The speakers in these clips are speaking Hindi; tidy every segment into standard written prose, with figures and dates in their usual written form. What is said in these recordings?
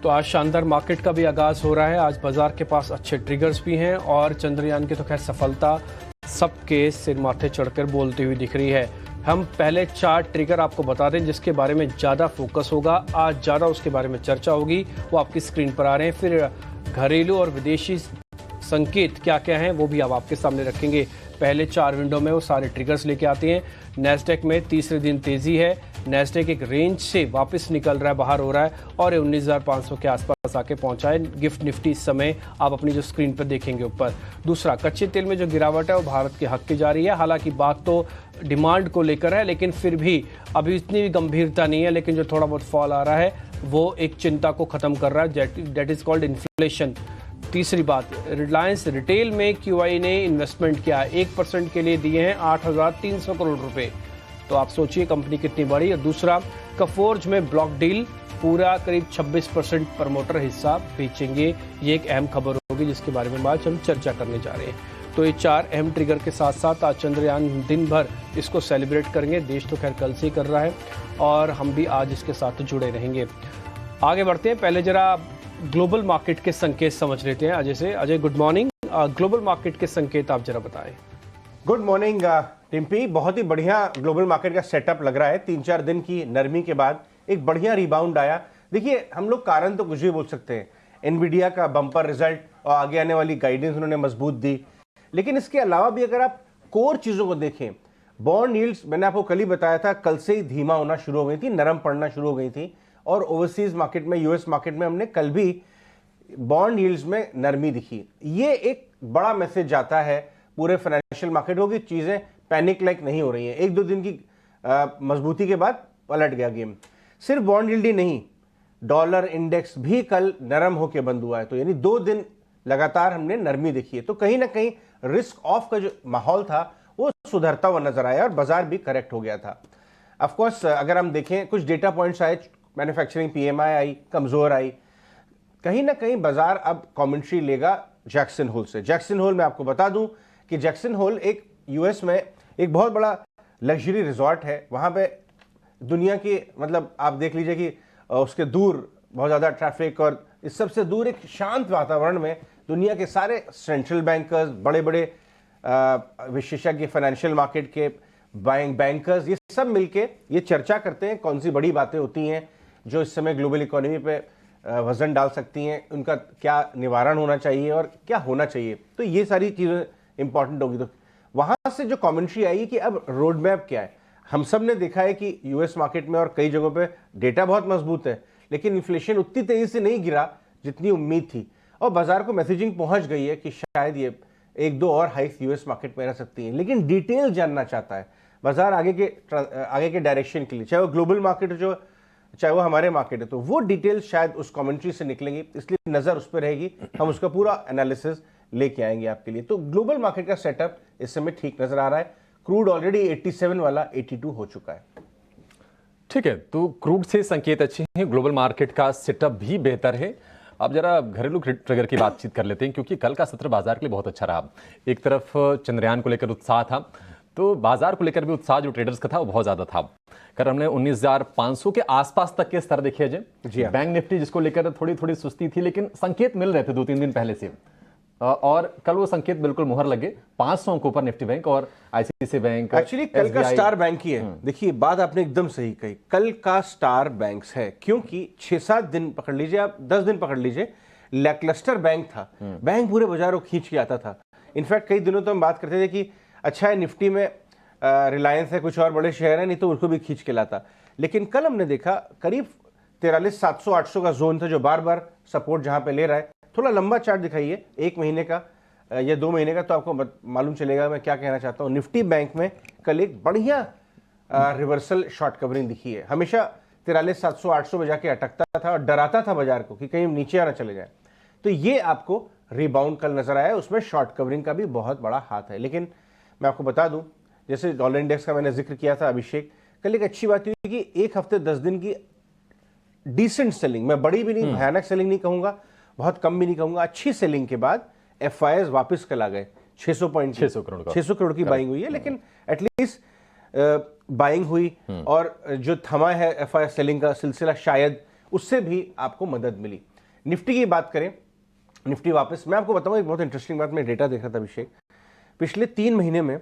तो आज शानदार मार्केट का भी आगाज हो रहा है। आज बाजार के पास अच्छे ट्रिगर्स भी हैं और चंद्रयान की तो खैर सफलता सबके सिर माथे चढ़कर बोलती हुई दिख रही है। हम पहले 4 ट्रिगर आपको बता दें जिसके बारे में ज़्यादा फोकस होगा, आज ज़्यादा उसके बारे में चर्चा होगी, वो आपकी स्क्रीन पर आ रहे हैं। फिर घरेलू और विदेशी संकेत क्या क्या हैं वो भी अब आपके सामने रखेंगे। पहले 4 विंडो में वो सारे ट्रिगर्स लेके आते हैं। नैस्डैक में तीसरे दिन तेजी है, नैस्डैक एक रेंज से वापस निकल रहा है, बाहर हो रहा है और 19,500 के आसपास आके पहुंचा है। गिफ्ट निफ्टी इस समय आप अपनी जो स्क्रीन पर देखेंगे ऊपर। दूसरा, कच्चे तेल में जो गिरावट है वो भारत के हक की जा रही है। हालांकि बात तो डिमांड को लेकर है, लेकिन फिर भी अभी इतनी भी गंभीरता नहीं है, लेकिन जो थोड़ा बहुत फॉल आ रहा है वो एक चिंता को खत्म कर रहा है, दैट इज कॉल्ड इन्फ्लेशन। तीसरी बात, रिलायंस रिटेल में क्यूआई ने इन्वेस्टमेंट किया, 1% के लिए दिए हैं 8,300 करोड़ रुपए। तो आप सोचिए कंपनी कितनी बड़ी। और दूसरा, कफोर्ज में ब्लॉक डील, पूरा करीब 26% प्रमोटर हिस्सा बेचेंगे। ये एक अहम खबर होगी जिसके बारे में आज हम चर्चा करने जा रहे हैं। तो ये 4 अहम ट्रिगर के साथ साथ आज चंद्रयान दिन भर इसको सेलिब्रेट करेंगे। देश तो खैर कल से ही कर रहा है और हम भी आज इसके साथ जुड़े रहेंगे। आगे बढ़ते हैं, पहले जरा ग्लोबल मार्केट के संकेत समझ लेते हैं अजय से। Ajay, good morning. Global market के संकेत आप जरा बताएं। Good morning Timpy. बहुत ही बढ़िया ग्लोबल मार्केट का सेटअप लग रहा है। 3-4 दिन की नरमी के बाद एक बढ़िया रिबाउंड आया। देखिए, हम लोग कारण तो कुछ भी बोल सकते हैं, एनवीडिया का बम्पर रिजल्ट और आगे आने वाली गाइडेंस उन्होंने मजबूत दी, लेकिन इसके अलावा भी अगर आप कोर चीजों को देखें, बॉन्ड यील्ड्स मैंने आपको कल ही बताया था, कल से ही धीमा होना शुरू हो गई थी, नरम पड़ना शुरू हो गई थी। और ओवरसीज मार्केट में, यूएस मार्केट में हमने कल भी बॉन्ड यील्ड्स में नरमी दिखी। ये एक बड़ा मैसेज जाता है पूरे फाइनेंशियल मार्केट को कि चीजें पैनिक लाइक नहीं हो रही हैं। 1-2 दिन की मजबूती के बाद पलट गया गेम। सिर्फ बॉन्ड यील्ड ही नहीं, डॉलर इंडेक्स भी कल नरम होकर बंद हुआ है। तो यानी 2 दिन लगातार हमने नरमी देखी है। तो कहीं ना कहीं रिस्क ऑफ का जो माहौल था वो सुधरता हुआ नजर आया और बाजार भी करेक्ट हो गया था। ऑफकोर्स अगर हम देखें, कुछ डेटा पॉइंट्स आए, मैन्युफैक्चरिंग पीएमआई आई, कमजोर आई। कहीं ना कहीं बाजार अब कमेंट्री लेगा जैक्सन होल से। जैक्सन होल मैं आपको बता दूं कि जैक्सन होल एक यूएस में एक बहुत बड़ा लग्जरी रिजॉर्ट है। वहां पे दुनिया की, मतलब आप देख लीजिए कि उसके दूर बहुत ज्यादा ट्रैफिक और इस सबसे दूर एक शांत वातावरण में दुनिया के सारे सेंट्रल बैंकर्स, बड़े बड़े विशेषज्ञ फाइनेंशियल मार्केट के बैंकर्स, ये सब मिलके ये चर्चा करते हैं कौन सी बड़ी बातें होती हैं जो इस समय ग्लोबल इकोनॉमी पे वजन डाल सकती हैं, उनका क्या निवारण होना चाहिए और क्या होना चाहिए। तो ये सारी चीज़ें इंपॉर्टेंट होगी। तो वहाँ से जो कमेंट्री आई कि अब रोड मैप क्या है। हम सब ने देखा है कि यूएस मार्केट में और कई जगहों पे डेटा बहुत मजबूत है, लेकिन इन्फ्लेशन उतनी तेजी से नहीं गिरा जितनी उम्मीद थी और बाजार को मैसेजिंग पहुंच गई है कि शायद ये 1-2 और हाइक्स यूएस मार्केट में रह सकती हैं। लेकिन डिटेल जानना चाहता है बाजार आगे के डायरेक्शन के लिए, चाहे वो ग्लोबल मार्केट जो, चाहे वो हमारे मार्केट है। तो वो डिटेल शायद उस कमेंट्री से निकलेंगी, इसलिए नजर उस पर रहेगी। हम उसका पूरा एनालिसिस लेके आएंगे आपके लिए। तो ग्लोबल मार्केट का सेटअप इस समय ठीक नजर आ रहा है। क्रूड ऑलरेडी 87 वाला 82 हो चुका है। ठीक है, तो क्रूड से संकेत अच्छे हैं, ग्लोबल मार्केट का सेटअप भी बेहतर है। अब जरा घरेलू ट्रिगर की बातचीत कर लेते हैं, क्योंकि कल का सत्र बाजार के लिए बहुत अच्छा रहा। एक तरफ चंद्रयान को लेकर उत्साह था, तो बाजार को लेकर भी उत्साह जो ट्रेडर्स का था वो बहुत ज्यादा था। कर हमने 19,500 के आसपास तक के स्तर देखे जी। बैंक निफ्टी जिसको लेकर थोड़ी थोड़ी सुस्ती थी, लेकिन संकेत मिल रहे थे 2-3 दिन पहले से, और कल वो संकेत बिल्कुल मुहर लगे 500 के ऊपर निफ्टी बैंक और आईसीआईसीआई बैंक। एक्चुअली कल का स्टार बैंक ही है। देखिए, बात आपने एकदम सही कही, कल का स्टार बैंक्स है, क्योंकि 6-7 दिन पकड़ लीजिए, आप 10 दिन पकड़ लीजिए, लैकलस्टर बैंक था। बैंक पूरे बाजार को खींच के आता था। इनफैक्ट कई दिनों तो हम बात करते थे कि अच्छा है निफ्टी में रिलायंस है, कुछ और बड़े शेयर है, नहीं तो उसको भी खींच के लाता। लेकिन कल हमने देखा करीब 43,700-800 का जोन था जो बार बार सपोर्ट जहां पे ले रहा है। थोड़ा लंबा चार्ट दिखाइए, 1 महीने का या 2 महीने का, तो आपको मालूम चलेगा मैं क्या कहना चाहता हूँ। निफ्टी बैंक में कल एक बढ़िया रिवर्सल शॉर्ट कवरिंग दिखी है। हमेशा 43,700-800 में जाके अटकता था और डराता था बाजार को कि कहीं नीचे आना चले जाए। तो ये आपको रिबाउंड कल नजर आया, उसमें शॉर्ट कवरिंग का भी बहुत बड़ा हाथ है। लेकिन मैं आपको बता दूं, जैसे डॉलर इंडेक्स का मैंने जिक्र किया था अभिषेक, कल एक अच्छी बात हुई कि 1 हफ्ते 10 दिन की डिसेंट सेलिंग, मैं बड़ी भी नहीं, भयानक सेलिंग नहीं कहूंगा, बहुत कम भी नहीं कहूंगा, अच्छी सेलिंग के बाद एफआईआईज वापस कल आ गए। 600 करोड़ की बाइंग हुई है, लेकिन एटलीस्ट बाइंग हुई और जो थमा है एफआईआई सेलिंग का सिलसिला, शायद उससे भी आपको मदद मिली। निफ्टी की बात करें, निफ्टी वापस, मैं आपको बताऊं एक बहुत इंटरेस्टिंग बात, मैं डेटा देख रहा था अभिषेक, पिछले 3 महीने में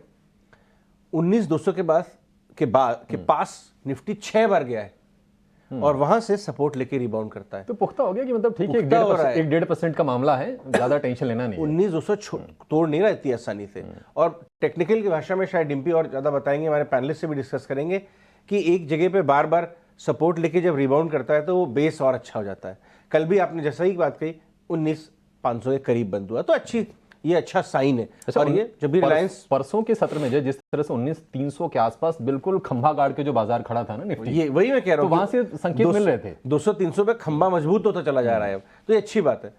19,200 के पास निफ्टी 6 बार गया है और वहां से सपोर्ट लेके रिबाउंड करता है। तो पुख्ता हो गया कि मतलब ठीक है, पुख्ता हो रहा है। 1-1.5% का मामला है, ज्यादा टेंशन लेना नहीं है। 19,200 तोड़ नहीं रहती आसानी से। और टेक्निकल की भाषा में शायद डिम्पी और ज्यादा बताएंगे, हमारे पैनलिस्ट से भी डिस्कस करेंगे कि एक जगह पे बार बार सपोर्ट लेके जब रिबाउंड करता है तो वो बेस और अच्छा हो जाता है। कल भी आपने जैसा ही बात कही 19,500 के करीब बंद हुआ, तो ये अच्छा साइन है। और ये जब भी रिलायंस परसों के सत्र में जिस तरह से 19,300 के आसपास बिल्कुल खंभा गाड़ के जो बाजार खड़ा था ना निफ्टी, ये वही मैं कह रहा हूँ, तो वहां से संकेत मिल रहे थे 200-300 पे खंभा मजबूत होता चला जा रहा है, तो ये अच्छी बात है।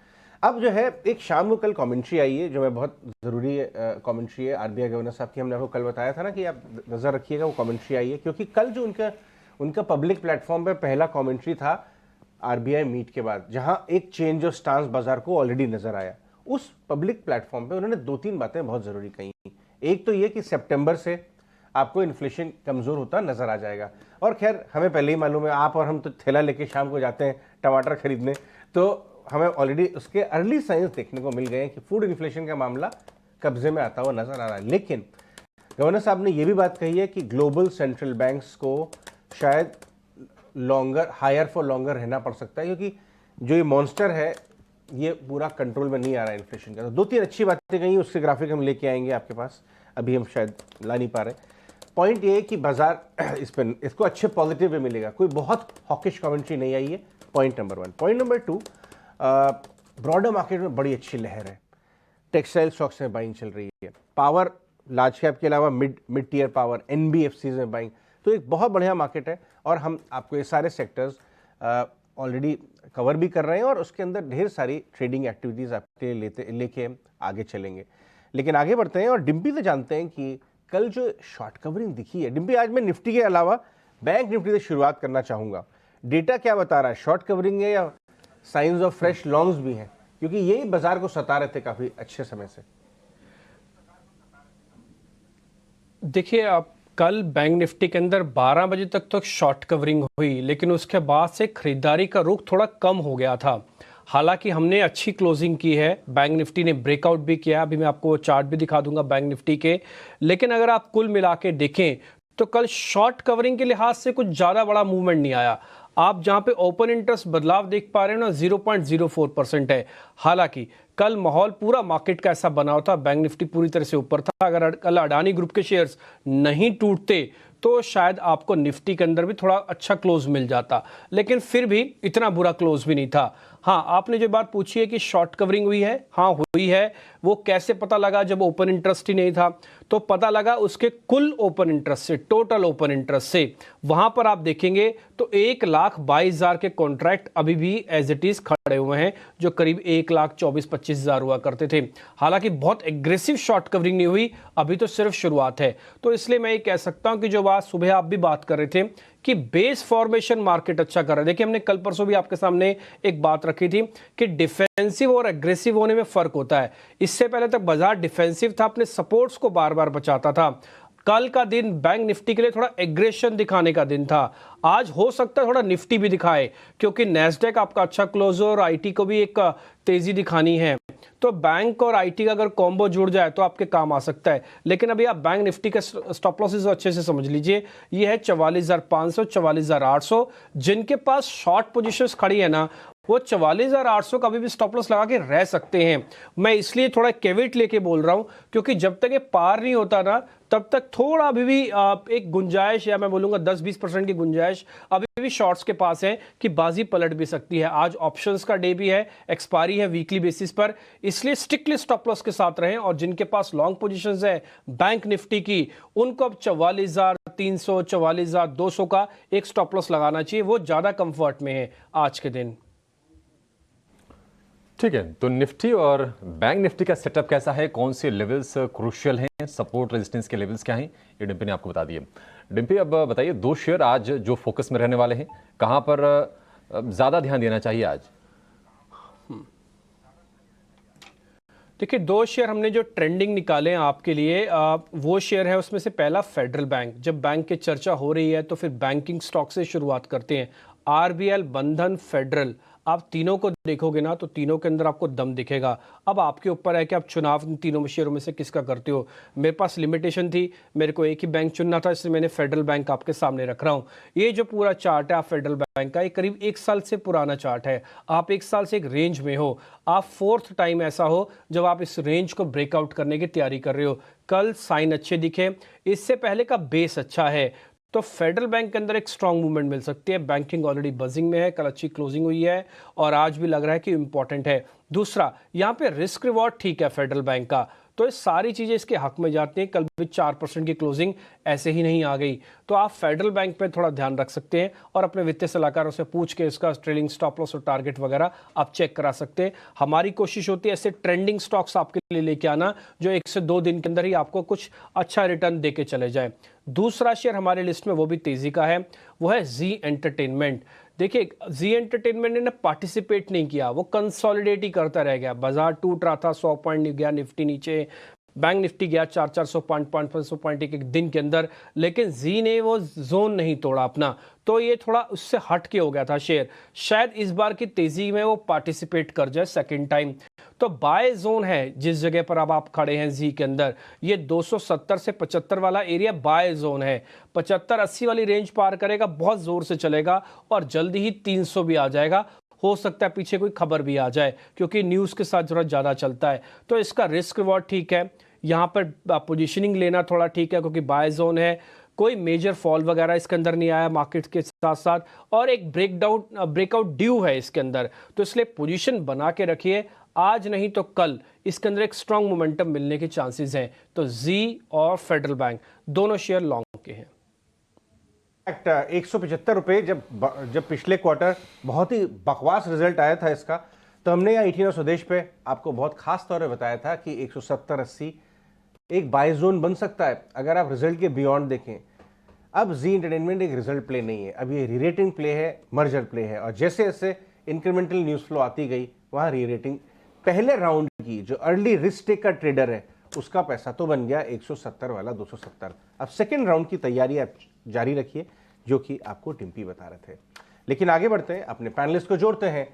अब जो है एक शाम को कल कमेंट्री आई है जो मैं बहुत जरूरी कमेंट्री है आरबीआई गवर्नर साहब की, हमने आपको कल बताया था ना कि आप नजर रखिएगा, वो कमेंट्री आई है क्योंकि कल जो उनका पब्लिक प्लेटफॉर्म पे पहला कमेंट्री था आरबीआई मीट के बाद, जहां एक चेंज ऑफ स्टांस बाजार को ऑलरेडी नजर आया। उस पब्लिक प्लेटफॉर्म पे उन्होंने 2-3 बातें बहुत जरूरी कही। एक तो ये कि सितंबर से आपको इन्फ्लेशन कमजोर होता नजर आ जाएगा, और खैर हमें पहले ही मालूम है, आप और हम तो थैला लेके शाम को जाते हैं टमाटर खरीदने, तो हमें ऑलरेडी उसके अर्ली साइंस देखने को मिल गए हैं कि फूड इन्फ्लेशन का मामला कब्जे में आता हुआ नजर आ रहा है। लेकिन गवर्नर साहब ने यह भी बात कही है कि ग्लोबल सेंट्रल बैंक्स को शायद हायर फॉर लॉन्गर रहना पड़ सकता है, क्योंकि जो ये मॉन्स्टर है ये पूरा कंट्रोल में नहीं आ रहा है इन्फ्लेशन का। तो 2-3 अच्छी बातें कही, उसके ग्राफिक हम लेके आएंगे आपके पास, अभी हम शायद ला नहीं पा रहे। पॉइंट ये है कि बाजार इसको अच्छे पॉजिटिव में मिलेगा, कोई बहुत हॉकिश कमेंट्री नहीं आई है, point number 1। Point number 2, broader market में बड़ी अच्छी लहर है, टेक्सटाइल स्टॉक्स में बाइंग चल रही है, पावर लार्ज कैप के अलावा मिड टीयर पावर एनबीएफसीज में बाइंग, तो एक बहुत बढ़िया मार्केट है। और हम आपको ये सारे सेक्टर्स ऑलरेडी कवर भी कर रहे हैं और उसके अंदर ढेर सारी ट्रेडिंग एक्टिविटीज़ आपके लिए लेके आगे चलेंगे। लेकिन आगे बढ़ते हैं और डिम्पी से जानते हैं कि कल जो शॉर्ट कवरिंग दिखी है। डिम्पी, आज मैं निफ्टी के अलावा बैंक निफ्टी से शुरुआत करना चाहूँगा, डेटा क्या बता रहा है, शॉर्ट कवरिंग है या साइंस ऑफ फ्रेश लॉन्ग्स भी हैं, क्योंकि यही बाजार को सता रहे थे काफ़ी अच्छे समय से। देखिए, आप कल बैंक निफ्टी के अंदर 12 बजे तक तो शॉर्ट कवरिंग हुई, लेकिन उसके बाद से खरीदारी का रुख थोड़ा कम हो गया था। हालांकि हमने अच्छी क्लोजिंग की है, बैंक निफ्टी ने ब्रेकआउट भी किया, अभी मैं आपको चार्ट भी दिखा दूंगा बैंक निफ्टी के। लेकिन अगर आप कुल मिला के देखें तो कल शॉर्ट कवरिंग के लिहाज से कुछ ज़्यादा बड़ा मूवमेंट नहीं आया। आप जहां पे ओपन इंटरेस्ट बदलाव देख पा रहे हो ना, 0.04% है। हालांकि कल माहौल पूरा मार्केट का ऐसा बना था, बैंक निफ्टी पूरी तरह से ऊपर था। अगर कल अडानी ग्रुप के शेयर्स नहीं टूटते तो शायद आपको निफ्टी के अंदर भी थोड़ा अच्छा क्लोज मिल जाता, लेकिन फिर भी इतना बुरा क्लोज भी नहीं था। हाँ, आपने जो बात पूछी है कि शॉर्ट कवरिंग हुई है, हाँ हुई है। वो कैसे पता लगा? जब ओपन इंटरेस्ट ही नहीं था तो पता लगा उसके कुल ओपन इंटरेस्ट से, टोटल ओपन इंटरेस्ट से। वहां पर आप देखेंगे तो 1,22,000 के कॉन्ट्रैक्ट अभी भी एज इट इज खड़े हुए हैं, जो करीब 1,24,25,000 हुआ करते थे। हालांकि बहुत एग्रेसिव शॉर्ट कवरिंग नहीं हुई, अभी तो सिर्फ शुरुआत है। तो इसलिए मैं ये कह सकता हूं कि जो बात सुबह आप भी बात कर रहे थे कि बेस फॉर्मेशन मार्केट अच्छा कर रहा है। देखिए, हमने कल परसों भी आपके सामने एक बात रखी थी कि डिफेंसिव और एग्रेसिव होने में फर्क होता है। इससे पहले तक बाजार डिफेंसिव था, अपने सपोर्ट्स को बार बार बचाता था। कल का दिन बैंक निफ्टी के लिए थोड़ा एग्रेशन दिखाने का दिन था। आज हो सकता है थोड़ा निफ्टी भी दिखाए, क्योंकि नैस्डैक आपका अच्छा क्लोज और आईटी को भी एक तेजी दिखानी है। तो बैंक और आईटी का अगर कॉम्बो जुड़ जाए तो आपके काम आ सकता है। लेकिन अभी आप बैंक निफ्टी के स्टॉप लॉसेस अच्छे से समझ लीजिए। ये है 44,500, 44,800। जिनके पास शॉर्ट पोजीशंस खड़ी है ना, वो 44,800 का अभी भी स्टॉप लॉस लगा के रह सकते हैं। मैं इसलिए थोड़ा केविट लेके बोल रहा हूं, क्योंकि जब तक ये पार नहीं होता ना, तब तक थोड़ा अभी भी एक गुंजाइश, या मैं बोलूंगा 10-20% की गुंजाइश अभी भी शॉर्ट्स के पास है कि बाजी पलट भी सकती है। आज ऑप्शंस का डे भी है, एक्सपायरी है वीकली बेसिस पर, इसलिए स्ट्रिक्टली स्टॉप लॉस के साथ रहें। और जिनके पास लॉन्ग पोजीशंस है बैंक निफ्टी की, उनको अब 44,300, 44,200 का एक स्टॉप लॉस लगाना चाहिए, वो ज्यादा कंफर्ट में है आज के दिन। ठीक है, तो निफ्टी और बैंक निफ्टी का सेटअप कैसा है, कौन से लेवल्स क्रूशियल हैं, सपोर्ट रेजिस्टेंस के लेवल्स क्या हैं, ये डिम्पी ने आपको बता दिए। डिम्पी, अब बताइए 2 शेयर आज जो फोकस में रहने वाले हैं, कहां पर ज्यादा ध्यान देना चाहिए आज? देखिए, 2 शेयर हमने जो ट्रेंडिंग निकाले हैं आपके लिए, वो शेयर है, उसमें से पहला फेडरल बैंक। जब बैंक की चर्चा हो रही है तो फिर बैंकिंग स्टॉक से शुरुआत करते हैं। आरबीएल, बंधन, फेडरल, आप तीनों को देखोगे ना तो तीनों के अंदर आपको दम दिखेगा। अब आपके ऊपर है कि आप चुनाव इन तीनों शेयरों में से किसका करते हो। मेरे पास लिमिटेशन थी, मेरे को एक ही बैंक चुनना था, इसलिए मैंने फेडरल बैंक आपके सामने रख रहा हूँ। ये जो पूरा चार्ट है आप फेडरल बैंक का, ये करीब 1 साल से पुराना चार्ट है। आप 1 साल से एक रेंज में हो, आप 4th टाइम ऐसा हो जब आप इस रेंज को ब्रेकआउट करने की तैयारी कर रहे हो। कल साइन अच्छे दिखे, इससे पहले का बेस अच्छा है, तो फेडरल बैंक के अंदर एक स्ट्रांग मूवमेंट मिल सकती है। बैंकिंग ऑलरेडी बजिंग में है, कल अच्छी क्लोजिंग हुई है और आज भी लग रहा है कि इंपॉर्टेंट है। दूसरा, यहाँ पे रिस्क रिवॉर्ड ठीक है फेडरल बैंक का, तो ये सारी चीज़ें इसके हक में जाती हैं। कल भी 4% की क्लोजिंग ऐसे ही नहीं आ गई, तो आप फेडरल बैंक पे थोड़ा ध्यान रख सकते हैं और अपने वित्तीय सलाहकारों से पूछ के इसका ट्रेलिंग स्टॉप लॉस और टारगेट वगैरह आप चेक करा सकते हैं। हमारी कोशिश होती है ऐसे ट्रेंडिंग स्टॉक्स आपके लिए लेके आना जो 1 से 2 दिन के अंदर ही आपको कुछ अच्छा रिटर्न दे के चले जाए। दूसरा शेयर हमारे लिस्ट में वो भी तेजी का है, वो है जी एंटरटेनमेंट। देखिए, जी एंटरटेनमेंट ने पार्टिसिपेट नहीं किया, वो कंसोलिडेट ही करता रह गया। बाजार टूट रहा था, 100 पॉइंट गया निफ्टी नीचे, बैंक निफ्टी गया 400 पॉइंट 500 पॉइंट एक दिन के अंदर, लेकिन जी ने वो जोन नहीं तोड़ा अपना, तो ये थोड़ा उससे हट के हो गया था शेयर। शायद इस बार की तेजी में वो पार्टिसिपेट कर जाए सेकंड टाइम। तो बाय जोन है जिस जगह पर अब आप खड़े हैं जी के अंदर, ये 270 से 75 वाला एरिया बाय जोन है। 75-80 वाली रेंज पार करेगा, बहुत जोर से चलेगा और जल्दी ही 300 भी आ जाएगा। हो सकता है पीछे कोई खबर भी आ जाए, क्योंकि न्यूज़ के साथ थोड़ा ज़्यादा चलता है। तो इसका रिस्क रिवॉर्ड ठीक है, यहाँ पर पोजीशनिंग लेना थोड़ा ठीक है, क्योंकि बाय जोन है। कोई मेजर फॉल वगैरह इसके अंदर नहीं आया मार्केट के साथ साथ, और एक ब्रेकआउट ड्यू है इसके अंदर, तो इसलिए पोजीशन बना के रखिए। आज नहीं तो कल इसके अंदर एक स्ट्रांग मोमेंटम मिलने के चांसेस हैं। तो जी और फेडरल बैंक दोनों शेयर लॉन्ग के हैं। 175 रुपये जब पिछले क्वार्टर बहुत ही बकवास रिजल्ट आया था इसका, तो हमने यहाँ 18 स्वदेश पे आपको बहुत खास तौर पे बताया था कि 170-80 एक बाय जोन बन सकता है अगर आप रिजल्ट के बियॉन्ड देखें। अब जी एंटरटेनमेंट एक रिजल्ट प्ले नहीं है, अब ये रीरेटिंग प्ले है, मर्जर प्ले है, और जैसे जैसे इंक्रीमेंटल न्यूज़ फ्लो आती गई वहाँ रीरेटिंग, पहले राउंड की जो अर्ली रिस्क टेक का ट्रेडर है उसका पैसा तो बन गया 170 वाला 270। अब सेकेंड राउंड की तैयारी आप जारी रखिए, जो कि आपको टिम्पी बता रहे थे। लेकिन आगे बढ़ते हैं, अपने पैनलिस्ट को जोड़ते हैं।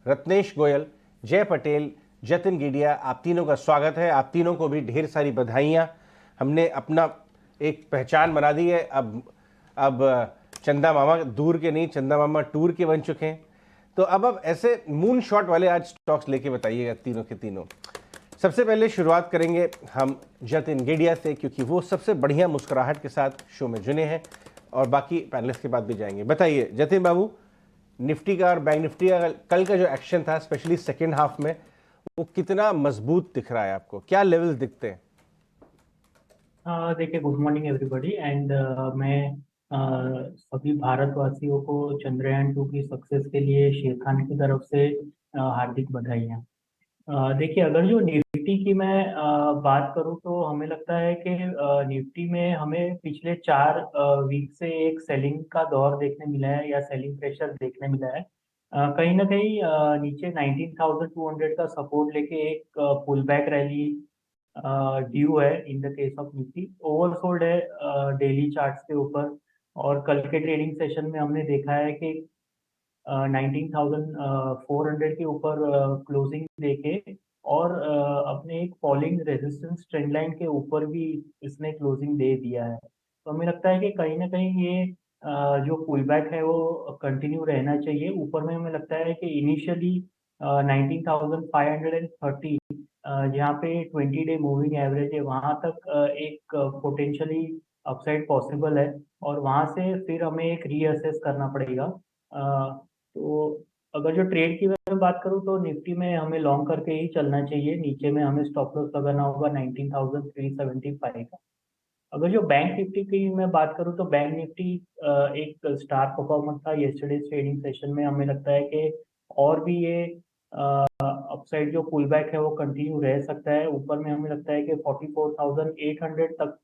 रत्नेश गोयल, जय पटेल, जतिन गिडिया, आप तीनों का स्वागत है। आप तीनों को भी ढेर सारी बधाइयाँ। हमने अपना एक पहचान बना दी है, अब चंदा मामा दूर के नहीं, चंदा मामा टूर के बन चुके हैं। तो अब ऐसे मून शॉट वाले आज स्टॉक्स लेके बताइएगा तीनों के तीनों। सबसे पहले शुरुआत करेंगे हम जतिन गिडिया से, क्योंकि वो सबसे बढ़िया मुस्कुराहट के साथ शो में जुने हैं, और बाकी पैनलिस्ट के बाद भी जाएंगे। बताइए जतिन बाबू, निफ्टी का और बैंक निफ्टी का कल का जो एक्शन था, स्पेशली सेकेंड हाफ में, वो कितना मजबूत दिख रहा है आपको, क्या लेवल्स दिखते हैं? देखिए, गुड मॉर्निंग एवरीबॉडी, एंड मैं सभी भारतवासियों को चंद्रयान 2 की सक्सेस के लिए शेर खान की तरफ से हार्दिक बधाइयाँ। देखिए, अगर जो निफ्टी की मैं बात करूं तो हमें लगता है कि निफ्टी में हमें पिछले 4 वीक से एक सेलिंग का दौर देखने मिला है, या सेलिंग प्रेशर देखने मिला है। कहीं ना कहीं नीचे 19,200 का सपोर्ट लेके एक पुल बैक रैली ड्यू है in the case of Nifty. Oversold है डेली चार्ट्स के ऊपर, और कल के ट्रेडिंग सेशन में हमने देखा है कि 19,400 के ऊपर क्लोजिंग देके, और अपने एक फॉलिंग रेजिस्टेंस ट्रेंड लाइन के ऊपर भी इसने क्लोजिंग दे दिया है। तो हमें लगता है कि कहीं ना कहीं ये जो पुल बैक है वो कंटिन्यू रहना चाहिए। ऊपर में हमें लगता है कि इनिशियली 19,530 जहाँ पे 20-डे मूविंग एवरेज है, वहाँ तक एक पोटेंशियली अपसाइड पॉसिबल है, और वहाँ से फिर हमें एक रीअसेस करना पड़ेगा। तो अगर जो ट्रेड की मैं बात करूँ तो निफ्टी में हमें लॉन्ग करके ही चलना चाहिए। नीचे में हमें स्टॉप लॉस लगाना होगा 19,375 का। अगर जो बैंक निफ्टी की मैं बात करूँ तो बैंक निफ्टी एक स्टार परफॉर्मर था येस्टरडे ट्रेडिंग सेशन में। हमें लगता है कि और भी ये अपसाइड जो पुल बैक है वो कंटिन्यू रह सकता है। ऊपर में हमें लगता है कि 44,800 तक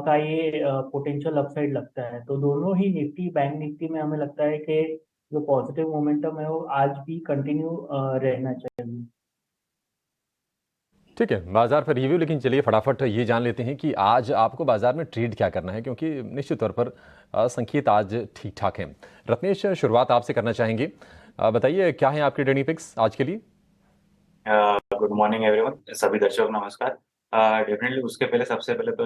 का ये पोटेंशियल अपसाइड लगता है। तो दोनों ही निफ्टी बैंक निफ्टी में हमें लगता है कि जो पॉजिटिव मोमेंटम है वो आज भी कंटिन्यू रहना चाहिए। ठीक है, बाजार पर रिव्यू, लेकिन चलिए फटाफट ये जान लेते हैं कि आज आपको बाजार में ट्रेड क्या करना है, क्योंकि निश्चित तौर पर संकेत आज ठीक ठाक हैं। रत्नेश, शुरुआत आपसे करना चाहेंगे। बताइए क्या है आपके ट्रेंडिंग पिक्स आज के लिए? गुड मॉर्निंग एवरीवन, सभी दर्शकों को नमस्कार। डेफिनेटली उसके पहले सबसे पहले तो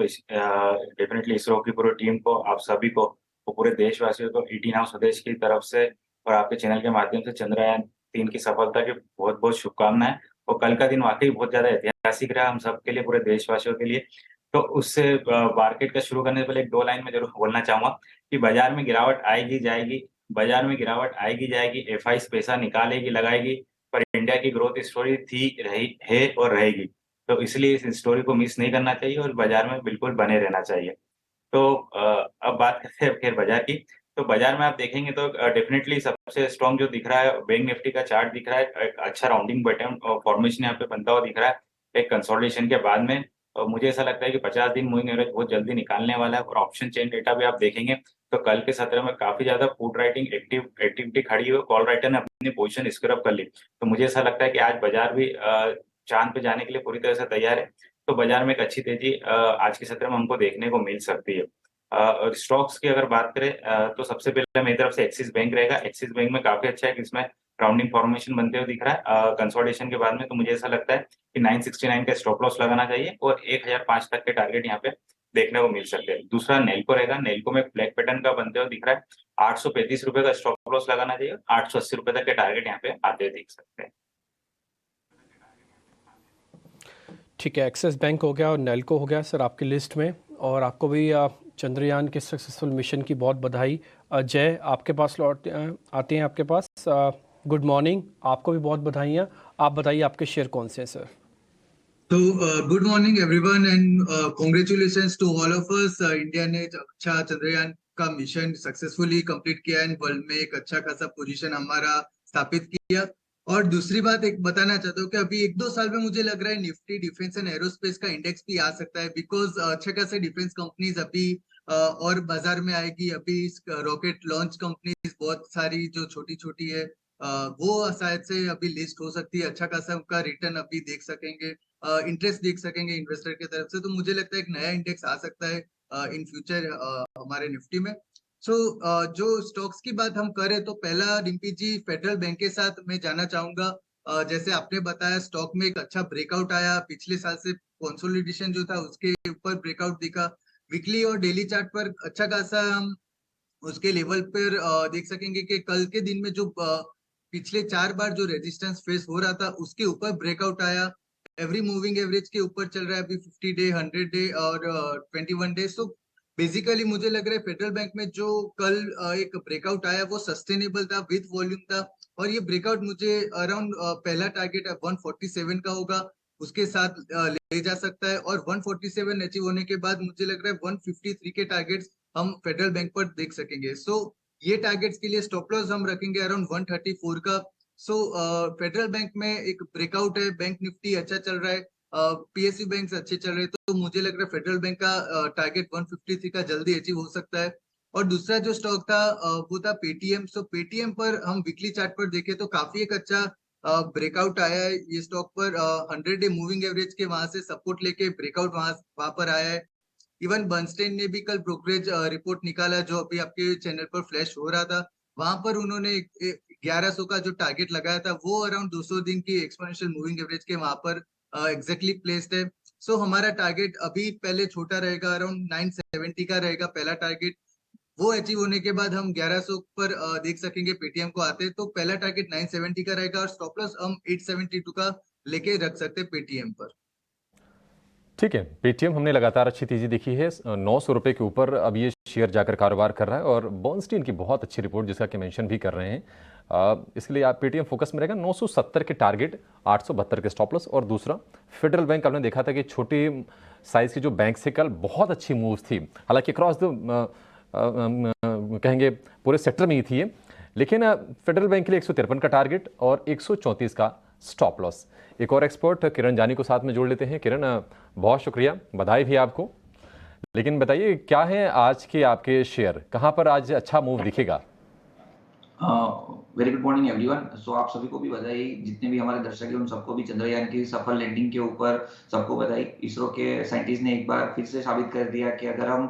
डेफिनेटली इसरो की पूरी टीम को, आप सभी को, वो पूरे देशवासियों को ईटी नाउ स्वदेश की तरफ से और आपके चैनल के माध्यम से चंद्रयान-3 की सफलता की बहुत-बहुत शुभकामनाएं। और कल का दिन वाकई बहुत ज्यादा ऐतिहासिक रहा हम सबके लिए, पूरे देशवासियों के लिए। तो उससे मार्केट का शुरू करने से पहले एक दो लाइन में जरूर बोलना चाहूंगा कि बाजार में गिरावट आएगी जाएगी, बाजार में गिरावट आएगी जाएगी, एफआईज पैसा निकालेगी लगाएगी, पर इंडिया की ग्रोथ स्टोरी थी, रही है और रहेगी। तो इसलिए इस स्टोरी को मिस नहीं करना चाहिए और बाजार में बिल्कुल बने रहना चाहिए। तो अब बात करते हैं खैर बाजार की। तो बाजार में आप देखेंगे तो डेफिनेटली सबसे स्ट्रॉन्ग जो दिख रहा है, बैंक निफ्टी का चार्ट दिख रहा है, एक अच्छा राउंडिंग बटन फॉर्मेशन यहाँ पे बनता हुआ दिख रहा है एक कंसोलिडेशन के बाद में। और मुझे ऐसा लगता है कि 50 दिन मूविंग एवरेज बहुत जल्दी निकालने वाला है। और ऑप्शन चेन डेटा भी आप देखेंगे तो कल के सत्र में काफी ज्यादा पुट राइटिंग एक्टिविटी खड़ी हुई, कॉल राइटर ने अपनी पोजीशन स्क्रब कर ली। तो मुझे ऐसा लगता है कि आज बाजार भी चांद पे जाने के लिए पूरी तरह से तैयार है। तो बाजार में एक अच्छी तेजी आज के सत्र में हमको देखने को मिल सकती है। और स्टॉक्स की अगर बात करें तो सबसे पहले मेरी तरफ से एक्सिस बैंक रहेगा। एक्सिस बैंक में काफी अच्छा है कि इसमें राउंडिंग फॉर्मेशन बनते हुए दिख रहा है कंसोलिडेशन के बाद में। तो मुझे ऐसा लगता है कि 969 का स्टॉप लॉस लगाना चाहिए और 1005 तक के टारगेट यहाँ पे देखने को मिल सकते हैं। दूसरा नेल्को रहेगा। नेल्को में ब्लैक पैटर्न का बनते हुए दिख रहा है, 835 रुपए का स्टॉप लॉस लगाना चाहिए, 880 रुपए तक के टारगेट यहाँ पे आते हुए दिख सकते हैं। ठीक है, एक्सिस बैंक हो गया और नेल्को हो गया सर आपकी लिस्ट में। और आपको भी चंद्रयान के सक्सेसफुल मिशन की बहुत बधाई। जय आपके पास लौट आते हैं आपके पास। गुड मॉर्निंग, आपको भी बहुत बधाइयाँ। आप बताइए आपके शेयर कौन से हैं सर? तो good morning everyone and congratulations to all of us. India ने अच्छा चंद्रयान का मिशन सक्सेसफुली कंप्लीट किया एंड वर्ल्ड में एक अच्छा खासा पोजीशन हमारा स्थापित किया। और दूसरी बात एक बताना चाहता हूँ कि अभी 1-2 साल में मुझे लग रहा है निफ्टी डिफेंस एंड एरोस्पेस का इंडेक्स भी आ सकता है, बिकॉज अच्छा खासा डिफेंस कंपनीज अभी और बाजार में आएगी। अभी रॉकेट लॉन्च कंपनीज बहुत सारी जो छोटी छोटी है वो शायद से अभी लिस्ट हो सकती है। अच्छा खासा उनका रिटर्न अभी देख सकेंगे, इंटरेस्ट देख सकेंगे इन्वेस्टर की तरफ से। तो मुझे लगता है एक नया इंडेक्स आ सकता है इन फ्यूचर हमारे निफ्टी में। सो जो स्टॉक्स की बात हम करें तो पहला डिम्पी जी फेडरल बैंक के साथ मैं जाना चाहूंगा। जैसे आपने बताया स्टॉक में एक अच्छा ब्रेकआउट आया, पिछले साल से कंसोलिडेशन जो था उसके ऊपर ब्रेकआउट दिखा। वीकली और डेली चार्ट पर अच्छा खासा हम उसके लेवल पर देख सकेंगे कि कल के दिन में जो पिछले 4 बार जो रेजिस्टेंस फेस हो रहा था उसके ऊपर ब्रेकआउट आया। एवरी मूविंग एवरेज के ऊपर चल रहा है अभी 50 डे, 100 डे और 21 डे। सो बेसिकली मुझे लग रहा है फेडरल बैंक में जो कल एक ब्रेकआउट आया वो सस्टेनेबल था, विद वॉल्यूम था। और ये ब्रेकआउट मुझे अराउंड पहला टारगेट 147 का होगा, उसके साथ ले जा सकता है। और 147 अचीव होने के बाद मुझे लग रहा है 153 के टारगेट्स हम फेडरल बैंक पर देख सकेंगे। सो ये टारगेट्स के लिए स्टॉप लॉस हम रखेंगे अराउंड 134 का। सो फेडरल बैंक में एक ब्रेकआउट है, बैंक निफ्टी अच्छा चल रहा है, पीएसयू बैंक अच्छे चल रहे हैं। तो मुझे लग रहा है फेडरल बैंक का टारगेट 153 का जल्दी अचीव हो सकता है। और दूसरा जो स्टॉक था वो था पेटीएम। सो पेटीएम पर हम वीकली चार्ट पर देखें तो काफी एक अच्छा ब्रेकआउट आया है ये स्टॉक पर। 100 डे मूविंग एवरेज के वहां से सपोर्ट लेके ब्रेकआउट वहां पर आया है। इवन बर्नस्टेन ने भी कल ब्रोकरेज रिपोर्ट निकाला जो अभी आपके चैनल पर फ्लैश हो रहा था। वहां पर उन्होंने 1100 का जो टारगेट लगाया था वो अराउंड 200 दिन की एक्सपोनेंशियल मूविंग एवरेज के वहां पर एग्जैक्टली प्लेस्ड है। सो हमारा टारगेट अभी पहले छोटा रहेगा, अराउंड 970 का रहेगा पहला टारगेट। वो अचीव होने के बाद हम 1100 पर देख सकेंगे पेटीएम को आते। तो पहला टारगेट 970 का रहेगा और स्टॉप लॉस हम 872 का लेके रख सकते हैं पेटीएम पर। ठीक है, पेटीएम हमने लगातार अच्छी तेजी देखी है, 900 रुपये के ऊपर अब ये शेयर जाकर कारोबार कर रहा है। और बर्नस्टीन की बहुत अच्छी रिपोर्ट जिसका कि मेंशन भी कर रहे हैं, इसलिए आप पेटीएम फोकस में रहेगा। 970 के टारगेट, 872 के स्टॉप लॉस। और दूसरा फेडरल बैंक, आपने देखा था कि छोटी साइज के जो बैंक से कल बहुत अच्छी मूव्स थी, हालांकि क्रॉस द कहेंगे पूरे सेक्टर में ही थी ये, लेकिन फेडरल बैंक के लिए 153 का टारगेट और 134 का स्टॉप लॉस। एक और एक्सपर्ट किरण जानी को साथ में जोड़ लेते हैं। किरण, बहुत शुक्रिया, बधाई भी आपको। लेकिन बताइए क्या है आज के आपके शेयर, कहां पर आज अच्छा मूव दिखेगा? Very good morning everyone. So आप सभी को भी बधाई, जितने भी हमारे दर्शक हैं उन सबको भी चंद्रयान की सफल लैंडिंग के ऊपर सबको बधाई। इसरो के साइंटिस्ट ने एक बार फिर से साबित कर दिया कि अगर हम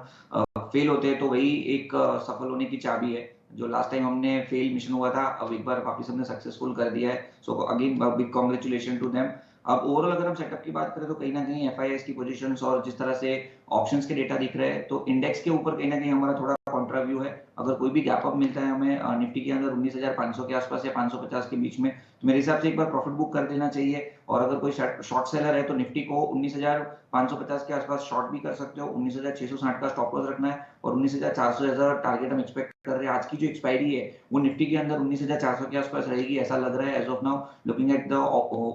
फेल होते हैं तो वही एक सफल होने की चाबी है। जो लास्ट टाइम हमने फेल मिशन हुआ था, अब एक बार वापस हमने सक्सेसफुल कर दिया है। So again big congratulation to them. अब ओवरऑल अगर हम सेटअप की बात करें तो कहीं ना कहीं एफआईआईस की पोजीशंस और जिस तरह से ऑप्शंस के डेटा दिख रहे हैं, तो इंडेक्स के ऊपर कहीं ना कहीं हमारा थोड़ा कॉन्ट्रा व्यू है। अगर कोई भी गैप अप मिलता है हमें निफ्टी के अंदर 19,500 के आसपास या 550 के बीच में, तो मेरे हिसाब से एक बार प्रॉफिट बुक कर देना चाहिए। और अगर कोई शॉर्ट सेलर है तो निफ्टी को 19,550 के आसपास शॉर्ट भी कर सकते हो। 19,660 का स्टॉप लॉस रखना है और 19,400 टारगेट हम एक्सपेक्ट कर रहे हैं। आज की जो एक्सपायरी है वो निफ्टी के अंदर 19,400 के आसपास रहेगी, ऐसा लग रहा है as of now looking at the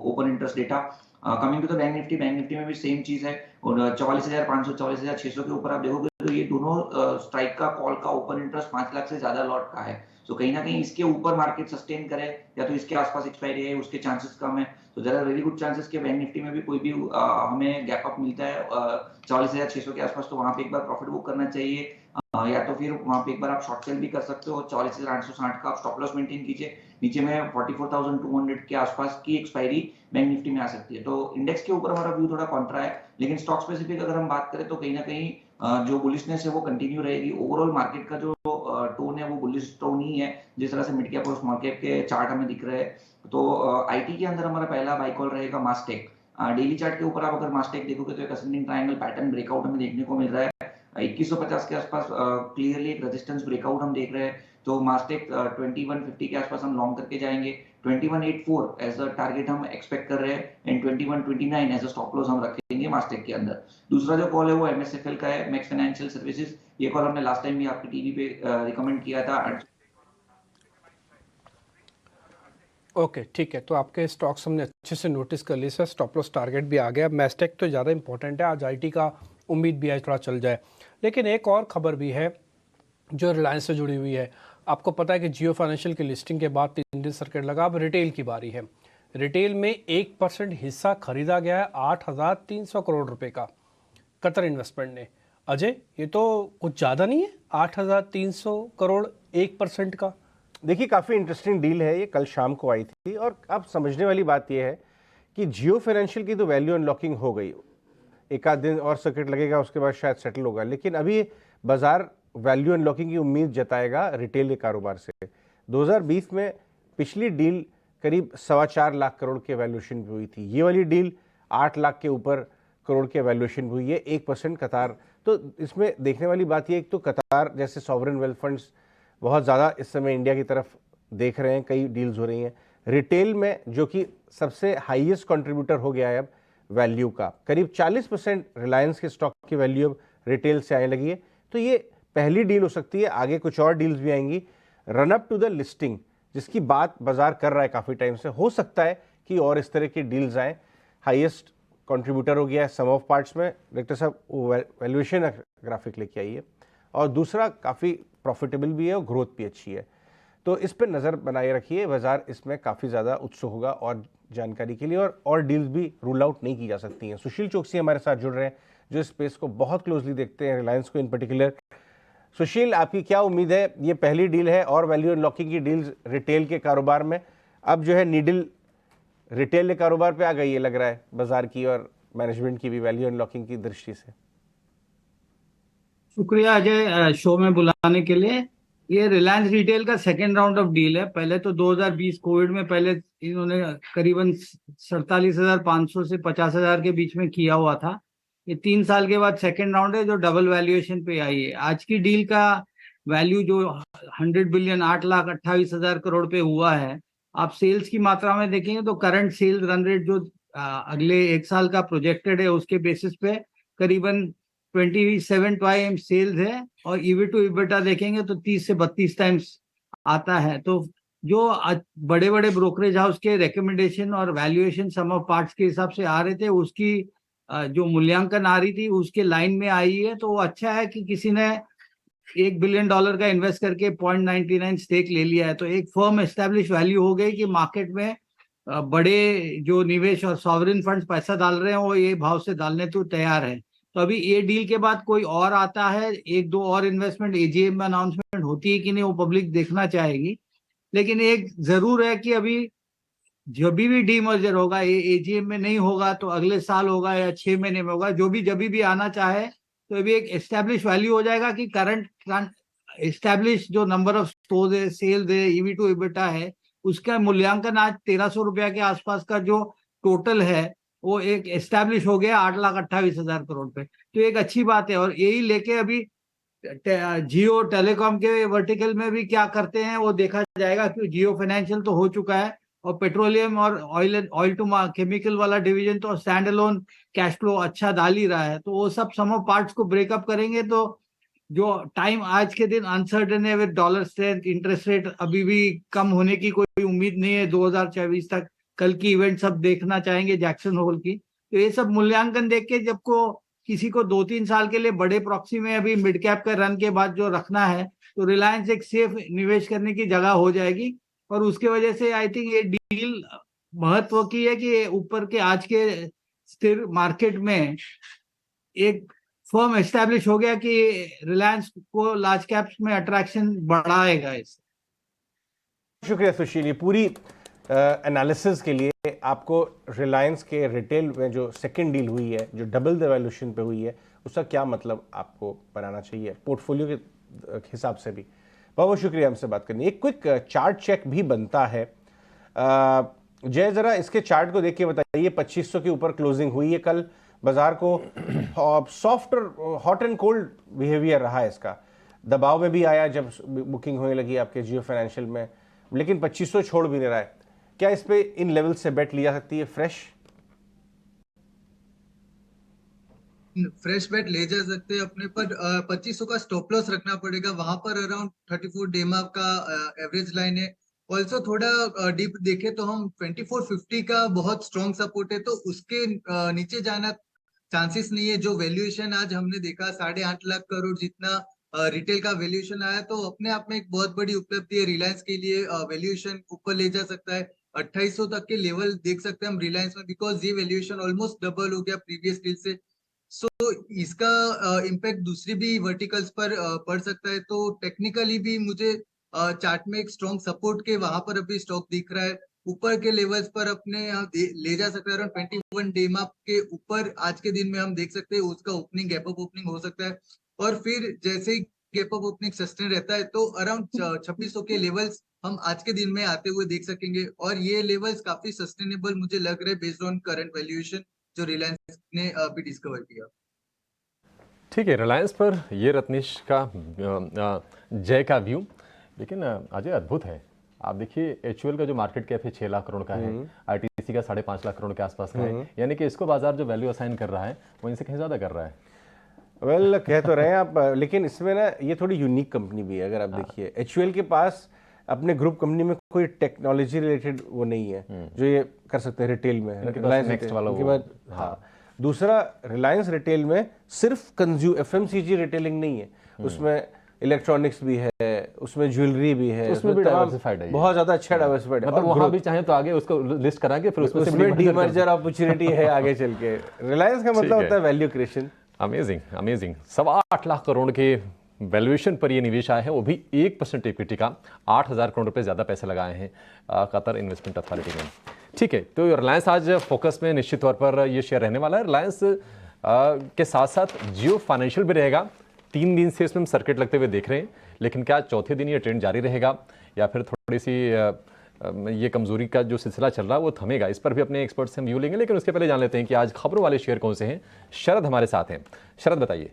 open interest data. Coming to the Bank Nifty में भी सेम चीज है और 44,500 44,600 के ऊपर आप देखोगे तो ये दोनों स्ट्राइक का कॉल का ओपन इंटरेस्ट 5 लाख से ज्यादा लॉट का है। तो कहीं ना कहीं इसके ऊपर मार्केट सस्टेन करे या तो इसके आसपास एक्सपायरी है, उसके चांसेस कम है। तो there are very good chances के बैंक निफ्टी में भी कोई भी हमें गैप अप मिलता है 44,600 के आसपास, तो वहां पे एक बार प्रॉफिट बुक करना चाहिए। या तो फिर वहां पे एक बार आप शॉर्ट सेल भी कर सकते हो। 44,860 का आप स्टॉप लॉस मेंटेन कीजिए। नीचे में 44,200 के आसपास की एक्सपायरी बैंक निफ्टी में आ सकती है। तो इंडेक्स के ऊपर हमारा व्यू थोड़ा कॉन्ट्रा है, लेकिन स्टॉक स्पेसिफिक अगर हम बात करें तो कहीं ना कहीं जो बुलिशनेस है वो कंटिन्यू रहेगी। ओवरऑल मार्केट का जो टोन है वो बुलिश टोन ही है, जिस तरह से मिड कैप और स्मॉल कैप के चार्ट हमें दिख रहे हैं। तो आईटी के अंदर हमारा पहला बाय कॉल रहेगा मास्टेक। डेली चार्ट के ऊपर आप अगर मास्टेक देखोगे तो एक असेंडिंग ट्रायंगल पैटर्न ब्रेकआउट हमें देखने को मिल रहा है। 2150 के आसपास क्लियरली एक रेजिस्टेंस ब्रेकआउट हम देख रहे हैं। तो मास्टेक 2150 के आसपास हम लॉन्ग करके जाएंगे। 2184 एज अ टारगेट हम एक्सपेक्ट कर रहे हैं and 2129 as a stop loss हम रखेंगे मास्टेक के अंदर। दूसरा जो कॉल है वो एमएसएफएल का है, मैक्स फाइनेंशियल सर्विसेज। ये कॉल हमने लास्ट टाइम भी आपकी टीवी पे रिकमेंड किया था। ओके ठीक है, तो आपके स्टॉक्स हमने अच्छे से नोटिस कर लिए सर, स्टॉप लॉस टारगेट भी आ गया। मैस्टेक तो ज़्यादा इंपॉर्टेंट है, आज आईटी का उम्मीद भी आज थोड़ा चल जाए। लेकिन एक और खबर भी है जो रिलायंस से जुड़ी हुई है। आपको पता है कि जियो फाइनेंशियल की लिस्टिंग के बाद 3 दिन सर्किट लगा, अब रिटेल की बारी है। रिटेल में 1% हिस्सा खरीदा गया है 8,300 करोड़ रुपए का कतर इन्वेस्टमेंट ने। अजय, ये तो कुछ ज़्यादा नहीं है 8,300 करोड़ 1% का? देखिए काफ़ी इंटरेस्टिंग डील है ये, कल शाम को आई थी। और अब समझने वाली बात यह है कि जियो फाइनेंशियल की तो वैल्यू अनलॉकिंग हो गई, एक आध दिन और सर्किट लगेगा उसके बाद शायद सेटल होगा, लेकिन अभी बाजार वैल्यू अनलॉकिंग की उम्मीद जताएगा रिटेल के कारोबार से। 2020 में पिछली डील करीब 4.25 लाख करोड़ के वैल्यूएशन पे हुई थी, ये वाली डील 8 लाख के ऊपर करोड़ के वैल्यूएशन हुई है, 1% कतार। तो इसमें देखने वाली बात यह, एक तो कतार जैसे सॉवरेन वेल्थ फंड्स बहुत ज़्यादा इस समय इंडिया की तरफ देख रहे हैं, कई डील्स हो रही हैं। रिटेल में जो कि सबसे हाईएस्ट कंट्रीब्यूटर हो गया है अब वैल्यू का, करीब 40% रिलायंस के स्टॉक की वैल्यू अब रिटेल से आने लगी है। तो ये पहली डील हो सकती है, आगे कुछ और डील्स भी आएंगी। Run up to the listing जिसकी बात बाजार कर रहा है काफ़ी टाइम से, हो सकता है कि और इस तरह की डील्स आएँ। हाईएस्ट कंट्रीब्यूटर हो गया है सम ऑफ पार्ट्स में, डायरेक्टर साहब वैल्यूएशन ग्राफिक लेके आइए, और दूसरा काफ़ी प्रॉफिटेबल भी है और ग्रोथ भी अच्छी है। तो इस पर नज़र बनाए रखिए, बाजार इसमें काफ़ी ज़्यादा उत्सुक होगा और जानकारी के लिए, और डील्स भी रूल आउट नहीं की जा सकती हैं। सुशील चौकसी हमारे साथ जुड़ रहे हैं जो इस स्पेस को बहुत क्लोजली देखते हैं, रिलायंस को इन पर्टिकुलर। सुशील, आपकी क्या उम्मीद है? ये पहली डील है और वैल्यू अनलॉकिंग की डील्स रिटेल के कारोबार में, अब जो है नीडल रिटेल के कारोबार पे आ गई है लग रहा है बाजार की और मैनेजमेंट की भी वैल्यू अनलॉकिंग की दृष्टि से। शुक्रिया अजय शो में बुलाने के लिए। ये रिलायंस रिटेल का सेकेंड राउंड ऑफ डील है। पहले तो 2020 कोविड में पहले इन्होंने करीबन 47,500 से 50,000 के बीच में किया हुआ था। ये 3 साल के बाद सेकेंड राउंड है जो डबल वैल्यूएशन पे आई है। आज की डील का वैल्यू जो 100 बिलियन 8,28,000 करोड़ पे हुआ है। आप सेल्स की मात्रा में देखेंगे तो करंट सेल्स रन रेट जो अगले 1 साल का प्रोजेक्टेड है उसके बेसिस पे करीबन 27 टाइम सेल्स है, और EV टू EBITDA देखेंगे तो 30 से 32 टाइम्स आता है। तो जो बड़े बड़े ब्रोकरेज हाउस के रिकमेंडेशन और वैल्यूएशन सम ऑफ पार्ट्स के हिसाब से आ रहे थे, उसकी जो मूल्यांकन आ रही थी उसके लाइन में आई है। तो अच्छा है कि किसी ने $1 बिलियन का इन्वेस्ट करके 0.99 स्टेक ले लिया है। तो एक फर्म एस्टेब्लिश वैल्यू हो गई कि मार्केट में बड़े जो निवेश और सॉवरेन फंड्स पैसा डाल रहे हैं वो ये भाव से डालने तो तैयार है। तो अभी ये डील के बाद कोई और आता है, 1-2 और इन्वेस्टमेंट AGM में अनाउंसमेंट होती है कि नहीं वो पब्लिक देखना चाहेगी। लेकिन एक जरूर है कि अभी जब भी डीमर्जर होगा, ये AGM में नहीं होगा तो अगले साल होगा या 6 महीने में होगा, जब भी आना चाहे तो अभी एक एस्टेब्लिश वैल्यू हो जाएगा कि करंट एस्टैब्लिश जो नंबर ऑफ स्टोर्स है, सेल्स है, ईवी टू इबिटा है, उसका मूल्यांकन आज 1300 रुपया के आसपास का जो टोटल है वो एक एस्टैब्लिश हो गया 8,28,000 करोड़ पे। तो एक अच्छी बात है। और यही लेके अभी जियो टेलीकॉम के वर्टिकल में भी क्या करते हैं वो देखा जाएगा, क्योंकि जियो फाइनेंशियल तो हो चुका है और पेट्रोलियम और ऑयल टू केमिकल वाला डिवीजन तो स्टैंड अलोन कैश फ्लो अच्छा डाल ही रहा है। तो वो सब सम ऑफ पार्ट्स को ब्रेकअप करेंगे तो जो टाइम आज के दिन अनसर्टेन है with dollar strength, interest rate अभी भी कम होने की कोई उम्मीद नहीं है 2024 तक। कल की इवेंट सब देखना चाहेंगे जैक्सन होल की। तो ये सब मूल्यांकन देख के जब को किसी को 2-3 साल के लिए बड़े प्रॉक्सी में अभी मिड कैप का रन के बाद जो रखना है, तो रिलायंस एक सेफ निवेश करने की जगह हो जाएगी। और उसके वजह से आई थिंक ये डील महत्व की है कि ऊपर के आज के स्थिर मार्केट में एक फर्म एस्टैब्लिश हो गया कि रिलायंस को लार्ज कैप्स में अट्रैक्शन बढ़ाएगा। इससे शुक्रिया सुशील, ये पूरी एनालिसिस के लिए। आपको रिलायंस के रिटेल में जो सेकंड डील हुई है, जो डबल द वैल्यूएशन पे हुई है, उसका क्या मतलब आपको बनाना चाहिए पोर्टफोलियो के हिसाब से भी। बहुत बहुत शुक्रिया हमसे बात करनी। एक क्विक चार्ट चेक भी बनता है। जय, जरा इसके चार्ट को देख के बताइए। 2500 के ऊपर क्लोजिंग हुई है कल। बाजार को सॉफ्ट और हॉट एंड कोल्ड बिहेवियर रहा है इसका। दबाव में भी आया जब बुकिंग होने लगी आपके जियो फाइनेंशियल में, लेकिन 2500 छोड़ भी नहीं रहा है। क्या इस पे इन लेवल से बेट लिया सकती है फ्रेश बेट ले जा सकते हैं अपने पर। 2500 का स्टॉप लॉस रखना पड़ेगा, वहां पर अराउंड 34 डेमा का एवरेज लाइन है। ऑल्सो थोड़ा डीप देखे तो हम 2450 का बहुत स्ट्रॉन्ग सपोर्ट है, तो उसके नीचे जाना चांसेस नहीं है। जो वैल्यूएशन आज हमने देखा 8.5 लाख करोड़ जितना रिटेल का वैल्यूएशन आया, तो अपने आप में एक बहुत बड़ी उपलब्धि है रिलायंस के लिए। वैल्यूएशन ऊपर ले जा सकता है, 2800 तक के लेवल देख सकते हैं हम रिलायंस में, बिकॉज ये वैल्यूएशन ऑलमोस्ट डबल हो गया प्रीवियस डील से। सो इसका इम्पैक्ट दूसरी भी वर्टिकल्स पर पड़ सकता है। तो टेक्निकली भी मुझे चार्ट में एक स्ट्रॉन्ग सपोर्ट के वहां पर अभी स्टॉक दिख रहा है। ऊपर के लेवल्स पर अपने यहाँ ले जा सकता है। अराउंड 21 डेमा के ऊपर आज के दिन में हम देख सकते हैं उसका ओपनिंग गैप अप ओपनिंग हो सकता है। और फिर जैसे ही गैप अप ओपनिंग सस्टेन रहता है तो अराउंड 2600 के लेवल्स हम आज के दिन में आते हुए देख सकेंगे। और ये लेवल्स काफी सस्टेनेबल मुझे लग रहे हैं बेस्ड ऑन करंट वैल्यूएशन जो रिलायंस ने अभी डिस्कवर किया। ठीक है, रिलायंस पर ये रत्नेश का जय का व्यू। लेकिन अजय अद्भुत है। आप देखिए एचयूएल का जो मार्केट कैप है 6 लाख करोड़ का है, आईटीसी का 5.5 लाख करोड़ के आसपास का है। यानी कि इसको बाजार जो वैल्यू असाइन कर रहा है वो इनसे कहीं ज्यादा कर रहा है। वेल कह तो रहे हैं आप, लेकिन इसमें ना ये थोड़ी यूनिक कंपनी भी है। अगर आप देखिए एचयूएल के पास अपने ग्रुप कंपनी में कोई टेक्नोलॉजी रिलेटेड वो नहीं है जो ये कर सकते हैं रिटेल में। रिलायंस नेक्स्ट वाला उनके बाद, हाँ। दूसरा, रिलायंस रिटेल में सिर्फ एफएमसीजी रिटेलिंग नहीं है, उसमें इलेक्ट्रॉनिक्स भी है, उसमें ज्वेलरी भी है, उसमें भी डाइवर्सिफाइड है, बहुत ज्यादा अच्छा डाइवर्सिफाइड है। मतलब वहां भी चाहे तो आगे उसको लिस्ट कराएंगे, फिर उसमें डीमर्जर अपॉर्चुनिटी है आगे चल के। रिलायंस का मतलब होता है value creation. Amazing amazing. 8.25 lakh crore के वैल्यूएशन पर ये निवेश आया है, वो भी 1% इक्विटी का। 8,000 करोड़ रुपए ज्यादा पैसे लगाए हैं कतर इन्वेस्टमेंट अथॉरिटी ने। ठीक है, तो रिलायंस आज फोकस में निश्चित तौर पर ये शेयर रहने वाला है। रिलायंस के साथ साथ जियो फाइनेंशियल भी रहेगा। 3 दिन से इसमें हम सर्किट लगते हुए देख रहे हैं, लेकिन क्या चौथे दिन ये ट्रेंड जारी रहेगा या फिर थोड़ी सी ये कमजोरी का जो सिलसिला चल रहा है वो थमेगा? इस पर भी अपने एक्सपर्ट से हम व्यू लेंगे, लेकिन उसके पहले जान लेते हैं कि आज खबरों वाले शेयर कौन से हैं। शरद हमारे साथ हैं। शरद बताइए।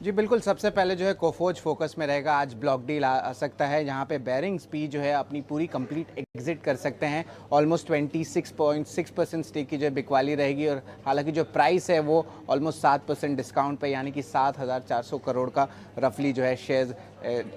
जी बिल्कुल, सबसे पहले जो है कोफोज फोकस में रहेगा। आज ब्लॉक डील आ सकता है जहां पे बेरिंग्स पी जो है अपनी पूरी कंप्लीट एग्जिट कर सकते हैं। ऑलमोस्ट 26.6% स्टेक की जो है बिकवाली रहेगी, और हालांकि जो प्राइस है वो ऑलमोस्ट 7% डिस्काउंट पे, यानी कि 7,400 करोड़ का रफली जो है शेयर्स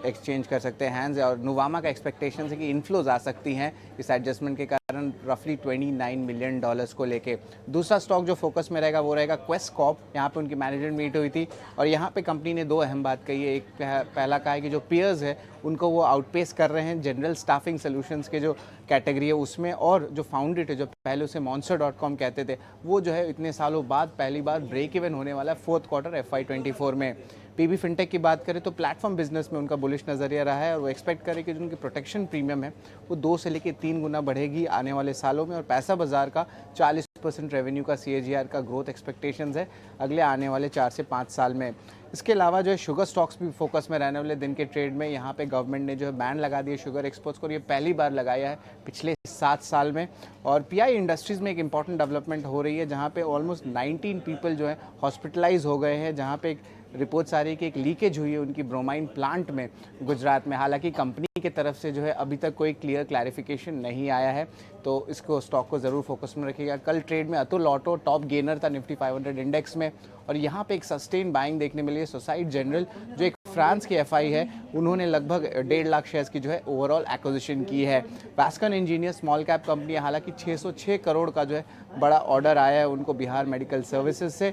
एक्सचेंज कर सकते हैं हैंड्स। और नुवामा का एक्सपेक्टेशन है कि इन्फ्लोज आ सकती हैं इस एडजस्टमेंट के कारण, रफली $29 मिलियन को लेके। दूसरा स्टॉक जो फोकस में रहेगा वो रहेगा क्वेस्ट कॉर्प। यहाँ पे उनकी मैनेजमेंट मीट हुई थी और यहाँ पे कंपनी ने 2 अहम बात कही है। एक पहला कहा है कि जो पीयर्स है उनको वो आउटपेस कर रहे हैं जनरल स्टाफिंग सॉल्यूशंस के जो कैटेगरी है उसमें, और जो फाउंडेड है, जो पहले उसे monster.com कहते थे, वो जो है इतने सालों बाद पहली बार ब्रेक इवन होने वाला है 4th क्वार्टर FY24 में। पीबी फिनटेक की बात करें तो प्लेटफॉर्म बिजनेस में उनका बुलिश नजरिया रहा है, और वो एक्सपेक्ट करें कि जो उनकी प्रोटेक्शन प्रीमियम है वो 2 से लेकर 3 गुना बढ़ेगी आने वाले सालों में, और पैसा बाजार का 40 10% रेवेन्यू का CAGR का ग्रोथ एक्सपेक्टेशंस है अगले आने वाले 4 से 5 साल में। इसके अलावा जो है शुगर स्टॉक्स भी फोकस में रहने वाले दिन के ट्रेड में। यहाँ पे गवर्नमेंट ने जो है बैन लगा दिया शुगर एक्सपोर्ट्स को, और ये पहली बार लगाया है पिछले 7 साल में। और PI इंडस्ट्रीज़ में एक इंपॉर्टेंट डेवलपमेंट हो रही है जहाँ पे ऑलमोस्ट 19 पीपल जो है हॉस्पिटलाइज हो गए हैं, जहाँ पे एक रिपोर्ट्स आ रही है कि एक लीकेज हुई है उनकी ब्रोमाइन प्लांट में गुजरात में। हालांकि कंपनी की तरफ से जो है अभी तक कोई क्लियर क्लैरिफिकेशन नहीं आया है, तो इसको स्टॉक को ज़रूर फोकस में रखिएगा। कल ट्रेड में अतुल ऑटो टॉप गेनर था निफ्टी 500 इंडेक्स में, और यहाँ पे एक सस्टेन बाइंग देखने मिली है। सोसाइटी जनरल जो एक फ्रांस की FI है, उन्होंने लगभग 1.5 लाख शेयर्स की जो है ओवरऑल एक्विजिशन की है। वास्कन इंजीनियर स्मॉल कैप कंपनी है, हालांकि 606 करोड़ का जो है बड़ा ऑर्डर आया है उनको बिहार मेडिकल सर्विसेज से।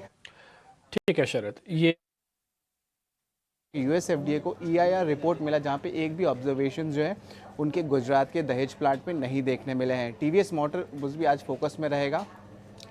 ठीक है शरद, ये US FDA को EIR रिपोर्ट मिला जहां पे एक भी ऑब्जर्वेशन जो है उनके गुजरात के दहेज प्लांट में नहीं देखने मिले हैं। TVS मोटर भी आज फोकस में रहेगा।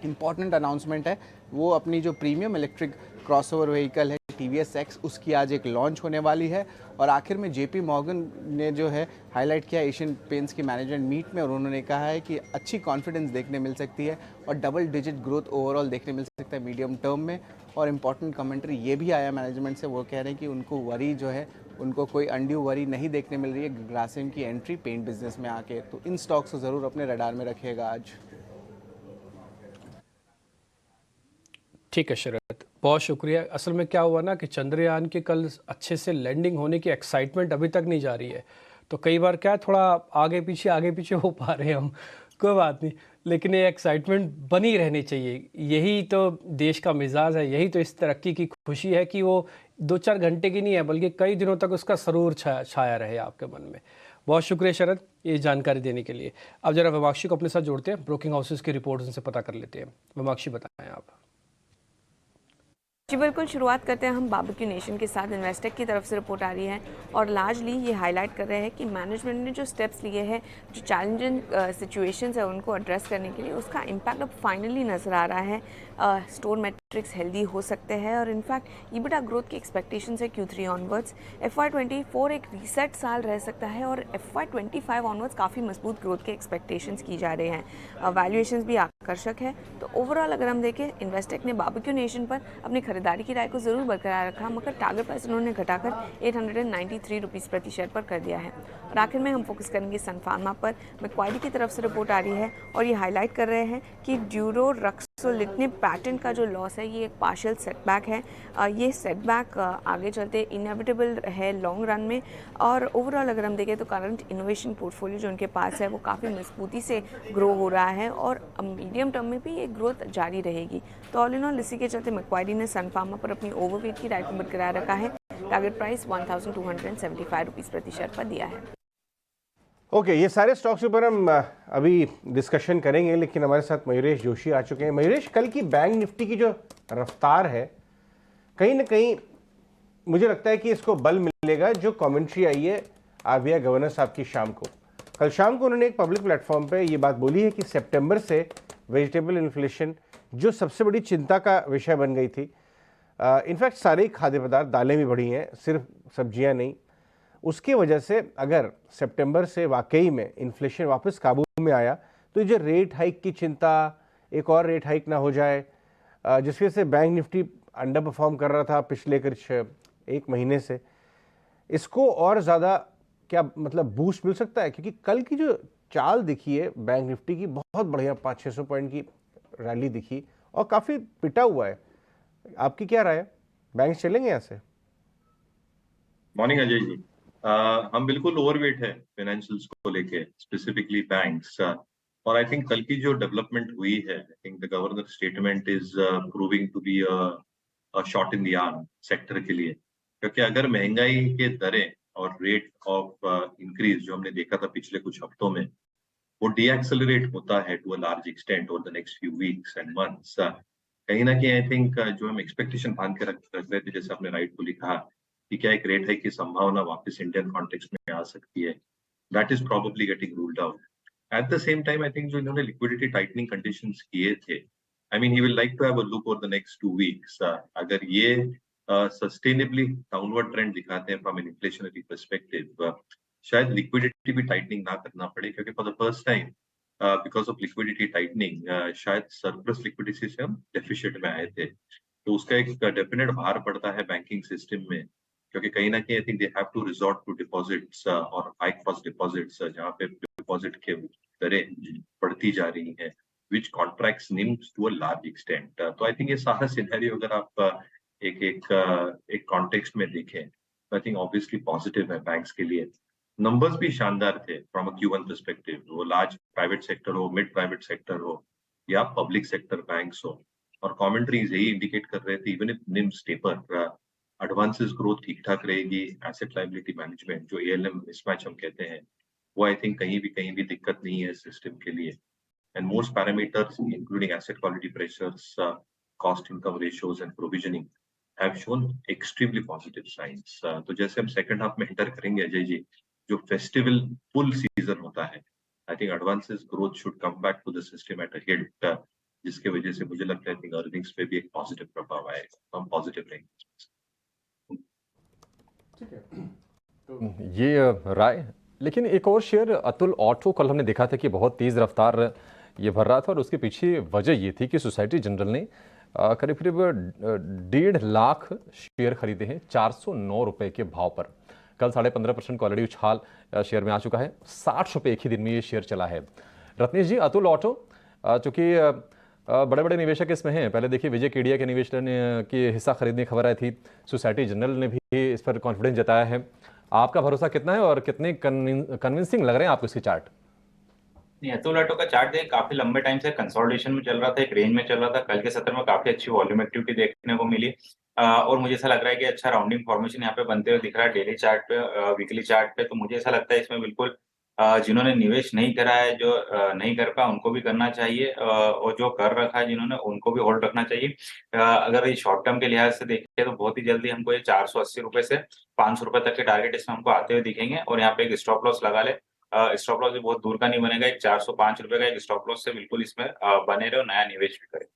इंपॉर्टेंट अनाउंसमेंट है, वो अपनी जो प्रीमियम इलेक्ट्रिक क्रॉसओवर व्हीकल है TVS X, उसकी आज एक लॉन्च होने वाली है। और आखिर में JP मॉर्गन ने जो है हाईलाइट किया एशियन पेंट्स की मैनेजमेंट मीट में, और उन्होंने कहा है कि अच्छी कॉन्फिडेंस देखने मिल सकती है और डबल डिजिट ग्रोथ ओवरऑल देखने मिल सकता है मीडियम टर्म में। और इम्पॉर्टेंट कमेंट्री ये भी आया मैनेजमेंट से, वो कह रहे हैं कि उनको वरी जो है, उनको कोई अनड्यू वरी नहीं देखने मिल रही है ग्रासिम की एंट्री पेंट बिजनेस में आके। तो इन स्टॉक्स को ज़रूर अपने रडार में रखिएगा आज। ठीक है शरद, बहुत शुक्रिया। असल में क्या हुआ ना कि चंद्रयान के कल अच्छे से लैंडिंग होने की एक्साइटमेंट अभी तक नहीं जा रही है, तो कई बार क्या थोड़ा आगे पीछे हो पा रहे हैं हम, कोई बात नहीं, लेकिन ये एक्साइटमेंट बनी रहनी चाहिए। यही तो देश का मिजाज है, यही तो इस तरक्की की खुशी है कि वो 2-4 घंटे की नहीं है बल्कि कई दिनों तक उसका सरूर छाया रहे आपके मन में। बहुत शुक्रिया शरद ये जानकारी देने के लिए। अब जरा विमाक्षी को अपने साथ जोड़ते हैं, ब्रोकिंग हाउसेस की रिपोर्ट उनसे पता कर लेते हैं। विमाक्षी बताएं आप। जी बिल्कुल, शुरुआत करते हैं हम बारबेक्यू नेशन के साथ। इन्वेस्टेक की तरफ से रिपोर्ट आ रही है और लार्जली ये हाईलाइट कर रहे हैं कि मैनेजमेंट ने जो स्टेप्स लिए हैं, जो चैलेंजिंग सिचुएशंस है उनको एड्रेस करने के लिए, उसका इम्पैक्ट अब फाइनली नज़र आ रहा है। स्टोर मैट्रिक्स हेल्दी हो सकते हैं और इनफैक्ट EBITDA ग्रोथ की एक्सपेक्टेशंस है Q3 ऑनवर्ड्स। FY24 एक रीसेट साल रह सकता है और FY25 ऑनवर्ड्स काफ़ी मजबूत ग्रोथ के एक्सपेक्टेशंस की जा रहे हैं। वैल्यूएशंस भी आकर्षक है। तो ओवरऑल अगर हम देखें, इन्वेस्टेक ने बारबेक्यू नेशन पर अपनी खरीदारी की राय को ज़रूर बरकरार रखा, मगर टारगेट प्राइस उन्होंने घटाकर 893 रुपीज़ प्रति शेयर पर कर दिया है। और आखिर में हम फोकस करेंगे सन फार्मा पर। मैक्वारी की तरफ से रिपोर्ट आ रही है और ये हाईलाइट कर रहे हैं कि ड्यूरोरक्सोलिटिनिब पैटेंट का जो लॉस है ये एक पार्शियल सेटबैक है। ये सेटबैक आगे चलते इनएविटेबल है लॉन्ग रन में। और ओवरऑल अगर हम देखें तो करंट इनोवेशन पोर्टफोलियो जो उनके पास है वो काफ़ी मजबूती से ग्रो हो रहा है और मीडियम टर्म में भी ये ग्रोथ जारी रहेगी। तो ऑल इन ऑल इसी के चलते मैक्वारी ने सन फार्मा पर अपनी ओवरवेट की राय को बरकरार रखा है। टारगेट प्राइस 1275 रुपीज़ प्रति शेयर पर दिया है। ओके, ये सारे स्टॉक्स के ऊपर हम अभी डिस्कशन करेंगे, लेकिन हमारे साथ मयूरेश जोशी आ चुके हैं। मयूरेश, कल की बैंक निफ्टी की जो रफ्तार है, कहीं ना कहीं मुझे लगता है कि इसको बल मिलेगा जो कमेंट्री आई है RBI गवर्नर साहब की शाम को। कल शाम को उन्होंने एक पब्लिक प्लेटफॉर्म पे ये बात बोली है कि सितंबर से वेजिटेबल इन्फ्लेशन जो सबसे बड़ी चिंता का विषय बन गई थी, इनफैक्ट सारे ही खाद्य पदार्थ, दालें भी बढ़ी हैं, सिर्फ सब्जियां नहीं, उसकी वजह से अगर सितंबर से वाकई में इन्फ्लेशन वापस काबू में आया तो जो रेट हाइक की चिंता, एक और रेट हाइक ना हो जाए, जिसकी वजह से बैंक निफ्टी अंडर परफॉर्म कर रहा था पिछले कुछ 1 महीने से, इसको और ज़्यादा क्या मतलब बूस्ट मिल सकता है? क्योंकि कल की जो चाल दिखी है बैंक निफ्टी की, बहुत बढ़िया 500-600 पॉइंट की रैली दिखी और काफ़ी पिटा हुआ है। आपकी क्या राय है, बैंक चलेंगे यहाँ से? मॉर्निंग अजय जी, हम बिल्कुल ओवरवेट है फाइनेंशियल्स को लेके, स्पेसिफिकली बैंक्स। और आई थिंक कल की जो डेवलपमेंट हुई है, I think the governor statement is proving to be a shot in the arm sector के लिए, क्योंकि अगर महंगाई के दरें और रेट ऑफ इंक्रीज जो हमने देखा था पिछले कुछ हफ्तों में, वो डीएक्सेलरेट होता है to a large extent over the next few weeks and months, कहीं ना कहीं आई थिंक जो हम एक्सपेक्टेशन बांध के रख रहे थे, जैसे आपने राइटफुली कहा कि क्या एक रेट हाइक की संभावना वापस इंडियन कॉन्टेक्स्ट में आ सकती है, that is probably getting ruled out. At the same time I think जो इन्होंने लिक्विडिटी टाइटनिंग कंडीशंस किए थे, I mean he will like to have a look over the next 2 weeks. अगर ये सस्टेनेबली डाउनवर्ड ट्रेंड दिखाते हैं फ्रॉम एन इन्फ्लेशनरी पर्सपेक्टिव, शायद लिक्विडिटी भी टाइटनिंग ना करना पड़े, क्योंकि for the first time because of liquidity tightening शायद सरप्लस लिक्विडिटी से हम डेफिशिट में आए थे, तो उसका एक डेफिनेट भार पड़ता है बैंकिंग सिस्टम में, क्योंकि कहीं ना कहीं I think they have to resort to deposits और हाई कॉस्ट डिपॉजिट्स, जहाँ पे डिपॉजिट के दरें बढ़ती जा रही हैं, which contracts NIMs to a large extent. तो आई थिंक ये सारा सिनेरियो अगर आप एक कॉन्टेक्स्ट में देखें, तो आई थिंक ऑब्वियसली पॉजिटिव है बैंक्स के लिए। नंबर्स भी शानदार थे फ्रॉम अ Q1 पर्सपेक्टिव, वो लार्ज प्राइवेट सेक्टर हो, मिड प्राइवेट सेक्टर हो या पब्लिक सेक्टर बैंक्स हो, और कमेंट्रीज यही इंडिकेट कर रहे थे even if NIMs taper, advances growth ठीक ठाक रहेगी, एसेट लायबिलिटी मैनेजमेंट जो ALM मिसमैच हम कहते हैं वो आई थिंक कहीं भी दिक्कत नहीं है सिस्टम के लिए, and most parameters including asset quality pressures, cost income ratios and provisioning have shown extremely positive signs. तो जैसे हम सेकंड हाफ में एंटर करेंगे अजय जी, जो फेस्टिवल फुल सीजन होता है, I think advances growth should come back to the system at a hit, जिसके वजह से मुझे लगता है कि अर्निंग्स पे भी एक पॉजिटिव प्रभाव आएगा, तो हम पॉजिटिव रहेंगे। ठीक है, तो ये राय। लेकिन एक और शेयर अतुल ऑटो, कल हमने देखा था कि बहुत तेज़ रफ्तार ये भर रहा था, और उसके पीछे वजह ये थी कि सोसाइटी जनरल ने करीब करीब 1.5 लाख शेयर खरीदे हैं 409 रुपये के भाव पर। कल 15.5% का ऑलरेडी उछाल शेयर में आ चुका है, 60 रुपये एक ही दिन में ये शेयर चला है। रत्नेश जी, अतुल ऑटो चूँकि बड़े बड़े निवेशक इसमें हैं, पहले देखिए विजय केडिया के निवेश की हिस्सा खरीदने की खबर आई थी, सोसाइटी जनरल ने भी इस पर कॉन्फिडेंस जताया है। आपका भरोसा कितना है और कितने कन्विंसिंग लग रहे हैं आपको इसके चार्ट? नहीं, अतुल ऑटो का चार्ट देख काफी लंबे टाइम से कंसोलिडेशन में चल रहा था, एक रेंज में चल रहा था। कल के सत्र में काफी अच्छी वॉल्यूम एक्टिविटी देखने को मिली, और मुझे ऐसा लग रहा है कि अच्छा राउंडिंग फॉर्मेशन यहाँ पे बनते हुए दिख रहा है डेली चार्ट पे, वीकली चार्ट पे। तो मुझे ऐसा लगता है इसमें बिल्कुल जिन्होंने निवेश नहीं करा है, जो नहीं कर पाया उनको भी करना चाहिए, और जो कर रखा है जिन्होंने उनको भी होल्ड रखना चाहिए। अगर ये शॉर्ट टर्म के लिहाज से देखें तो बहुत ही जल्दी हमको ये 480 रुपए से 500 रुपए तक के टारगेट इसमें हमको आते हुए दिखेंगे, और यहाँ पे एक स्टॉप लॉस लगा ले। स्टॉप लॉस भी बहुत दूर का नहीं बनेगा, एक 405 रुपए का एक स्टॉप लॉस से बिल्कुल इसमें बने रहे और नया निवेश भी करें।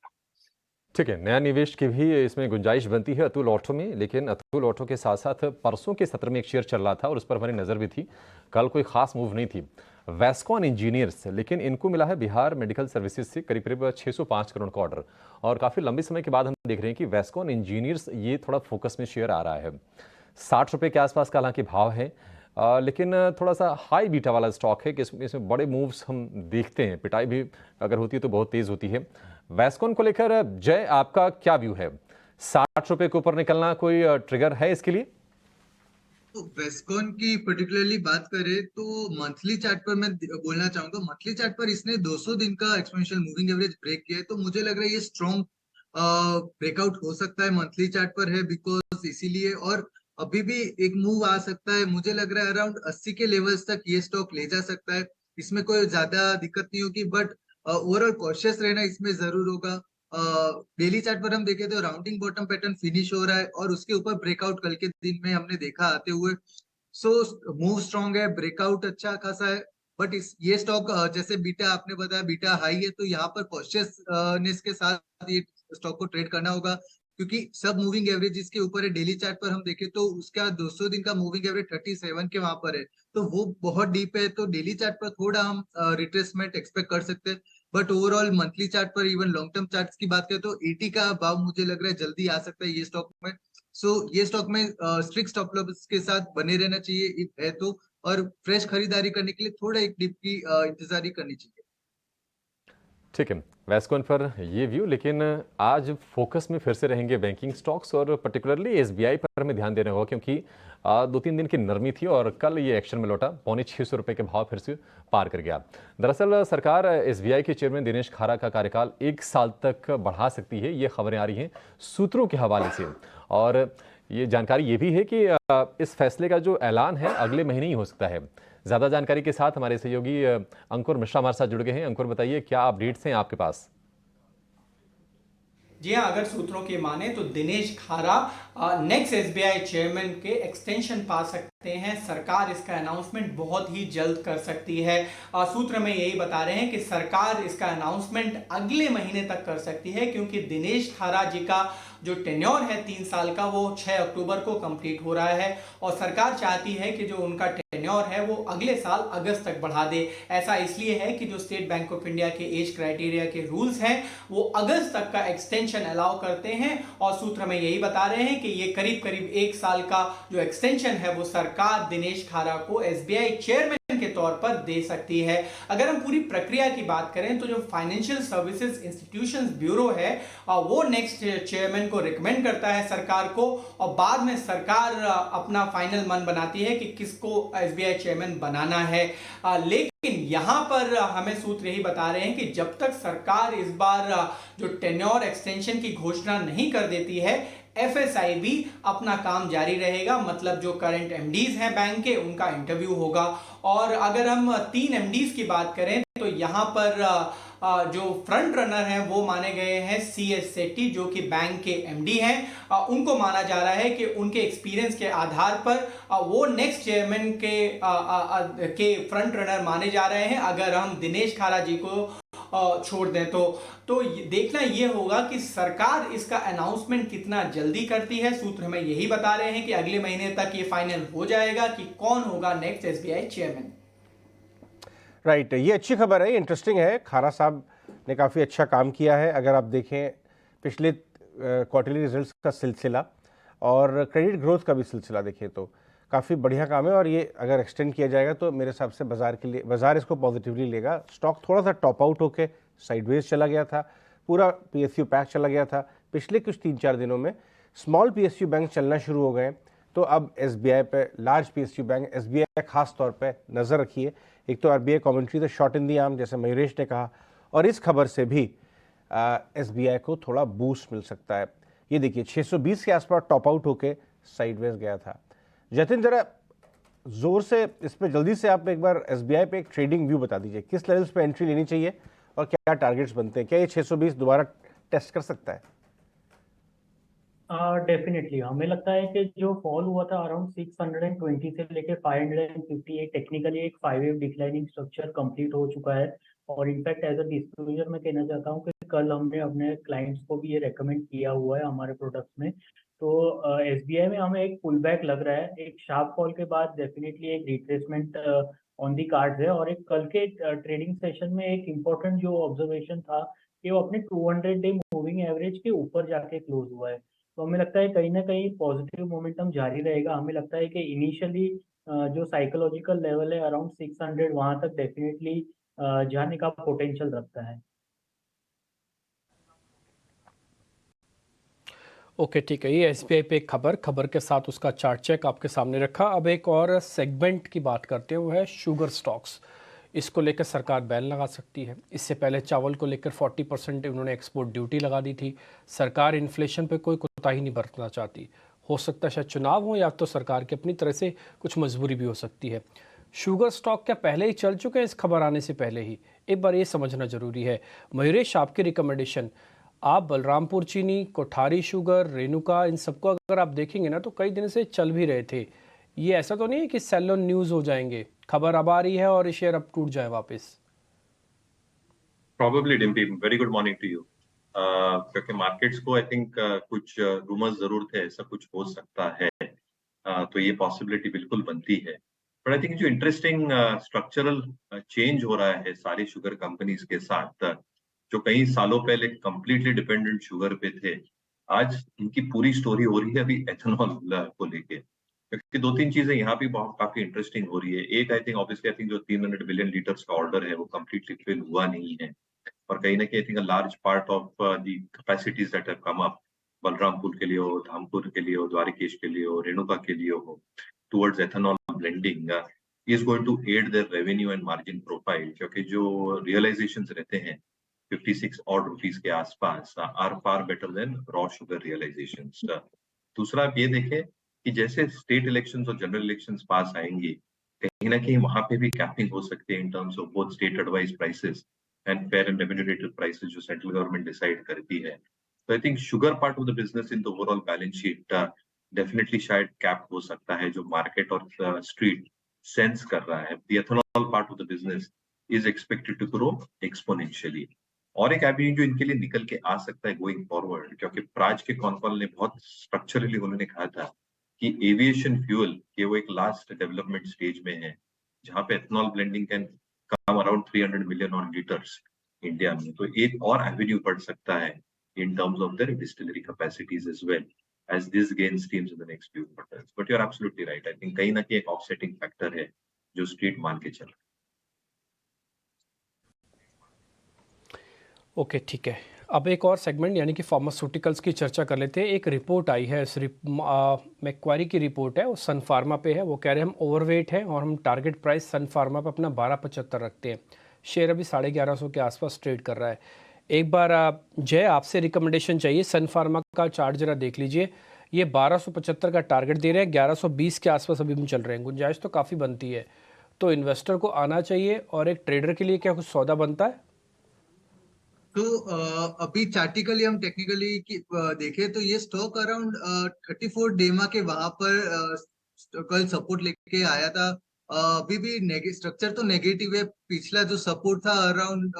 ठीक है, नया निवेश की भी इसमें गुंजाइश बनती है अतुल ऑटो में। लेकिन अतुल ऑटो के साथ साथ परसों के सत्र में एक शेयर चल रहा था और उस पर हमारी नज़र भी थी, कल कोई खास मूव नहीं थी, वैस्कॉन इंजीनियर्स। लेकिन इनको मिला है बिहार मेडिकल सर्विसेज से करीब करीब 605 करोड़ का ऑर्डर, और काफ़ी लंबे समय के बाद हम देख रहे हैं कि वैस्कॉन इंजीनियर्स ये थोड़ा फोकस में शेयर आ रहा है। 60 रुपये के आसपास का हालांकि भाव है, लेकिन थोड़ा सा हाई बीटा वाला स्टॉक है कि इसमें बड़े मूव्स हम देखते हैं, पिटाई भी अगर होती है तो बहुत तेज़ होती है। वैस्कॉन को लेकर जय, आपका क्या व्यू है? 60 रुपये के ऊपर निकलना कोई ट्रिगर है इसके लिए? तो वेस्कॉन की पर्टिकुलरली बात करें तो मंथली चार्ट पर मैं बोलना चाहूंगा, मंथली चार्ट पर इसने 200 दिन का एक्सपोनेंशियल मूविंग एवरेज ब्रेक किया है, तो मुझे लग रहा है ये स्ट्रॉन्ग ब्रेकआउट हो सकता है मंथली चार्ट पर है, बिकॉज इसीलिए। और अभी भी एक मूव आ सकता है, मुझे लग रहा है अराउंड 80 के लेवल्स तक ये स्टॉक ले जा सकता है, इसमें कोई ज्यादा दिक्कत नहीं होगी। बट ओवरऑल कॉशियस रहना इसमें जरूर होगा। डेली चार्ट पर हम देखें तो राउंडिंग बॉटम पैटर्न फिनिश हो रहा है, और उसके ऊपर ब्रेकआउट कल के दिन में हमने देखा आते हुए। सो मूव स्ट्रॉन्ग है, ब्रेकआउट अच्छा खासा है, बट ये स्टॉक जैसे बीटा आपने बताया बीटा हाई है, तो यहाँ पर कॉशियसनेस के साथ ये स्टॉक को ट्रेड करना होगा, क्योंकि सब मूविंग एवरेज के ऊपर है। डेली चार्ट पर हम देखें तो उसका 200 दिन का मूविंग एवरेज 37 के वहां पर है, तो वो बहुत डीप है, तो डेली चार्ट पर थोड़ा हम रिट्रेसमेंट एक्सपेक्ट कर सकते हैं। बट ओवरऑल मंथली चार्ट पर इवन लॉन्ग टर्म चार्ट्स की बात करें तो 80 का भाव मुझे लग रहा है जल्दी आ सकता है ये स्टॉक में। सो ये स्टॉक में स्ट्रिक्ट स्टॉप लॉस के साथ बने रहना चाहिए है तो, और फ्रेश खरीदारी करने के लिए थोड़ा एक डिप की इंतजारी करनी चाहिए। ठीक है, वैस्कॉन पर ये व्यू। लेकिन आज फोकस में फिर से रहेंगे बैंकिंग स्टॉक्स, और पर्टिकुलरली एसबीआई पर हमें ध्यान देना होगा, क्योंकि 2-3 दिन की नरमी थी और कल ये एक्शन में लौटा, 650 रुपये के भाव फिर से पार कर गया। दरअसल सरकार एसबीआई के चेयरमैन दिनेश खारा का कार्यकाल 1 साल तक बढ़ा सकती है, ये खबरें आ रही हैं सूत्रों के हवाले से। और ये जानकारी ये भी है कि इस फैसले का जो ऐलान है अगले महीने ही हो सकता है। ज़्यादा जानकारी के साथ हमारे सहयोगी अंकुर मिश्रा हमारे साथ जुड़ गए हैं। अंकुर, बताइए क्या अपडेट्स हैं आपके पास? जी हाँ, अगर सूत्रों की माने तो दिनेश खारा नेक्स्ट एसबीआई चेयरमैन के एक्सटेंशन पा सकते हैं। सरकार इसका अनाउंसमेंट बहुत ही जल्द कर सकती है। सूत्र में यही बता रहे हैं कि सरकार इसका अनाउंसमेंट अगले महीने तक कर सकती है, क्योंकि दिनेश खारा जी का जो टेन्योर है 3 साल का वो 6 अक्टूबर को कंप्लीट हो रहा है, और सरकार चाहती है कि जो उनका टेन्योर टेन्योर है वो अगले साल अगस्त तक बढ़ा दे। ऐसा इसलिए है कि जो स्टेट बैंक ऑफ इंडिया के एज क्राइटेरिया के रूल्स हैं वो अगस्त तक का एक्सटेंशन अलाउ करते हैं और सूत्र में यही बता रहे हैं कि ये करीब करीब 1 साल का जो एक्सटेंशन है वो सरकार दिनेश खारा को एसबीआई चेयरमैन के तौर पर दे सकती है। अगर हम पूरी प्रक्रिया की बात करें तो जो फाइनेंशियल सर्विसेज इंस्टीट्यूशंस ब्यूरो है वो नेक्स्ट चेयरमैन को रिकमेंड करता है सरकार को और बाद में सरकार अपना फाइनल मन बनाती है कि किसको एसबीआई चेयरमैन बनाना है। लेकिन यहां पर हमें सूत्र यही बता रहे हैं कि जब तक सरकार इस बार जो टेन्योर एक्सटेंशन की घोषणा नहीं कर देती है एफएसआई भी अपना काम जारी रहेगा। मतलब जो करंट एमडीज हैं बैंक के उनका इंटरव्यू होगा। और अगर हम 3 एमडीज की बात करें तो यहाँ पर जो फ्रंट रनर हैं वो माने गए हैं सीएस सेट्टी जो कि बैंक के एमडी हैं। उनको माना जा रहा है कि उनके एक्सपीरियंस के आधार पर वो नेक्स्ट चेयरमैन के फ्रंट रनर माने जा रहे हैं अगर हम दिनेश खारा जी को छोड़ दें तो देखना ये होगा कि सरकार इसका अनाउंसमेंट कितना जल्दी करती है। सूत्र हमें यही बता रहे हैं कि अगले महीने तक ये फाइनल हो जाएगा कि कौन होगा नेक्स्ट एसबीआई चेयरमैन। राइट, ये अच्छी खबर है, इंटरेस्टिंग है। खारा साहब ने काफ़ी अच्छा काम किया है। अगर आप देखें पिछले क्वार्टरली रिजल्ट्स का सिलसिला और क्रेडिट ग्रोथ का भी सिलसिला देखें तो काफ़ी बढ़िया काम है और ये अगर एक्सटेंड किया जाएगा तो मेरे हिसाब से बाजार इसको पॉजिटिवली लेगा। स्टॉक थोड़ा सा टॉप आउट होके साइडवेज चला गया था, पूरा पीएसयू पैक चला गया था। पिछले कुछ 3-4 दिनों में स्मॉल पीएसयू बैंक चलना शुरू हो गए, तो अब एसबीआई पे, लार्ज पीएसयू बैंक एसबीआई खास तौर पे नज़र रखिए। एक तो आरबीआई कमेंट्री तो शॉर्ट इन दी आर्म जैसे मयूरेश ने कहा, और इस खबर से भी एसबीआई को थोड़ा बूस्ट मिल सकता है। ये देखिए 620 के आसपास टॉप आउट होके साइडवेज गया था। जतिन, जरा जोर से इस पे जल्दी से आप एक बार एसबीआई पे एक ट्रेडिंग व्यू बता दीजिए, किस लेवल्स पे एंट्री लेनी चाहिए और क्या टारगेट्स बनते हैं? क्या ये 620 दोबारा टेस्ट कर सकता है? डेफिनेटली हमें लगता है कि जो फॉल हुआ था अराउंड 620 से लेके 558 टेक्निकली एक 5 वेव डिक्लाइनिंग स्ट्रक्चर कंप्लीट हो चुका है। और इनफैक्ट एज अ डिस्क्लोजर मैं कहना चाहता हूँ कि कल हमने अपने क्लाइंट्स को भी ये रेकमेंड किया हुआ है हमारे प्रोडक्ट्स में। तो एसबीआई में हमें एक पुल बैक लग रहा है। एक शार्प फॉल के बाद डेफिनेटली एक रिट्रेसमेंट ऑन दी कार्ड्स है। और एक कल के ट्रेडिंग सेशन में एक इम्पोर्टेंट जो ऑब्जर्वेशन था कि वो अपने 200 डे मूविंग एवरेज के ऊपर जाके क्लोज हुआ है। तो हमें लगता है कहीं ना कहीं पॉजिटिव मोमेंटम जारी रहेगा। हमें लगता है कि इनिशियली जो साइकोलॉजिकल लेवल है अराउंड 600 वहां तक डेफिनेटली जाने का पोटेंशियल रखता है। ओके, ठीक है। ये एसबीआई पे एक खबर के साथ उसका चार्ट चेक आपके सामने रखा। अब एक और सेगमेंट की बात करते हैं, वो है शुगर स्टॉक्स। इसको लेकर सरकार बैन लगा सकती है। इससे पहले चावल को लेकर 40% उन्होंने एक्सपोर्ट ड्यूटी लगा दी थी। सरकार इन्फ्लेशन पे कोई कोताही नहीं बरतना चाहती। हो सकता है शायद चुनाव हो या तो सरकार की अपनी तरह से कुछ मजबूरी भी हो सकती है। शुगर स्टॉक क्या पहले ही चल चुके हैं इस खबर आने से पहले ही? एक बार ये समझना ज़रूरी है। मयूरेश, आपकी रिकमेंडेशन, आप बलरामपुर चीनी, कोठारी शुगर, रेणुका, इन सबको अगर आप देखेंगे ना तो कई दिन से चल भी रहे थे। ये ऐसा तो नहीं है कि सेल ऑन न्यूज़ हो जाएंगे, खबर अब आ रही है और शेयर अब टूट जाए वापस? Probably, Dimpy, very good morning to you. क्योंकि मार्केट्स को आई थिंक कुछ रूमर्स जरूर थे, ऐसा कुछ हो सकता है, तो ये पॉसिबिलिटी बिल्कुल बनती है। बट आई थिंक जो इंटरेस्टिंग स्ट्रक्चरल चेंज हो रहा है सारी शुगर कंपनीज के साथ, जो कई सालों पहले कंप्लीटली डिपेंडेंट शुगर पे थे, आज इनकी पूरी स्टोरी हो रही है अभी एथेनॉल को लेके। क्योंकि 2-3 चीजें यहाँ भी बहुत काफी इंटरेस्टिंग हो रही है। एक, I think obviously I think जो 300 बिलियन लीटर्स का ऑर्डर है वो कंप्लीटली फिल हुआ नहीं है, और कहीं ना कहीं I think a large part of the capacities that have come up, Balrampur के लिए हो, धामपुर के लिए हो, द्वारिकेश के लिए हो, रेणुका के लिए हो, towards ethanol blending is going to aid their revenue and margin profile, क्योंकि जो realizations रहते हैं 56 odd rupees के आसपास are far better than raw sugar realizations. दूसरा आप ये देखें कि जैसे स्टेट इलेक्शंस और जनरल इलेक्शंस पास आएंगी, कहीं ना कहीं वहां पे भी कैपिंग हो सकती है in terms of both state advice prices and fair and remunerated prices जो सेंट्रल गवर्नमेंट डिसाइड करती है। तो I think sugar part of the business in the overall balance sheet definitely शायद कैप हो सकता है, जो मार्केट और स्ट्रीट सेंस कर रहा है। The ethanol part of the business is expected to grow exponentially. और एक एवेन्यू जो इनके लिए निकल के आ सकता है गोइंग फॉरवर्ड, क्योंकि प्राज के कॉन्कॉल ने बहुत स्ट्रक्चरली उन्होंने कहा था कि एविएशन फ्यूल के वो एक लास्ट डेवलपमेंट स्टेज में है, जहां पे ethanol blending can come around 300 million on litres India में। तो एक और एवेन्यू बढ़ सकता है in terms of their distillery capacities as well as this gains steams in the next few quarters. But you're absolutely right. I think कहीं ना कहीं एक offsetting factor है जो स्ट्रीट मान के चल रहा है। ओके, ठीक है। अब एक और सेगमेंट यानी कि फार्मास्यूटिकल्स की चर्चा कर लेते हैं। एक रिपोर्ट आई है, मैक्वारी की रिपोर्ट है, वो सन फार्मा पे है। वो कह रहे हैं हम ओवरवेट हैं और हम टारगेट प्राइस सन फार्मा पे अपना 12.75 रखते हैं। शेयर अभी 1150 के आसपास ट्रेड कर रहा है। एक बार जय आपसे रिकमेंडेशन चाहिए, सन फार्मा का चार्ट जरा देख लीजिए। ये 1275 का टारगेट दे रहे हैं, 1120 के आसपास अभी हम चल रहे हैं। गुंजाइश तो काफ़ी बनती है, तो इन्वेस्टर को आना चाहिए। और एक ट्रेडर के लिए क्या कुछ सौदा बनता है? तो अभी चार्टिकली हम टेक्निकली देखें तो ये स्टॉक अराउंड 34 डेमा के वहां पर कल सपोर्ट लेके आया था। अभी भी स्ट्रक्चर तो नेगेटिव है। पिछला जो सपोर्ट था अराउंड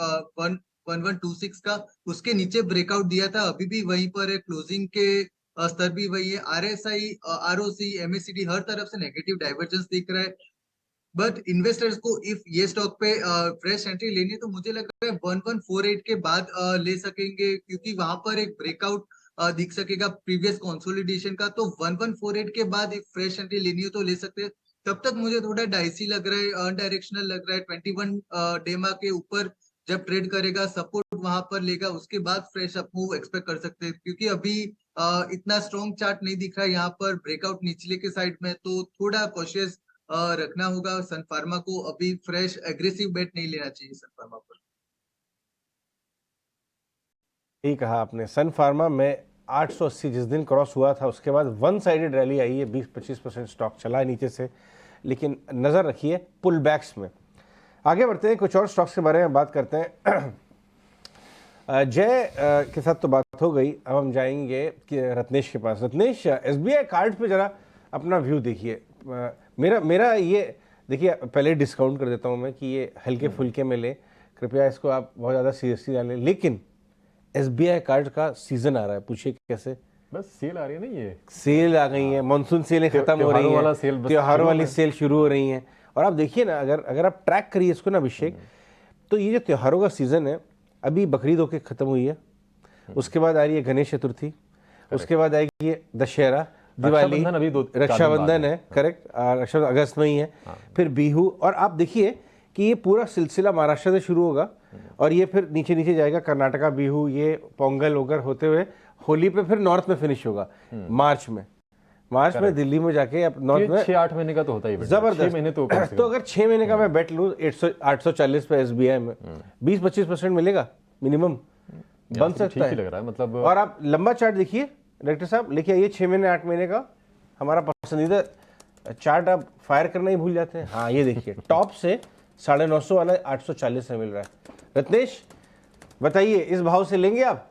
1126 का, उसके नीचे ब्रेकआउट दिया था, अभी भी वहीं पर है। क्लोजिंग के स्तर भी वही है। RSI, ROC, MACD हर तरफ से नेगेटिव डाइवर्जेंस दिख रहा है। बट इन्वेस्टर्स को इफ ये स्टॉक पे फ्रेश एंट्री लेनी है तो मुझे लग रहा है 1148 के बाद ले सकेंगे, क्योंकि वहां पर एक ब्रेकआउट दिख सकेगा प्रीवियस कंसोलिडेशन का। तो 1148 के बाद एक फ्रेश एंट्री लेनी हो तो ले सकते हैं। तब तक मुझे थोड़ा डाइसी लग रहा है, अनडायरेक्शनल लग रहा है। 21 डेमा के ऊपर जब ट्रेड करेगा, सपोर्ट वहां पर लेगा, उसके बाद फ्रेश अप मूव एक्सपेक्ट कर सकते हैं, क्योंकि अभी इतना स्ट्रॉन्ग चार्ट नहीं दिख रहा है यहाँ पर। ब्रेकआउट निचले के साइड में, तो थोड़ा कॉशियस रखना होगा सन फार्मा को। अभी फ्रेश एग्रेसिव बेट नहीं लेना चाहिए सन फार्मा पर। यही कहा आपने। सन फार्मा में 880 जिस दिन क्रॉस हुआ था, उसके बाद वन साइडेड रैली आई है, 20-25% स्टॉक चला है नीचे से, लेकिन नजर रखिए पुल बैक्स में। आगे बढ़ते हैं, कुछ और स्टॉक्स के बारे में बात करते हैं। जय के साथ तो बात हो गई, अब हम जाएंगे कि रत्नेश के पास। रत्नेश, SBI कार्ड पे जरा अपना व्यू देखिए। मेरा ये देखिए, पहले डिस्काउंट कर देता हूँ मैं कि ये हल्के फुल्के में ले, कृपया इसको आप बहुत ज़्यादा सीरियसली ना लें। लेकिन SBI कार्ड का सीजन आ रहा है, पूछिए कैसे? बस सेल आ रही है ना, ये सेल आ गई है, मानसून सेलें खत्म हो रही हैं, त्योहारों वाली सेल शुरू हो रही हैं। और आप देखिए ना, अगर आप ट्रैक करिए इसको ना अभिषेक, तो ये जो त्योहारों का सीजन है, अभी बकरीद होके खत्म हुई है, उसके बाद आ रही है गणेश चतुर्थी, उसके बाद आएगी ये दशहरा, दिवाली, रक्षाबंधन है, करेक्ट, रक्षाबंधन अगस्त में ही है, फिर बिहू। और आप देखिए कि ये पूरा सिलसिला महाराष्ट्र से शुरू होगा और ये फिर नीचे नीचे जाएगा, कर्नाटका बिहू, ये पोंगल वगैरह होते हुए होली पे फिर नॉर्थ में फिनिश होगा मार्च में दिल्ली में जाके। अब नॉर्थ में 6-8 महीने का तो होता ही है, जबरदस्त 6 महीने तो अगर 6 महीने का मैं बेट लूँ 840 पे SBI में 20-25% मिलेगा मिनिमम, बन सकता है, लग रहा है मतलब। और आप लंबा चार्ट देखिए डायरेक्टर साहब, लेके आइए 6 महीने 8 महीने का, हमारा पसंदीदा चार्ट आप फायर करना ही भूल जाते हैं। हाँ, ये देखिए टॉप से 950 वाला 840 में मिल रहा है। रत्नेश बताइए, इस भाव से लेंगे आप?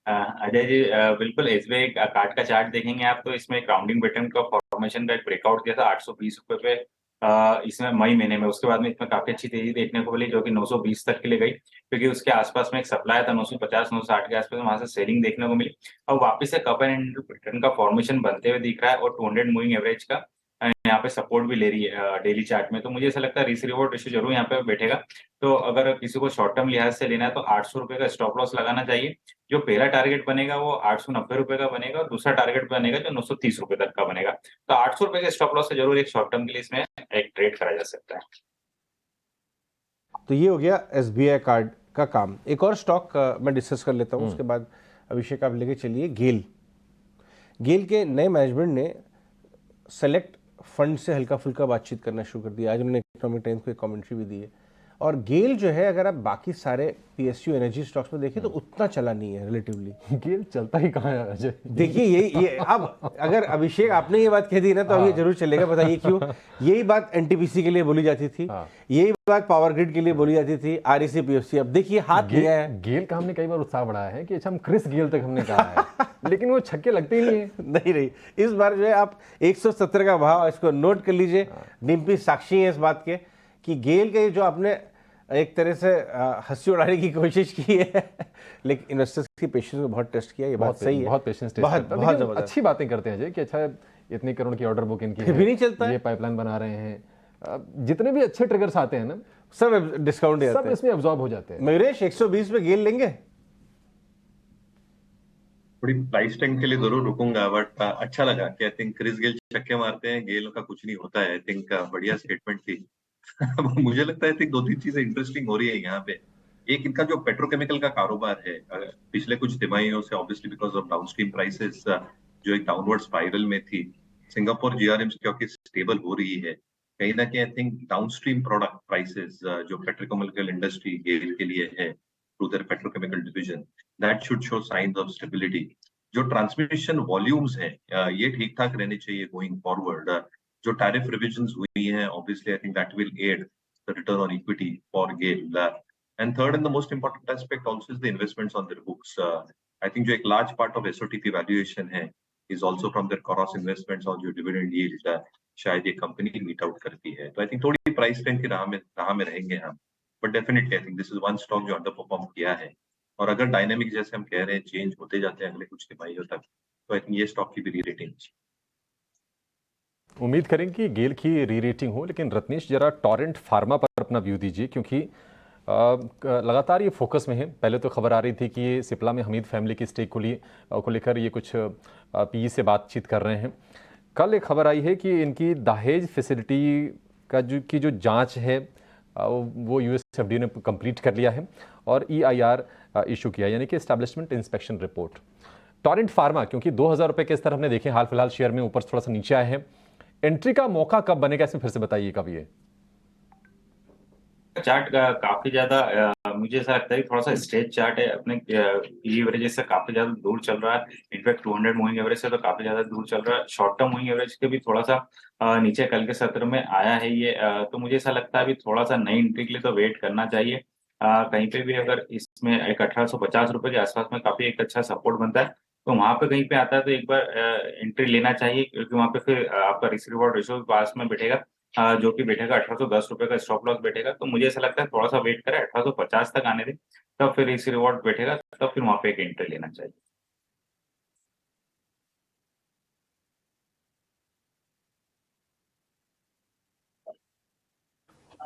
अजय जी, बिल्कुल। SBI कार्ड का चार्ट देखेंगे आप तो इसमें एक राउंडिंग पैटर्न का फॉर्मेशन का एक ब्रेकआउट दिया था 820 रुपए पे इसमें मई महीने में। उसके बाद में इसमें काफी अच्छी तेजी देखने को मिली, जो कि 920 तक के लिए गई, क्योंकि उसके आसपास में एक सप्लाई था 950-960 के आसपास, वहां से सेलिंग देखने को मिली। अब वापस से कप एंड हैंडल पैटर्न का फॉर्मेशन बनते हुए दिख रहा है, और 200 मूविंग एवरेज का यहाँ पे सपोर्ट भी ले रही है डेली चार्ट में। तो मुझे ऐसा लगता है रिस्क रिवॉर्ड रेशियो जरूर यहाँ पे बैठेगा। तो अगर किसी को शॉर्ट टर्म लिहाज से लेना है तो 800 रुपए का स्टॉप लॉस लगाना चाहिए। जो पहला टारगेट बनेगा वो 890 रुपए का बनेगा, और दूसरा टारगेट बनेगा जो 930 रुपए तक का बनेगा। तो 800 रुपए के स्टॉप लॉस से जरूर एक शॉर्ट टर्म के लिए इसमें एक ट्रेड करा जा सकता है। तो ये हो गया SBI कार्ड का काम। एक और स्टॉक मैं डिस्कस कर लेता हूँ, उसके बाद अभिषेक आप लेके चलिए। गेल के नए मैनेजमेंट ने सेलेक्ट फंड से हल्का फुल्का बातचीत करना शुरू कर दिया। आज उन्होंने इकोनॉमिक टाइम्स को एक कमेंट्री भी दी है। और गेल जो है, अगर आप बाकी सारे PSU एनर्जी स्टॉक्स में देखें तो उतना चला नहीं है रिलेटिवली। गेल चलता ही कहाँ है अजय? देखिए ये अब अगर अभिषेक आपने ये बात कह दी ना, तो अब ये जरूर चलेगा। बताइए क्यों? यही बात NTPC के लिए बोली जाती थी, यही बात पावर ग्रिड के लिए बोली जाती थी, REC PFC। अब देखिए हाथ लिया है। गेल का हमने कई बार उत्साह बढ़ाया है कि अच्छा हम क्रिस गेल तक हमने कहा है, लेकिन वो छक्के लगते ही नहीं है। नहीं, इस बार जो है आप 170 का भाव इसको नोट कर लीजिए। डिम्पी साक्षी है इस बात के कि गेल के जो आपने एक तरह से हंसी उड़ाने की कोशिश की है लेकिन इन्वेस्टर्स की पेशेंस को बहुत टेस्ट किया, ये बात सही है, बहुत पेशेंस बहुत बहुत जबरदस्त। अच्छी बातें करते हैं अजय कि अच्छा इतने करोड़ की ऑर्डर बुक इनकी फिर भी नहीं चलता है। ये पाइपलाइन बना रहे हैं। जितने भी अच्छे ट्रिगर्स आते हैं ना सब डिस्काउंट सब देते हैं, इसमें अब्जॉर्ब हो जाते हैं। नरेश 120 पे गेल लेंगे? थोड़ी प्राइस टैग के लिए जरूर रुकूंगा, बट अच्छा लगा कि आई थिंक क्रिस गेल छक्के मारते हैं, गेल का कुछ नहीं होता है। आई थिंक बढ़िया स्टेटमेंट थी। मुझे लगता है आई थिंक दो तीन चीजें इंटरेस्टिंग हो रही है यहाँ पे। एक, इनका जो पेट्रोकेमिकल का कारोबार है पिछले कुछ तिमाहियों से obviously because of downstream prices जो एक डाउनवर्ड स्पाइरल में थी, सिंगापुर जीआरएम्स क्योंकि स्टेबल हो रही है, कहीं ना कहीं I think downstream product prices जो पेट्रोकेमिकल इंडस्ट्री गेल के लिए है through their petrochemical division, that should show signs of stability. जो ट्रांसमिशन वॉल्यूम्स हैं ये ठीक ठाक रहने चाहिए गोइंग फॉरवर्ड। जो टैरिफ रिविजन्स हुई हैं obviously I think that will add the return on equity for GAIL. And third and the most important aspect also is the investments on their books. I think जो एक large part of SOTP valuation है is also from their cross investments और जो डिविडेंड यील्ड शायद ये कंपनी मीट आउट करती है। तो आई थिंक थोड़ी प्राइस रेंज की राह में रहेंगे हम, but definitely I think this is one stock जो अंडर परफॉर्म किया है। और अगर डायनेमिक जैसे हम कह रहे हैं चेंज होते जाते हैं अगले कुछ तिमाहियों तक, तो आई थिंक ये स्टॉक की भी री रेटिंग। उम्मीद करें कि गेल की री रेटिंग हो, लेकिन रत्नेश जरा टॉरेंट फार्मा पर अपना व्यू दीजिए, क्योंकि लगातार ये फोकस में है। पहले तो खबर आ रही थी कि ये सिप्ला में हमीद फैमिली की स्टेक को लेकर ये कुछ पीई से बातचीत कर रहे हैं। कल एक खबर आई है कि इनकी दहेज फैसिलिटी का जो जांच है वो यूएसएफडी ने कंप्लीट कर लिया है और ईआईआर इशू किया, यानी कि establishment inspection report. Torrent pharma क्योंकि 2000 रुपये के स्तर हमने देखे, हाल फिलहाल शेयर में ऊपर थोड़ा सा नीचे आए हैं, एंट्री का मौका कब बनेगा इसमें फिर से बताइए कब ये चार्ट काफी ज्यादा मुझे ऐसा लगता है कि थोड़ा सा स्ट्रेच चार्ट है, अपने एवरेज से काफी ज्यादा दूर चल रहा है। इनफैक्ट 200 मूविंग एवरेज से तो काफी ज्यादा दूर चल रहा है। शॉर्ट टर्म मूविंग एवरेज के भी थोड़ा सा नीचे कल के सत्र में आया है ये। तो मुझे ऐसा लगता है अभी थोड़ा सा नई एंट्री के लिए तो वेट करना चाहिए। कहीं पे भी अगर इसमें एक 1850 रुपए के आसपास में काफी एक अच्छा सपोर्ट बनता है, तो वहां पे कहीं पे आता है तो एक बार एंट्री लेना चाहिए, क्योंकि वहां पे फिर आपका रिस्क रिवॉर्ड रेशियो पास में बैठेगा, जो कि बैठेगा 1810 रुपए का स्टॉप लॉस बैठेगा। तो मुझे ऐसा लगता है थोड़ा सा वेट करें, 1850 तक आने दें, तब फिर रिस्क रिवॉर्ड बैठेगा, तब फिर वहां पे एक एंट्री लेना चाहिए।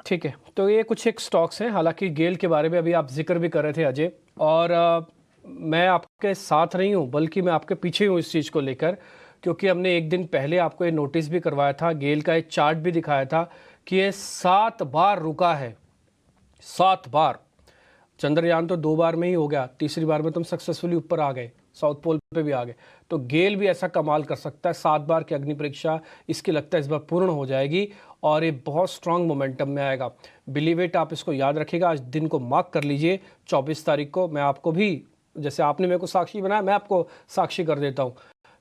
ठीक है, तो ये कुछ एक स्टॉक्स हैं। हालांकि गेल के बारे में अभी आप जिक्र भी कर रहे थे अजय, और मैं आपके साथ नहीं हूँ बल्कि मैं आपके पीछे हूँ इस चीज़ को लेकर, क्योंकि हमने एक दिन पहले आपको ये नोटिस भी करवाया था, गेल का एक चार्ट भी दिखाया था कि ये 7 बार रुका है, 7 बार। चंद्रयान तो 2 बार में ही हो गया, तीसरी बार में तुम सक्सेसफुली ऊपर आ गए, साउथ पोल पे भी आ गए। तो गेल भी ऐसा कमाल कर सकता है। 7 बार की अग्नि परीक्षा इसकी लगता है इस बार पूर्ण हो जाएगी और ये बहुत स्ट्रांग मोमेंटम में आएगा। बिलीव इट, आप इसको याद रखिएगा, आज दिन को मार्क कर लीजिए। 24 तारीख को मैं आपको भी, जैसे आपने मेरे को साक्षी बनाया, मैं आपको साक्षी कर देता हूँ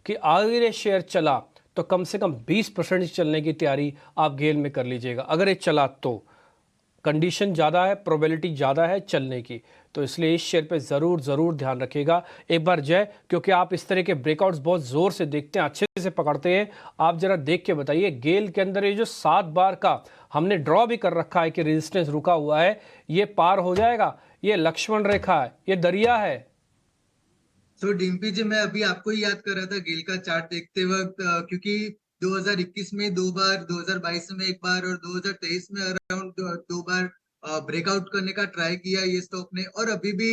कि अगर ये शेयर चला तो कम से कम 20% चलने की तैयारी आप गेल में कर लीजिएगा। अगर ये चला तो कंडीशन ज़्यादा है, प्रोबेबिलिटी ज़्यादा है चलने की, तो इसलिए इस शेयर पे ज़रूर ध्यान रखिएगा एक बार जय, क्योंकि आप इस तरह के ब्रेकआउट्स बहुत ज़ोर से देखते हैं, अच्छे से पकड़ते हैं। आप ज़रा देख के बताइए, गेल के अंदर ये जो 7 बार का हमने ड्रॉ भी कर रखा है कि रेजिस्टेंस रुका हुआ है, ये पार हो जाएगा। ये लक्ष्मण रेखा है, ये दरिया है। तो डिम्पी जी, मैं अभी आपको ही याद कर रहा था गेल का चार्ट देखते वक्त, क्योंकि 2021 में 2 बार, 2022 में 1 बार और 2023 में अराउंड 2 बार ब्रेकआउट करने का ट्राई किया ये स्टॉक ने, और अभी भी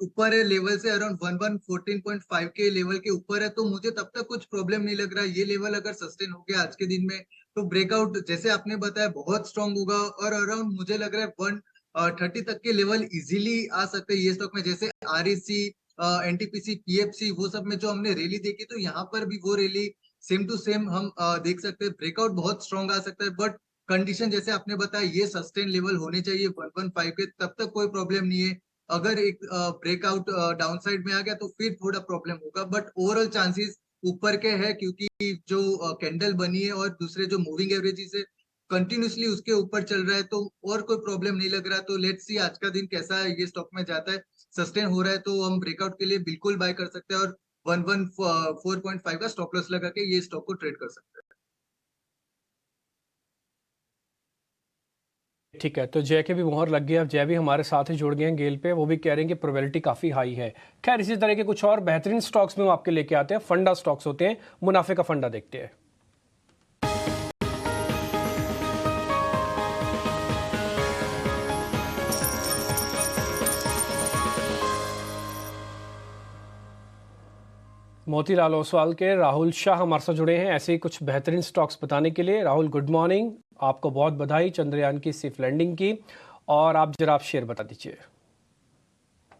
ऊपर है लेवल से, अराउंड 1114.5 के लेवल के ऊपर है। तो मुझे तब तक कुछ प्रॉब्लम नहीं लग रहा। ये लेवल अगर सस्टेन हो गया आज के दिन में तो ब्रेकआउट जैसे आपने बताया बहुत स्ट्रांग होगा, और अराउंड मुझे लग रहा है 130 तक के लेवल इजीली आ सकते हैं ये स्टॉक में। जैसे आरईसी, एनटीपीसी, पीएफसी, वो सब में जो हमने रैली देखी, तो यहाँ पर भी वो रैली सेम टू सेम हम देख सकते हैं। ब्रेकआउट बहुत स्ट्रांग आ सकता है, बट कंडीशन जैसे आपने बताया ये सस्टेन लेवल होने चाहिए 115 के, तब तक कोई प्रॉब्लम नहीं है। अगर एक ब्रेकआउट डाउनसाइड में आ गया तो फिर थोड़ा प्रॉब्लम होगा, बट ओवरऑल चांसेस ऊपर के है, क्योंकि जो कैंडल बनी है और दूसरे जो मूविंग एवरेजेस है कंटिन्यूसली उसके ऊपर चल रहा है, तो और कोई प्रॉब्लम नहीं लग रहा। तो लेट्स सी आज का दिन कैसा ये स्टॉक में जाता है। सस्टेन हो रहा है तो हम ब्रेकआउट के लिए बिल्कुल बाय कर सकते हैं, और 114.5 का स्टॉप लॉस लगा के ये स्टॉक को ट्रेड कर सकते हैं। ठीक है, तो जय के भी मोहर लग गया। अब जय भी हमारे साथ ही जुड़ गए हैं गेल पे, वो भी कह रहे हैं कि प्रोबेबिलिटी काफ़ी हाई है। खैर, इसी तरह के कुछ और बेहतरीन स्टॉक्स में हम आपके लेके आते हैं। फंडा स्टॉक्स होते हैं, मुनाफे का फंडा देखते हैं। मोतीलाल ओसवाल के राहुल शाह हमारे साथ जुड़े हैं ऐसे ही कुछ बेहतरीन स्टॉक्स बताने के लिए। राहुल, गुड मॉर्निंग, आपको बहुत बधाई चंद्रयान की सेफ लैंडिंग की, और आप जरा शेयर बता दीजिए।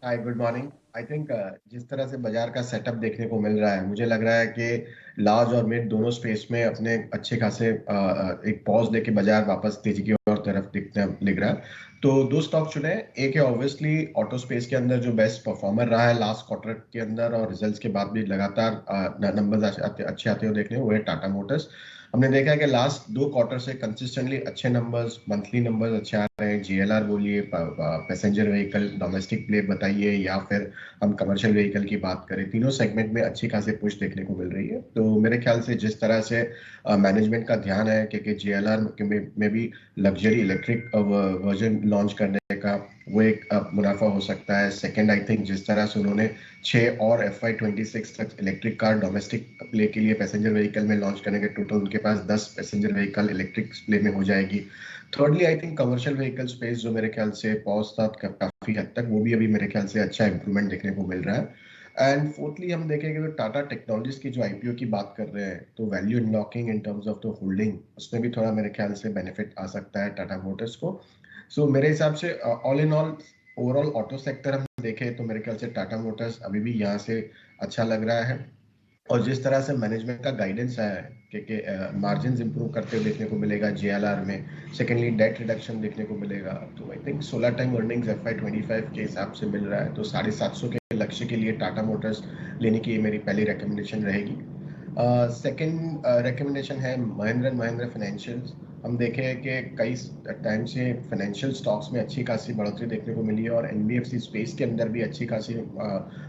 हाय, गुड मॉर्निंग। आई थिंक जिस तरह से बाजार का सेटअप देखने को मिल रहा है, मुझे लग रहा है कि लार्ज और मिड दोनों स्पेस में अपने अच्छे खासे एक पॉज लेके बाजार वापस तेजी की और तरफ दिखने लग रहा है। तो दो स्टॉक चुने। एक है ऑब्वियसली ऑटो स्पेस के अंदर जो बेस्ट परफॉर्मर रहा है लास्ट क्वार्टर के अंदर और रिजल्ट्स के बाद भी लगातार नंबर्स अच्छे आते हुए देखने, वो है टाटा मोटर्स। हमने देखा है कि लास्ट 2 क्वार्टर से कंसिस्टेंटली अच्छे नंबर्स, मंथली नंबर्स अच्छे आ रहे हैं। जीएलआर बोलिए, पैसेंजर व्हीकल, डोमेस्टिक प्ले बताइए, या फिर हम कमर्शियल व्हीकल की बात करें, तीनों सेगमेंट में अच्छी खासी पुश देखने को मिल रही है। तो मेरे ख्याल से जिस तरह से मैनेजमेंट का ध्यान है कि जीएलआर में भी लग्जरी इलेक्ट्रिक वर्जन लॉन्च करने का, वो एक मुनाफा हो सकता है। सेकंड, आई थिंक जिस तरह से उन्होंने 6 और FY26 तक इलेक्ट्रिक कार डोमेस्टिक प्ले के लिए पैसेंजर व्हीकल में लॉन्च करने के, टोटल उनके पास 10 पैसेंजर व्हीकल इलेक्ट्रिक प्ले में हो जाएगी। Thirdly, I think commercial vehicle space जो मेरे ख्याल से पॉज था काफी हद तक, वो भी अभी मेरे ख्याल से अच्छा इंप्रूवमेंट देखने को मिल रहा है। एंड फोर्थली, हम देखेंगे तो टाटा टेक्नोलॉजीज की जो IPO की बात कर रहे हैं, तो value unlocking in terms of the holding, उसमें भी थोड़ा मेरे ख्याल से बेनिफिट आ सकता है टाटा मोटर्स को। सो मेरे हिसाब से all in all overall auto sector हम देखें तो मेरे ख्याल से टाटा मोटर्स अभी भी यहाँ से अच्छा लग रहा है। और जिस तरह से मैनेजमेंट का गाइडेंस आया है कि मार्जिन इंप्रूव करते हुए देखने को मिलेगा जीएलआर में, सेकेंडली डेट रिडक्शन देखने को मिलेगा, तो I think 16 time earnings FY25 के हिसाब से मिल रहा है। तो 750 के लक्ष्य के लिए टाटा मोटर्स लेने की मेरी पहली रिकमेंडेशन रहेगी। सेकेंड रिकमेंडेशन है महिंद्रा एंड महिंद्रा फाइनेंशियल्स। हम देखें कि कई टाइम से फाइनेंशियल स्टॉक्स में अच्छी खासी बढ़ोतरी देखने को मिली है और NBFC स्पेस के अंदर भी अच्छी खासी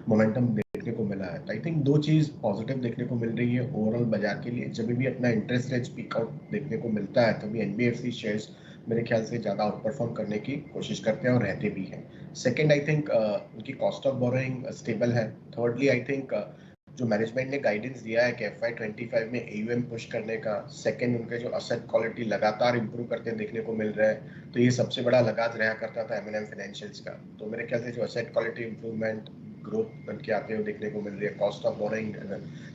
मोमेंटम देखने को मिला है। आई थिंक 2 चीज़ पॉजिटिव देखने को मिल रही है ओवरऑल बाजार के लिए। जब भी अपना इंटरेस्ट रेट स्पीक आउट देखने को मिलता है तभी NBFC शेयर्स मेरे ख्याल से ज़्यादा आउट परफॉर्म करने की कोशिश करते हैं और रहते भी हैं। सेकेंड, आई थिंक उनकी कॉस्ट ऑफ बोरोइंग स्टेबल है। थर्डली, आई थिंक जो मैनेजमेंट ने गाइडेंस दिया है कि FY25 में AUM पुश करने का, सेकंड उनके जो असेट क्वालिटी लगातार इंप्रूव करते देखने को मिल रहा है, तो ये सबसे बड़ा लगात रहा करता था M&M फाइनेंशियल्स का। तो मेरे ख्याल से जो असेट क्वालिटी इंप्रूवमेंट, ग्रोथ बन के आते हुए देखने को मिल रही है, कॉस्ट ऑफ बोरोइंग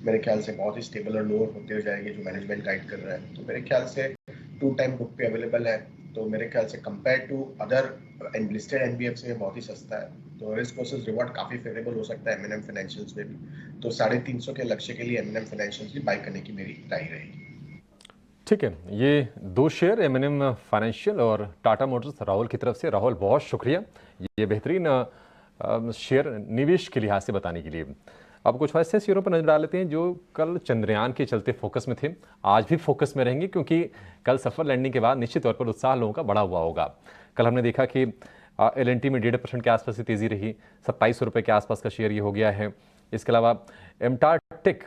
मेरे ख्याल से बहुत ही स्टेबल और लोअर होते हो जाएगी जो मैनेजमेंट गाइड कर रहा है। तो मेरे ख्याल से 2 टाइम बुक पे अवेलेबल है, तो मेरे ख्याल से compare to other listed NBFC में बहुत ही सस्ता है। तो रिस्क वर्सेस रिवॉर्ड काफी फेवरेबल हो सकता है M&M फाइनेंशियल्स में भी। तो 350 के लक्ष्य के लिए M&M फाइनेंशियल्स भी बाय करने की मेरी राय रहेगी। ठीक है, ये 2 शेयर M&M फाइनेंशियल और टाटा मोटर्स राहुल की तरफ से। राहुल, बहुत शुक्रिया ये बेहतरीन शेयर निवेश के लिहाज से बताने के लिए। अब कुछ ऐसे शेयरों पर नजर डाल लेते हैं जो कल चंद्रयान के चलते फोकस में थे, आज भी फोकस में रहेंगे, क्योंकि कल सफल लैंडिंग के बाद निश्चित तौर पर उत्साह लोगों का बढ़ा हुआ होगा। कल हमने देखा कि L&T में 1.5% के आसपास की तेजी रही, 2700 रुपये के आसपास का शेयर ये हो गया है। इसके अलावा एमटार टेक,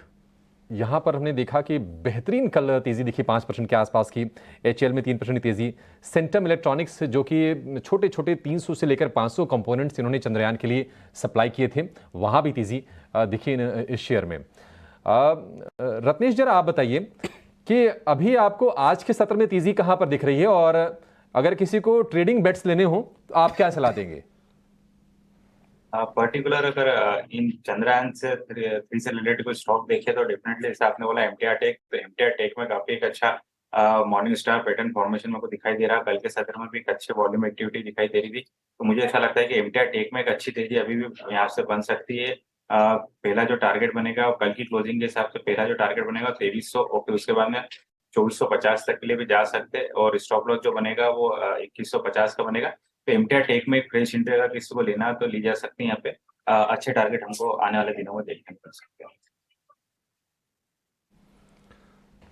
यहाँ पर हमने देखा कि बेहतरीन कल तेजी दिखी 5% के आसपास की। HL में 3% की तेजी। सेंटम इलेक्ट्रॉनिक्स जो कि छोटे छोटे 300 से लेकर 500 कंपोनेंट्स इन्होंने चंद्रयान के लिए सप्लाई किए थे, वहाँ भी तेजी दिखी इस शेयर में। रत्नेश, जरा आप बताइए कि अभी आपको आज के सत्र में तेजी कहाँ पर दिख रही है, और अगर किसी को ट्रेडिंग बेट्स लेने हो तो आप क्या सलाह देंगे? पर्टिकुलर अगर इन चंद्रयान से 3 से रिलेटेड कोई स्टॉक देखे तो डेफिनेटली जैसे आपने बोला MTR टेक, तो MTR टेक में काफी एक अच्छा मॉर्निंग स्टार पैटर्न फॉर्मेशन मेरे को दिखाई दे रहा है। कल के सत्र में भी एक अच्छे वॉल्यूम एक्टिविटी दिखाई दे रही थी, तो मुझे ऐसा लगता है कि MTR टेक में एक अच्छी तेजी अभी भी यहाँ से बन सकती है। पहला जो टारगेट बनेगा और कल की क्लोजिंग के हिसाब से पहला जो टारगेट बनेगा 2300, ओके, उसके बाद में 2450 तक के लिए भी जा सकते हैं, और स्टॉप लॉस जो बनेगा वो 2150 का बनेगा। तो MTR टेक में एक फ्रेश एंट्री अगर किसी को लेना तो ली जा सकती है। यहाँ पे अच्छे टारगेट हमको आने वाले दिनों में देखने को मिल सकते हैं।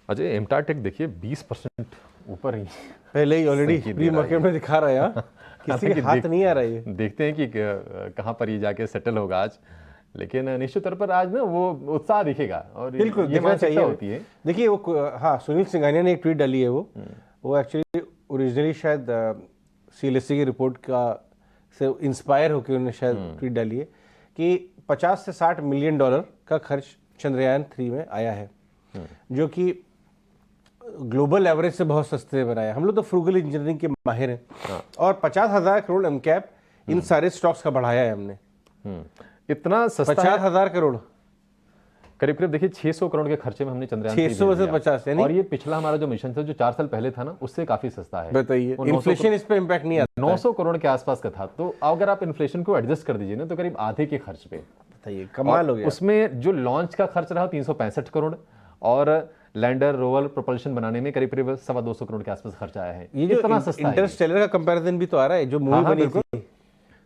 अजय, एमटार टेक देखिए 20% ऊपर ही पहले ही ऑलरेडी प्री मार्केट में दिखा रहा है यार। किसी के हाथ नहीं आ रहा है। देखते हैं कि कहाँ पर ये जाके सेटल होगा आज, लेकिन निश्चित तौर पर आज ना वो उत्साह दिखेगा और बिल्कुल ये मानसिकता होती है। देखिए वो, हाँ, सुनील सिंघानिया ने एक ट्वीट डाली है, वो एक्चुअली ओरिजिनली शायद CLSC की रिपोर्ट का से इंस्पायर होकर उन्होंने शायद ट्वीट डाली है कि 50 से 60 मिलियन डॉलर का खर्च चंद्रयान 3 में आया है, जो कि ग्लोबल एवरेज से बहुत सस्ते बनाया। हम लोग तो फ्रूगल इंजीनियरिंग के माहिर हैं और 50,000 करोड़ एमकैप इन सारे स्टॉक्स का बढ़ाया है हमने। इतना सस्ता 50,000 करोड़, करीब करीब देखिए 600 करोड़ के खर्चे में हमने चंद्रयान 600 से 50, और ये पिछला हमारा जो मिशन था जो 4 साल पहले था ना, उससे काफी सस्ता है। बताइए, इन्फ्लेशन इस पे इम्पैक्ट नहीं आता। 900 करोड़ के आसपास का था, तो अगर आप इन्फ्लेशन को एडजस्ट कर दीजिए ना तो करीब आधे के खर्च पे। बताइए, कमाल हो गया। उसमें जो लॉन्च का खर्च रहा 365 करोड़ और लैंडर रोवर प्रोपल्शन बनाने में करीब करीब 225 करोड़ के आसपास खर्चा आया है। ये जो इतना सस्ता इंटरस्टेलर का कंपैरिजन भी तो आ रहा है, जो मूवी बनी थी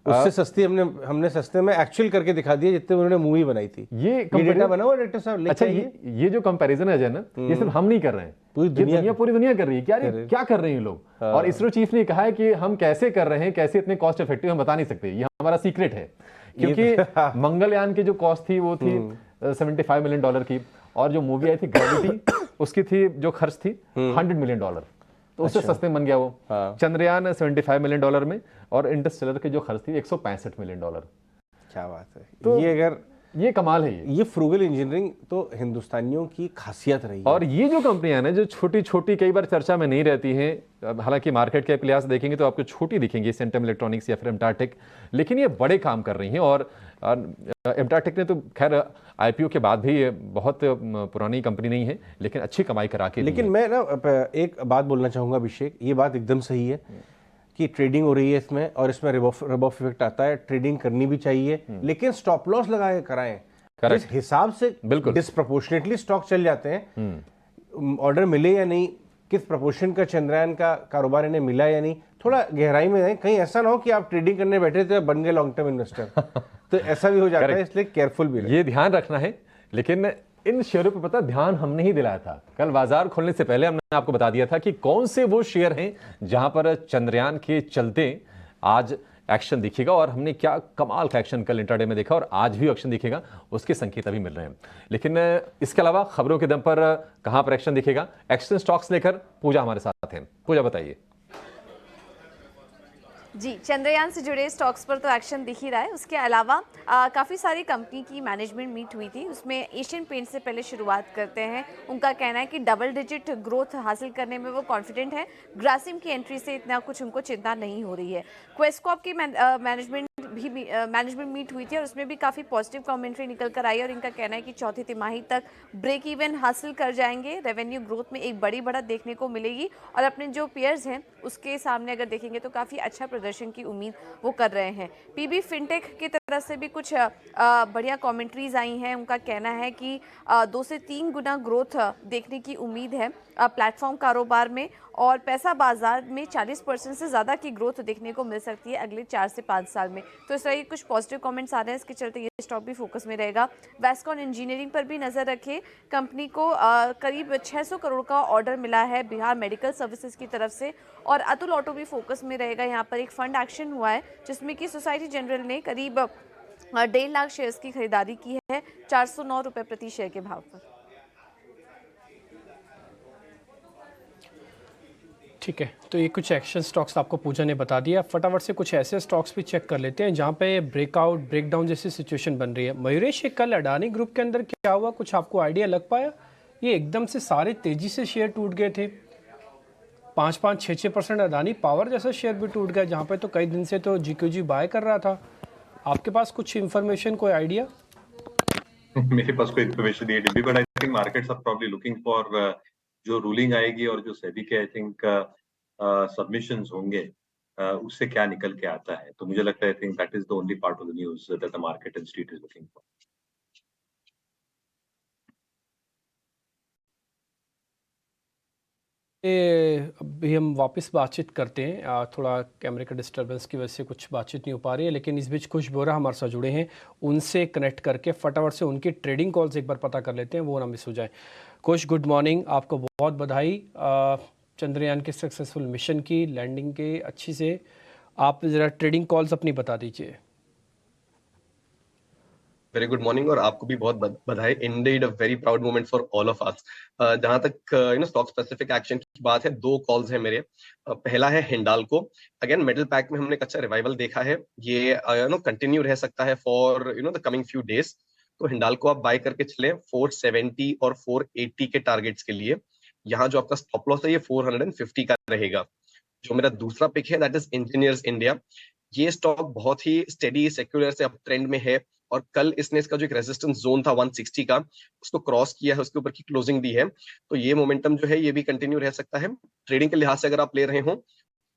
उससे सस्ती हमने सस्ते में एक्चुअल करके दिखा दिया जितने उन्होंने मूवी बनाई थी। ये डेटा बना हुआ डायरेक्टर साहब। अच्छा, ये जो कंपैरिजन है ना, ये सिर्फ हम नहीं कर रहे हैं, पूरी दुनिया कर रही है। क्या कर रहे हैं लोग? और इसरो चीफ ने कहा है कि हम कैसे कर रहे हैं, कैसे इतने कॉस्ट इफेक्टिव हम बता नहीं सकते, ये हमारा सीक्रेट है। क्योंकि मंगलयान की जो कॉस्ट थी वो थी $75 मिलियन की, और जो मूवी आई थी ग्रेविटी उसकी थी जो खर्च थी $100 मिलियन, तो उससे सस्ते बन गया वो। चंद्रयान $75 मिलियन में और इंटरस्टेलर की जो खर्च थी $165 मिलियन। क्या बात है। तो ये कमाल है। ये फ्रूगल इंजीनियरिंग तो हिंदुस्तानियों की खासियत रही है। और ये जो कंपनियां हैं जो छोटी छोटी कई बार चर्चा में नहीं रहती हैं, हालांकि मार्केट के लिहाज देखेंगे तो आपको छोटी दिखेंगी, सेंटम इलेक्ट्रॉनिक्स या फिर एमटाटेक, लेकिन ये बड़े काम कर रही हैं। और एमटाटेक ने तो खैर IPO के बाद भी ये बहुत पुरानी कंपनी नहीं है, लेकिन अच्छी कमाई करा के। लेकिन मैं ना एक बात बोलना चाहूँगा अभिषेक, ये बात एकदम सही है कि ट्रेडिंग हो रही है इसमें, और इसमें रिब ऑफ इफेक्ट आता है, ट्रेडिंग करनी भी चाहिए, लेकिन स्टॉप लॉस लगाए कराएं। इस हिसाब से डिस्प्रपोर्शनेटली स्टॉक चल जाते हैं, ऑर्डर मिले या नहीं, किस प्रपोर्शन का चंद्रयान का कारोबार इन्हें मिला या नहीं, थोड़ा गहराई में जाए। कहीं ऐसा ना हो कि आप ट्रेडिंग करने बैठे थे बन गए लॉन्ग टर्म इन्वेस्टर, तो ऐसा भी हो जाता है, इसलिए केयरफुल भी रहे। ये ध्यान रखना है। लेकिन इन शेयरों पर पता ध्यान हमने ही दिलाया था, कल बाजार खोलने से पहले हमने आपको बता दिया था कि कौन से वो शेयर हैं जहां पर चंद्रयान के चलते आज एक्शन दिखेगा, और हमने क्या कमाल का एक्शन कल इंट्राडे में देखा और आज भी एक्शन दिखेगा, उसके संकेत अभी मिल रहे हैं। लेकिन इसके अलावा खबरों के दम पर कहां पर एक्शन दिखेगा, एक्शन स्टॉक्स लेकर पूजा हमारे साथ हैं। पूजा बताइए। जी, चंद्रयान से जुड़े स्टॉक्स पर तो एक्शन दिख ही रहा है। उसके अलावा काफ़ी सारी कंपनी की मैनेजमेंट मीट हुई थी, उसमें एशियन पेंट से पहले शुरुआत करते हैं। उनका कहना है कि डबल डिजिट ग्रोथ हासिल करने में वो कॉन्फिडेंट है। ग्रासिम की एंट्री से इतना कुछ उनको चिंता नहीं हो रही है। क्वेस्कॉप की मैनेजमेंट मीट हुई थी और उसमें भी काफ़ी पॉजिटिव कमेंट्री निकल कर आई, और इनका कहना है कि चौथी तिमाही तक ब्रेक इवन हासिल कर जाएंगे। रेवेन्यू ग्रोथ में एक बड़ी बढ़त देखने को मिलेगी, और अपने जो पेयर्स हैं उसके सामने अगर देखेंगे तो काफ़ी अच्छा प्रदर्शन की उम्मीद वो कर रहे हैं। PB फिनटेक की तरफ से भी कुछ बढ़िया कमेंट्रीज आई हैं। उनका कहना है कि 2 से 3 गुना ग्रोथ देखने की उम्मीद है प्लेटफॉर्म कारोबार में, और पैसा बाजार में 40% से ज़्यादा की ग्रोथ देखने को मिल सकती है अगले 4 से 5 साल में। तो इस तरह के कुछ पॉजिटिव कमेंट्स आ रहे हैं, इसके चलते ये स्टॉक भी फोकस में रहेगा। वेस्कॉन इंजीनियरिंग पर भी नज़र रखें। कंपनी को करीब 600 करोड़ का ऑर्डर मिला है बिहार मेडिकल सर्विसेज की तरफ से, और अतुल ऑटो भी फोकस में रहेगा। यहाँ पर एक फंड एक्शन हुआ है जिसमें कि सोसाइटी जनरल ने करीब 1.5 लाख शेयर्स की खरीदारी की है 409 रुपये प्रति शेयर के भाव पर। ठीक है, तो ये कुछ एक्शन स्टॉक्स आपको पूजा ने बता दिया। फटाफट से कुछ ऐसे स्टॉक्स भी चेक कर लेते हैं जहाँ पे ब्रेकआउट ब्रेकडाउन जैसी सिचुएशन बन रही है। मयूरेश, ये कल अडानी ग्रुप के अंदर क्या हुआ, कुछ आपको आइडिया लग पाया? ये एकदम से सारे तेजी से शेयर टूट गए थे, 5-5, 6-6% अडानी पावर जैसा शेयर भी टूट गया, जहाँ पे तो कई दिन से तो GQG बाय कर रहा था। आपके पास कुछ इन्फॉर्मेशन, कोई आइडिया? मेरे पास कोई इन्फॉर्मेशन नहीं है, but I think markets are probably looking for जो रूलिंग आएगी और जो सेबी के आई थिंक सबमिशंस होंगे, उससे क्या निकल के आता है। तो मुझे लगता है I think that is the only part of the news that the market and street is looking for. अभी हम वापस बातचीत करते हैं। थोड़ा कैमरे का डिस्टर्बेंस की वजह से कुछ बातचीत नहीं हो पा रही है, लेकिन इस बीच खुश बोरा हमारे साथ जुड़े हैं, उनसे कनेक्ट करके फटाफट से उनकी ट्रेडिंग कॉल्स एक बार पता कर लेते हैं, वो ना मिस हो जाए। खुश, गुड मॉर्निंग, आपको बहुत बधाई चंद्रयान के सक्सेसफुल मिशन की, लैंडिंग के अच्छी से। आप ज़रा ट्रेडिंग कॉल्स अपनी बता दीजिए। वेरी गुड मॉर्निंग और आपको भी बहुत बधाई। Indeed a very proud moment for all of अस। जहां तक स्टॉक स्पेसिफिक एक्शन की बात है, दो कॉल्स है मेरे। पहला है हिंडाल्को। अगेन मिडिल पैक में हमने एक अच्छा रिवाइवल देखा है, ये कंटिन्यू रह सकता है for the coming few days. तो हिंडाल्को आप बाय करके चले 470 और 480 के टारगेट्स के लिए। यहाँ जो आपका स्टॉप लॉस है ये 450 का रहेगा। जो मेरा दूसरा पिक है दैट इज इंजीनियर्स इंडिया। ये स्टॉक बहुत ही स्टेडी सेक्युलर से अप ट्रेंड में है और कल इसने इसका जो एक रेजिस्टेंस जोन था 160 का उसको क्रॉस किया है, उसके ऊपर की क्लोजिंग दी है। तो ये मोमेंटम जो है ये भी कंटिन्यू रह सकता है। ट्रेडिंग के लिहाज से अगर आप ले रहे हो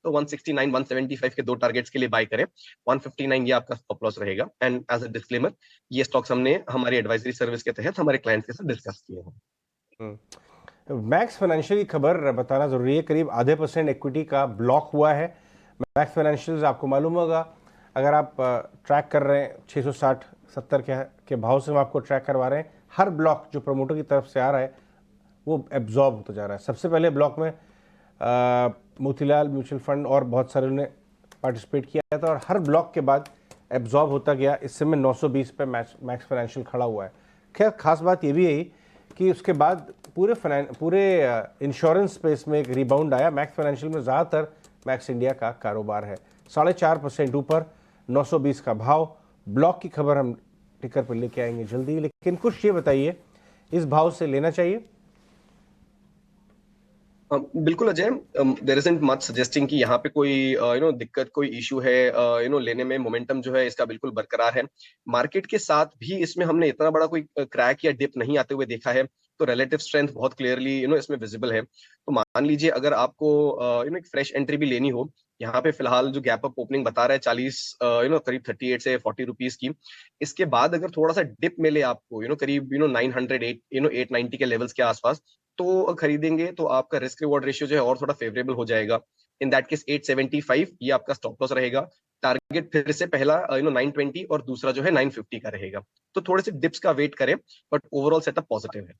तो 169 175 के दो टारगेट्स के लिए बाय करें। 159 ये आपका स्टॉप लॉस रहेगा। एंड एज अ डिस्क्लेमर, ये स्टॉक्स हमने हमारी एडवाइजरी सर्विस के तहत हमारे क्लाइंट्स के साथ डिस्कस किए हैं। मैक्स फाइनेंशियल की खबर बताना जरूरी है। करीब आधे % इक्विटी का ब्लॉक हुआ है। मैक्स फाइनेंशियल आपको मालूम होगा, अगर आप ट्रैक कर रहे हैं 660-70 के भाव से हम आपको ट्रैक करवा रहे हैं। हर ब्लॉक जो प्रमोटर की तरफ से आ रहा है वो एब्जॉर्ब होता जा रहा है। सबसे पहले ब्लॉक में मोतीलाल म्यूचुअल फंड और बहुत सारे ने पार्टिसिपेट किया था और हर ब्लॉक के बाद एब्जॉर्ब होता गया। इस समय 920 पे मैक्स फाइनेंशियल खड़ा हुआ है। खैर खास बात ये भी है कि उसके बाद पूरे इंश्योरेंस स्पेस में एक रिबाउंड आया। मैक्स फाइनेंशियल में ज़्यादातर मैक्स इंडिया का कारोबार है। 4.5% ऊपर 920 का भाव। ब्लॉक की खबर हम टिकर पर लेके आएंगे जल्दी, लेकिन कुछ ये बताइए, इस भाव से लेना चाहिए? बिल्कुल Ajay, there isn't much suggesting कि यहाँ पे कोई दिक्कत, कोई इशू है। लेने में मोमेंटम जो है इसका बिल्कुल बरकरार है। मार्केट के साथ भी इसमें हमने इतना बड़ा कोई क्रैक या डिप नहीं आते हुए देखा है। तो रिलेटिव स्ट्रेंथ बहुत क्लियरली इसमें विजिबल है। तो मान लीजिए अगर आपको एक फ्रेश एंट्री भी लेनी हो, यहाँ पे फिलहाल जो गैप अप ओपनिंग बता रहा है 40 करीब 38 से 40 रुपीज की। इसके बाद अगर थोड़ा सा डिप मिले आपको करीब 900 890 के लेवल्स के आसपास, तो खरीदेंगे तो आपका रिस्क रिवॉर्ड रेशियो जो है और थोड़ा फेवरेबल हो जाएगा। इन दैट केस 875 ये आपका स्टॉप लॉस रहेगा। टारगेट फिर से पहला 920 और दूसरा जो है 950 का रहेगा। तो थोड़े से डिप्स का वेट करें, बट ओवरऑल सेटअप पॉजिटिव है।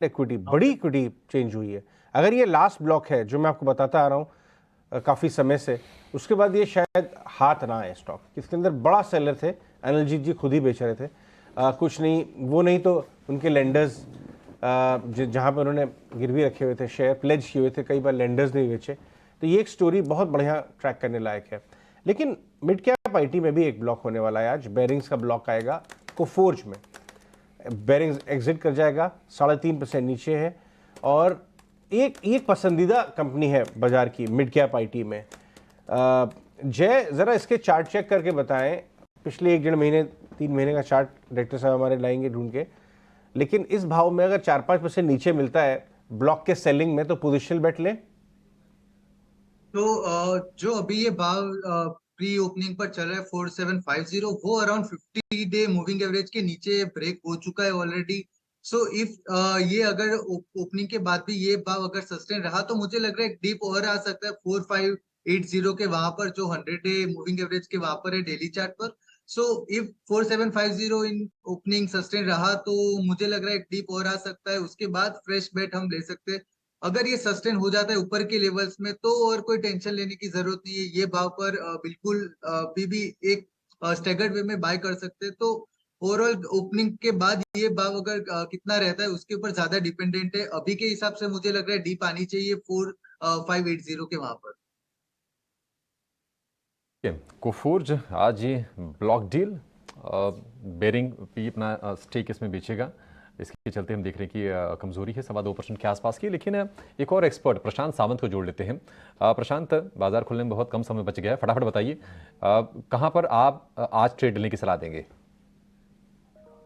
इक्विटी, बड़ी इक्विटी चेंज हुई है। अगर ये लास्ट ब्लॉक है जो मैं आपको बताता आ रहा हूँ काफ़ी समय से, उसके बाद ये शायद हाथ ना आए स्टॉक। इसके अंदर बड़ा सेलर थे, अनिलजीत जी खुद ही बेच रहे थे। कुछ नहीं, वो नहीं तो उनके लेंडर्स जहाँ पर उन्होंने गिरवी रखे हुए थे, शेयर प्लेज किए हुए थे, कई बार लेंडर्स नहीं बेचे। तो ये एक स्टोरी बहुत बढ़िया ट्रैक करने लायक है। लेकिन मिड कैप आईटी में भी एक ब्लॉक होने वाला है आज। बेरिंग्स का ब्लॉक आएगा कोफोर्ज में। बेरिंग्स एग्जिट कर जाएगा, 3.5% नीचे है और एक पसंदीदा कंपनी है बाजार की मिड कैप आईटी में। जय, ज़रा इसके चार्ट चेक करके बताएं। पिछले 1-1.5 महीने 3 महीने का चार्ट डायरेक्टर साहब हमारे लाएंगे ढूंढ के। लेकिन इस भाव में अगर 4-5% नीचे मिलता है ब्लॉक के सेलिंग में, तो पोजिशनल बेट लें। तो जो अभी ये भाव प्री ओपनिंग पर चल रहा है 4750, वो अराउंड 50 डे मूविंग एवरेज के नीचे ब्रेक हो चुका है ऑलरेडी। सो इफ ये अगर ओपनिंग के बाद भी ये भाव अगर सस्टेन रहा तो मुझे लग रहा है एक डीप और आ सकता है 4580 के वहां पर, जो 100 डे मूविंग एवरेज के वहां पर है डेली चार्ट पर। So if 4750 in opening sustain रहा तो मुझे लग रहा है एक डीप और आ सकता है। उसके बाद फ्रेश बेट हम ले सकते हैं। अगर ये सस्टेन हो जाता है ऊपर के लेवल्स में तो और कोई टेंशन लेने की जरूरत नहीं है। ये भाव पर बिल्कुल भी एक स्टैगर्ड वे में बाय कर सकते हैं। तो ओवरऑल ओपनिंग के बाद ये भाव अगर कितना रहता है उसके ऊपर ज्यादा डिपेंडेंट है। अभी के हिसाब से मुझे लग रहा है डीप आनी चाहिए 4580 के वहां पर। कोफोर्ज आज ये ब्लॉक डील, बेरिंग भी अपना स्टेक इसमें बेचेगा। इसके चलते हम देख रहे हैं कि कमजोरी है 2.25% के आसपास की। लेकिन एक और एक्सपर्ट प्रशांत सावंत को जोड़ लेते हैं। प्रशांत, बाजार खुलने में बहुत कम समय बच गया है, फटाफट बताइए कहां पर आप आज ट्रेड लेने की सलाह देंगे?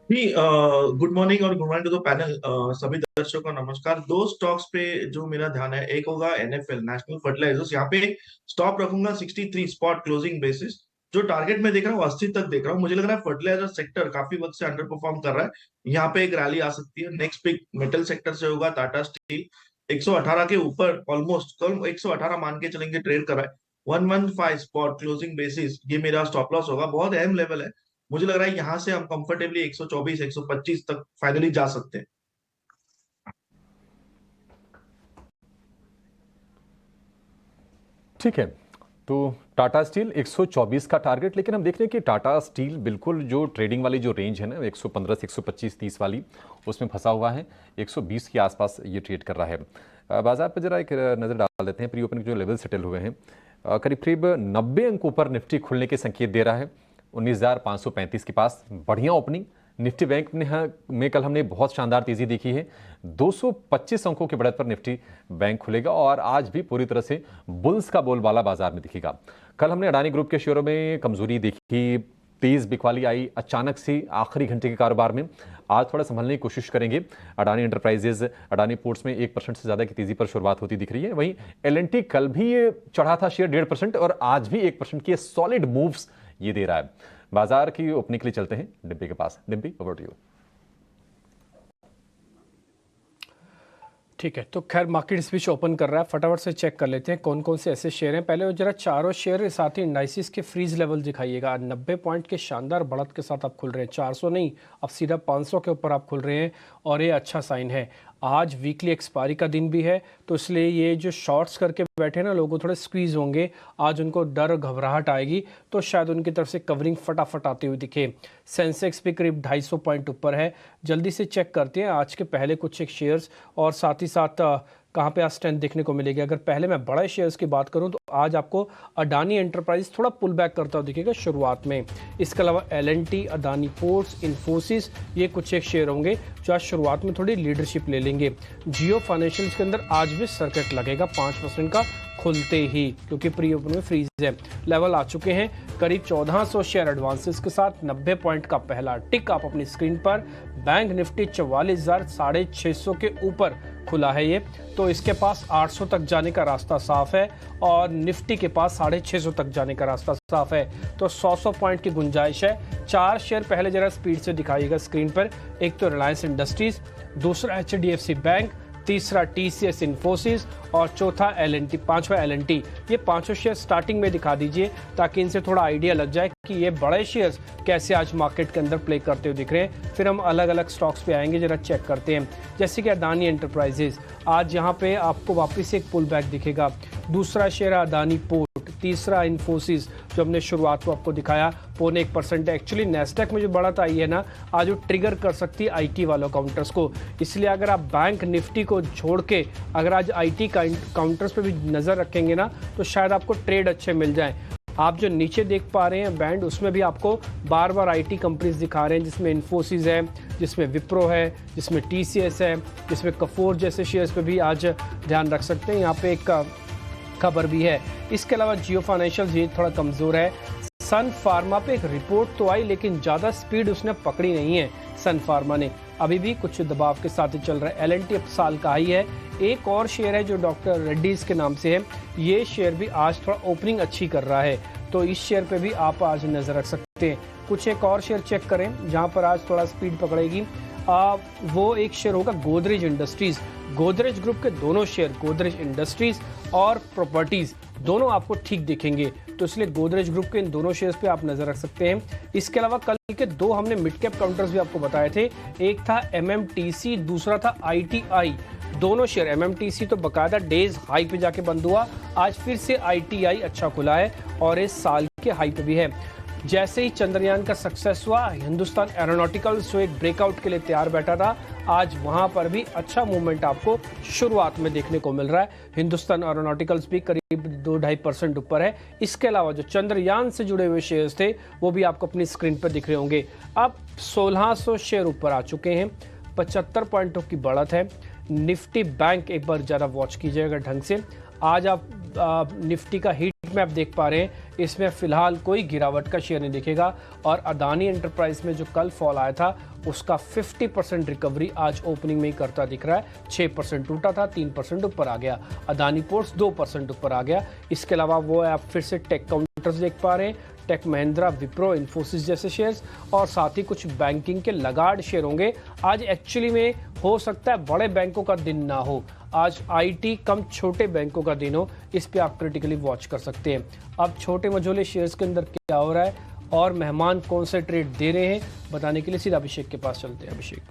गुड मॉर्निंग और good morning to the panel. सभी दर्शकों को नमस्कार। 2 स्टॉक्स पे जो मेरा ध्यान है, एक होगा एनएफएल, नेशनल फर्टिलाइजर्स। यहाँ पे स्टॉप रखूंगा 63 स्पॉट क्लोजिंग बेसिस। जो टारगेट में देख रहा हूँ 80 तक देख रहा हूँ। मुझे लग रहा है फर्टिलाइजर सेक्टर काफी वक्त से अंडर परफॉर्म कर रहा है, यहाँ पे एक रैली आ सकती है। नेक्स्ट पिक मेटल सेक्टर से होगा टाटा स्टील। 118 के ऊपर ऑलमोस्ट, कल 118 मान के चलेंगे ट्रेड कर रहा है। 115 स्पॉट क्लोजिंग बेसिस ये मेरा स्टॉप लॉस होगा। बहुत अहम लेवल है। मुझे लग रहा है यहाँ से हम कंफर्टेबली 124 125 तक फाइनली जा सकते हैं। ठीक है, तो टाटा स्टील 124 का टारगेट, लेकिन हम देख रहे हैं कि टाटा स्टील बिल्कुल जो ट्रेडिंग वाली जो रेंज है ना 115 से 125 30 वाली, उसमें फंसा हुआ है। 120 के आसपास ये ट्रेड कर रहा है। बाजार पर जरा एक नज़र डाल देते हैं। प्री ओपन के जो लेवल सेटल हुए हैं, करीब करीब 90 अंक ऊपर निफ्टी खुलने के संकेत दे रहा है। 19,535 के पास बढ़िया ओपनिंग। निफ्टी बैंक में कल हमने बहुत शानदार तेजी देखी है। 225 अंकों की बढ़त पर निफ्टी बैंक खुलेगा और आज भी पूरी तरह से बुल्स का बोलबाला बाजार में दिखेगा। कल हमने अडानी ग्रुप के शेयरों में कमजोरी देखी, तेज बिकवाली आई अचानक से आखिरी घंटे के कारोबार में। आज थोड़ा संभलने की कोशिश करेंगे। अडानी एंटरप्राइजेज, अडानी पोर्ट्स में 1% से ज्यादा की तेजी पर शुरुआत होती दिख रही है। वहीं एल&टी कल भी ये चढ़ा था शेयर 1.5% और आज भी 1% की सॉलिड मूव्स ये दे रहा है। बाजार की ओपनिंग के लिए चलते हैं डिम्पी के पास। Dimpy, over to you. ठीक है, तो खैर मार्केट स्विच ओपन कर रहा है, फटाफट से चेक कर लेते हैं कौन कौन से ऐसे शेयर हैं। पहले जरा चारों शेयर साथ ही इंडाइसिस के फ्रीज लेवल दिखाइएगा। 90 पॉइंट के शानदार बढ़त के साथ आप खुल रहे हैं। 400 नहीं, अब सीधा 500 के ऊपर आप खुल रहे हैं और ये अच्छा साइन है। आज वीकली एक्सपायरी का दिन भी है, तो इसलिए ये जो शॉर्ट्स करके बैठे ना लोगों थोड़े स्क्वीज होंगे। आज उनको डर घबराहट आएगी तो शायद उनकी तरफ से कवरिंग फटाफट आती हुई दिखे। सेंसेक्स भी करीब 250 पॉइंट ऊपर है। जल्दी से चेक करते हैं आज के पहले कुछ एक शेयर्स और साथ ही साथ कहाँ पे आज स्ट्रेंथ देखने को मिलेगी। अगर पहले मैं बड़े शेयर्स की बात करूं तो आज आपको अडानी एंटरप्राइज थोड़ा पुल बैक करता हुआ दिखेगा शुरुआत में। इसके अलावा एल&टी, अडानी पोर्ट्स, इन्फोसिस, ये कुछ एक शेयर होंगे जो आज शुरुआत में थोड़ी लीडरशिप ले लेंगे। जियो फाइनेंशियल्स के अंदर आज भी सर्किट लगेगा 5% का खुलते ही, क्योंकि प्री ओपन में फ्रीज है। लेवल आ चुके हैं करीब 1400 शेयर एडवांसेस के साथ। 90 पॉइंट का पहला टिक आप अपनी स्क्रीन पर। बैंक निफ्टी 44,650 के ऊपर खुला है ये, तो इसके पास 800 तक जाने का रास्ता साफ है और निफ्टी के पास 650 तक जाने का रास्ता साफ है। तो 100 पॉइंट की गुंजाइश है। 4 शेयर पहले जरा स्पीड से दिखाइएगा स्क्रीन पर। एक तो रिलायंस इंडस्ट्रीज, दूसरा HDFC बैंक, तीसरा TCS इन्फोसिस और चौथा एल&टी, पांचवा एल&टी। ये पांचों शेयर स्टार्टिंग में दिखा दीजिए ताकि इनसे थोड़ा आइडिया लग जाए कि ये बड़े शेयर्स कैसे आज मार्केट के अंदर प्ले करते हुए दिख रहे हैं। फिर हम अलग अलग स्टॉक्स पे आएंगे, जरा चेक करते हैं। जैसे कि अडानी एंटरप्राइजेज, आज यहाँ पे आपको वापस एक पुल बैक दिखेगा। दूसरा शेयर है अडानी पोर्ट, तीसरा इन्फोसिस जो हमने शुरुआत को आपको दिखाया 0.25% है। एक्चुअली नेस्डेक में जो बढ़त आई है ना आज वो ट्रिगर कर सकती है IT वालों काउंटर्स को। इसलिए अगर आप बैंक निफ्टी को छोड़ के अगर आज IT काउंटर्स पे भी नज़र रखेंगे ना तो शायद आपको ट्रेड अच्छे मिल जाएं। आप जो नीचे देख पा रहे हैं बैंड, उसमें भी आपको बार बार IT कंपनीज दिखा रहे हैं, जिसमें इन्फोसिस है, जिसमें विप्रो है, जिसमें TCS है, जिसमें कफोर जैसे शेयर्स पे भी आज ध्यान रख सकते हैं। यहाँ पे एक खबर भी है। इसके अलावा जियो फाइनेंशियल ये थोड़ा कमज़ोर है। सन फार्मा पे एक रिपोर्ट तो आई लेकिन ज़्यादा स्पीड उसने पकड़ी नहीं है। सन फार्मा ने अभी भी कुछ दबाव के साथ ही चल रहा है। एल&टी अब साल का ही है। एक और शेयर है जो डॉक्टर रेड्डीज के नाम से है, ये शेयर भी आज थोड़ा ओपनिंग अच्छी कर रहा है, तो इस शेयर पे भी आप आज नज़र रख सकते हैं। कुछ एक और शेयर चेक करें जहाँ पर आज थोड़ा स्पीड पकड़ेगी, वो एक शेयर होगा गोदरेज इंडस्ट्रीज। गोदरेज ग्रुप के दोनों शेयर, गोदरेज इंडस्ट्रीज और प्रॉपर्टीज, दोनों आपको ठीक दिखेंगे, तो इसलिए गोदरेज ग्रुप के इन दोनों शेयर्स पे आप नजर रख सकते हैं। इसके अलावा कल के 2 हमने मिड कैप काउंटर्स भी आपको बताए थे। एक था MMTC, दूसरा था ITI। दोनों शेयर, MMTC तो बकायदा डेज हाई पे जाके बंद हुआ, आज फिर से ITI अच्छा खुला है और इस साल के हाई पे भी है। जैसे ही चंद्रयान का सक्सेस हुआ, हिंदुस्तान एरोनॉटिकल्स जो एक ब्रेकआउट के लिए तैयार बैठा था, आज वहां पर भी अच्छा मूवमेंट आपको शुरुआत में देखने को मिल रहा है। हिंदुस्तान एरोनॉटिकल्स भी करीब 2-2.5% ऊपर है। इसके अलावा जो चंद्रयान से जुड़े हुए शेयर्स थे वो भी आपको अपनी स्क्रीन पर दिख रहे होंगे। अब 1600 शेयर ऊपर आ चुके हैं, 75 पॉइंटों की बढ़त है। निफ्टी बैंक एक बार ज़रा वॉच कीजिएगा ढंग से। आज आप निफ्टी का हीट मैप देख पा रहे हैं, इसमें फिलहाल कोई गिरावट का शेयर नहीं दिखेगा और अडानी एंटरप्राइज में जो कल फॉल आया था उसका 50% रिकवरी आज ओपनिंग में ही करता दिख रहा है। 6% टूटा था, 3% ऊपर आ गया। अडानी पोर्ट्स 2% ऊपर आ गया। इसके अलावा वो आप फिर से टेक काउंटर्स देख पा रहे हैं, टेक महिंद्रा, विप्रो, इन्फोसिस जैसे शेयर्स और साथ ही कुछ बैंकिंग के लगाड़ शेयर होंगे। आज एक्चुअली में हो सकता है बड़े बैंकों का दिन ना हो, आज IT कम छोटे बैंकों का दिन हो, इस पे आप क्रिटिकली वॉच कर सकते हैं। अब छोटे मझोले शेयर्स के अंदर क्या हो रहा है और मेहमान कौन से ट्रेड दे रहे हैं बताने के लिए सीधा अभिषेक के पास चलते हैं। अभिषेक,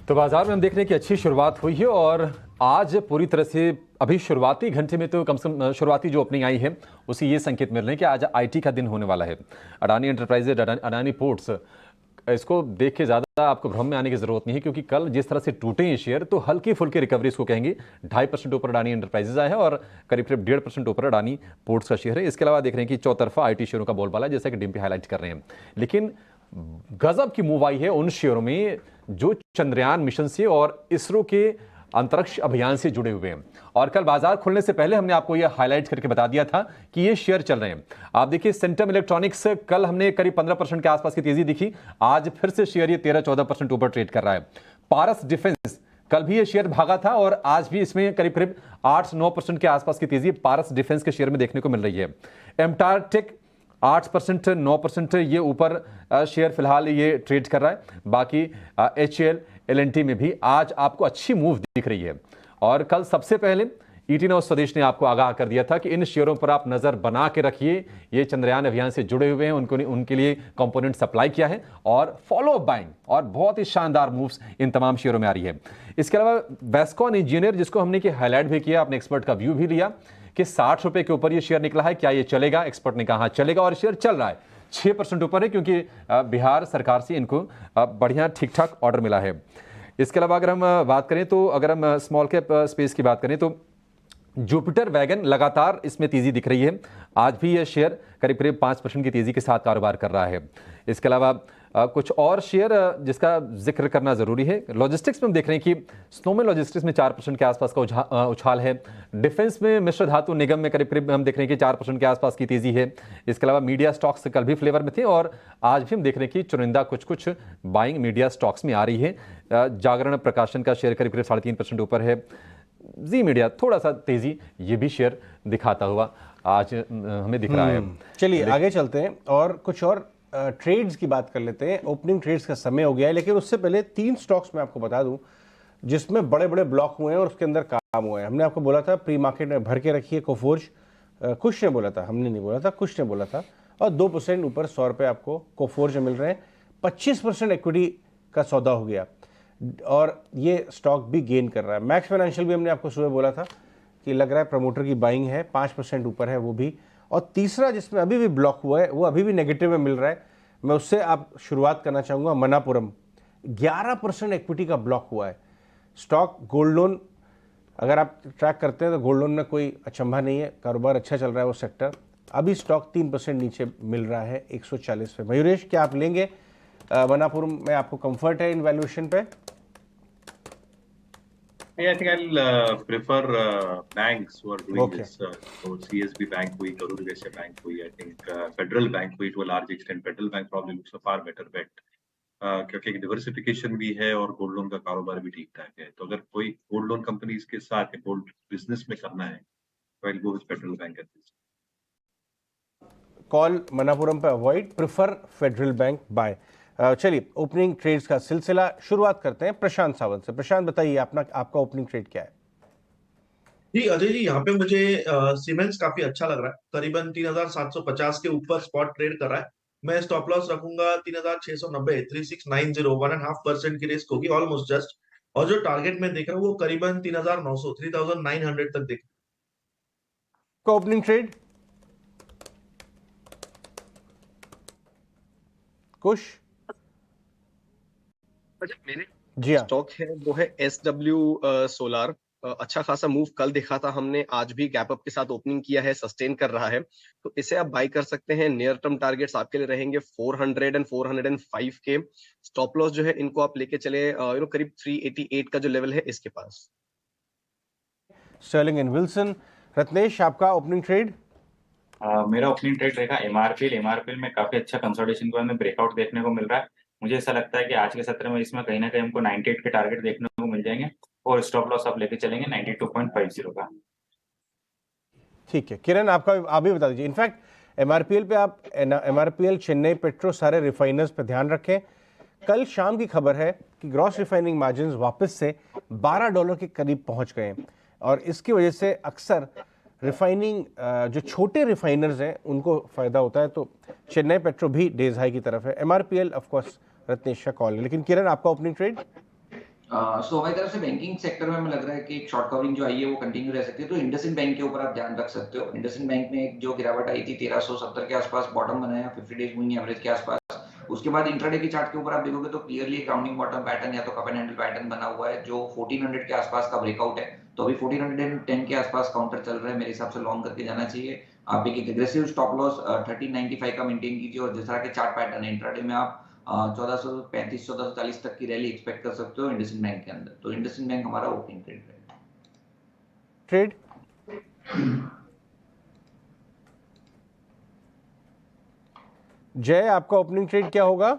तो बाजार में हम देख रहे हैं कि अच्छी शुरुआत हुई है और आज पूरी तरह से अभी शुरुआती घंटे में तो कम से कम शुरुआती जो ओपनिंग आई है उसी ये संकेत मिल रहे हैं कि आज आईटी का दिन होने वाला है। अडानी एंटरप्राइजेज, अडानी पोर्ट्स, इसको देख के ज़्यादा आपको भ्रम में आने की जरूरत नहीं है, क्योंकि कल जिस तरह से टूटे ये शेयर तो हल्की फुल्की रिकवरी इसको कहेंगे। 2.5% ऊपर अडानी एंटरप्राइजेज आया है और करीब 1.5% ऊपर अडानी पोर्ट्स का शेयर है। इसके अलावा देख रहे हैं कि चौतरफा आईटी शेयरों का बोलबाला है, जैसा कि डिम्पी हाईलाइट कर रहे हैं। लेकिन गजब की मूव आई है उन शेयरों में जो चंद्रयान मिशन से और इसरो के अंतरिक्ष अभियान से जुड़े हुए हैं। और कल बाजार खुलने से पहले हमने आपको यह हाईलाइट करके बता दिया था कि ये शेयर चल रहे हैं। आप देखिए सेंटम इलेक्ट्रॉनिक्स, कल हमने करीब 15% के आसपास की तेजी दिखी, आज फिर से शेयर ये 13-14% ऊपर ट्रेड कर रहा है। पारस डिफेंस, कल भी ये शेयर भागा था और आज भी इसमें करीब 8-9% के आसपास की तेजी पारस डिफेंस के शेयर में देखने को मिल रही है। एमटार टेक 8%, 9% ये ऊपर शेयर फिलहाल ये ट्रेड कर रहा है। बाकी HAL, LNT में भी आज आपको अच्छी मूव दिख रही है। और कल सबसे पहले ET Now स्वदेश ने आपको आगाह कर दिया था कि इन शेयरों पर आप नजर बना के रखिए, ये चंद्रयान अभियान से जुड़े हुए हैं, उनके लिए कंपोनेंट सप्लाई किया है और फॉलो अप बाइंग और बहुत ही शानदार मूव्स इन तमाम शेयरों में आ रही है। इसके अलावा वेस्कॉन इंजीनियर, जिसको हमने कि हाईलाइट भी किया, अपने एक्सपर्ट का व्यू भी लिया कि 60 रुपए के ऊपर ये शेयर निकला है, क्या ये चलेगा? एक्सपर्ट ने कहा चलेगा और शेयर चल रहा है, 6% ऊपर है, क्योंकि बिहार सरकार से इनको बढ़िया ठीक ठाक ऑर्डर मिला है। इसके अलावा अगर हम बात करें तो अगर हम स्मॉल कैप स्पेस की बात करें तो जुपिटर वैगन लगातार इसमें तेजी दिख रही है। आज भी यह शेयर करीब 5% की तेजी के साथ कारोबार कर रहा है। इसके अलावा कुछ और शेयर जिसका जिक्र करना जरूरी है, लॉजिस्टिक्स में हम देख रहे हैं कि स्नोमैन लॉजिस्टिक्स में 4% के आसपास का उछाल है। डिफेंस में मिश्र धातु निगम में करीब हम देख रहे हैं कि 4% के आसपास की तेजी है। इसके अलावा मीडिया स्टॉक्स कल भी फ्लेवर में थे और आज भी हम देख रहे हैं कि चुनिंदा कुछ बाइंग मीडिया स्टॉक्स में आ रही है। जागरण प्रकाशन का शेयर करीब 3.5% ऊपर है। जी मीडिया थोड़ा सा तेजी ये भी शेयर दिखाता हुआ आज हमें दिख रहा है। चलिए आगे चलते हैं और कुछ और ट्रेड्स की बात कर लेते हैं। ओपनिंग ट्रेड्स का समय हो गया है, लेकिन उससे पहले 3 स्टॉक्स मैं आपको बता दूं जिसमें बड़े बड़े ब्लॉक हुए हैं और उसके अंदर काम हुए हैं। हमने आपको बोला था प्री मार्केट में भर के रखिए कोफोर्ज, कुछ ने बोला था, हमने नहीं बोला था, कुछ ने बोला था, और 2% ऊपर 100 रुपये आपको कोफोर्ज में मिल रहे हैं। 25% इक्विटी का सौदा हो गया और ये स्टॉक भी गेन कर रहा है। मैक्स फाइनेंशियल भी हमने आपको सुबह बोला था कि लग रहा है प्रमोटर की बाइंग है, 5% ऊपर है वो भी। और तीसरा जिसमें अभी भी ब्लॉक हुआ है वो अभी भी नेगेटिव में मिल रहा है, मैं उससे आप शुरुआत करना चाहूँगा। मनापुरम 11% इक्विटी का ब्लॉक हुआ है स्टॉक। गोल्ड लोन अगर आप ट्रैक करते हैं तो गोल्ड लोन में कोई अचंभा नहीं है, कारोबार अच्छा चल रहा है वो सेक्टर। अभी स्टॉक 3% नीचे मिल रहा है 140 पे। मयूरेश क्या आप लेंगे मनापुरम में? आपको कंफर्ट है इन वैल्यूएशन पे? I think I'll prefer banks who are doing this. So CSB Bank हुई, करूर वैश्य बैंक हुई, I think Federal Bank हुई to a large extent. Federal Bank probably looks a far better bet क्योंकि एक डिवर्सिफिकेशन भी है और गोल्ड लोन का कारोबार भी ठीक ठाक है। तो अगर कोई गोल्ड लोन कंपनीज के साथ गोल्ड बिजनेस में करना है तो I'll go with Federal Bank at this. Call Manappuram पे avoid, prefer Federal Bank buy. चलिए ओपनिंग ट्रेड्स का सिलसिला शुरुआत करते हैं प्रशांत सावंत से। प्रशांत बताइए आपका ओपनिंग ट्रेड क्या है? जी अजय जी, यहाँ पे मुझे सीमेंस काफी अच्छा लग रहा है, करीबन 3750 के ऊपर स्पॉट ट्रेड कर रहा है। मैं स्टॉप लॉस रखूंगा 3690, 3690, 1.5% की रिस्क होगी ऑलमोस्ट जस्ट। और जो टारगेट में देख रहा हूँ वो करीबन 3900, 3900 तक देख। ओपनिंग ट्रेड कुछ मेरे जी स्टॉक है वो है SW सोलार। अच्छा खासा मूव कल दिखा था हमने, आज भी गैप अप के साथ ओपनिंग किया है, सस्टेन कर रहा है, तो इसे आप बाय कर सकते हैं। नियर टर्म टारगेट्स आपके लिए रहेंगे 400 and 405 के। स्टॉप लॉस जो है इनको आप लेके चले करीब 388 का जो लेवल है इसके पास। Sterling and Wilson. रत्नेश आपका ओपनिंग ट्रेड? मेरा ओपनिंग ट्रेड रहेगा एमआरपीएल में काफी अच्छा कंसोलिडेशन के बाद में ब्रेकआउट देखने को मिल रहा है। मुझे ऐसा लगता है कि आज के सत्र में इसमें कहीं ना कहीं हमको 98 के टारगेट देखने को मिल जाएंगे और स्टॉप लॉस आप लेके चलेंगे 92.50 का। ठीक है किरण, आप भी बता दीजिए। इनफैक्ट एमआरपीएल पे आप एमआरपीएल, चेन्नई पेट्रो, सारे रिफाइनर्स पे ध्यान रखें। कल शाम की खबर है कि ग्रॉस रिफाइनिंग मार्जिन वापस से $12 के करीब पहुंच गए हैं और इसकी वजह से अक्सर रिफाइनिंग जो छोटे रिफाइनर्स हैं उनको फायदा होता है। तो चेन्नई पेट्रो भी डेज हाई की तरफ है। एमआरपीएल ऑफ कोर्स रत्नेश का कॉल है। लेकिन किरण आपका ओपनिंग ट्रेड? सो हमारी तरफ से बैंकिंग सेक्टर में हमें लग रहा है कि एक शॉर्ट कवरिंग जो आई है वो कंटिन्यू रह सकती है, तो इंडसइंड बैंक के ऊपर आप ध्यान रख सकते हो। इंडसइंड बैंक ने एक जो गिरावट आई थी 1370 के आसपास बॉटम बनाया 50 डेज मूविंग एवरेज के आसपास, उसके बाद इंट्राडे की चार्ट के ऊपर आप देखोगे तो क्लियरली एक राउंडिंग बॉटम पैटर्न या तो कप एंड हैंडल पैटर्न बना हुआ है जो 1400 के आसपास का ब्रेकआउट है। तो अभी 1410 के आसपास काउंटर चल रहा है, मेरे हिसाब से लॉन्ग करके जाना चाहिए। आप एक एग्रेसिव स्टॉप लॉस 1395 का मेंटेन कीजिए और जिस तरह के चार्ट पैटर्न है इंट्राडे में आप 1435 1440 तक की रैली एक्सपेक्ट कर सकते हो इंडसइंड बैंक के अंदर। तो इंडसइंड बैंक हमारा ओपनिंग ट्रेड है। ट्रेड जय, आपका ओपनिंग ट्रेड क्या होगा?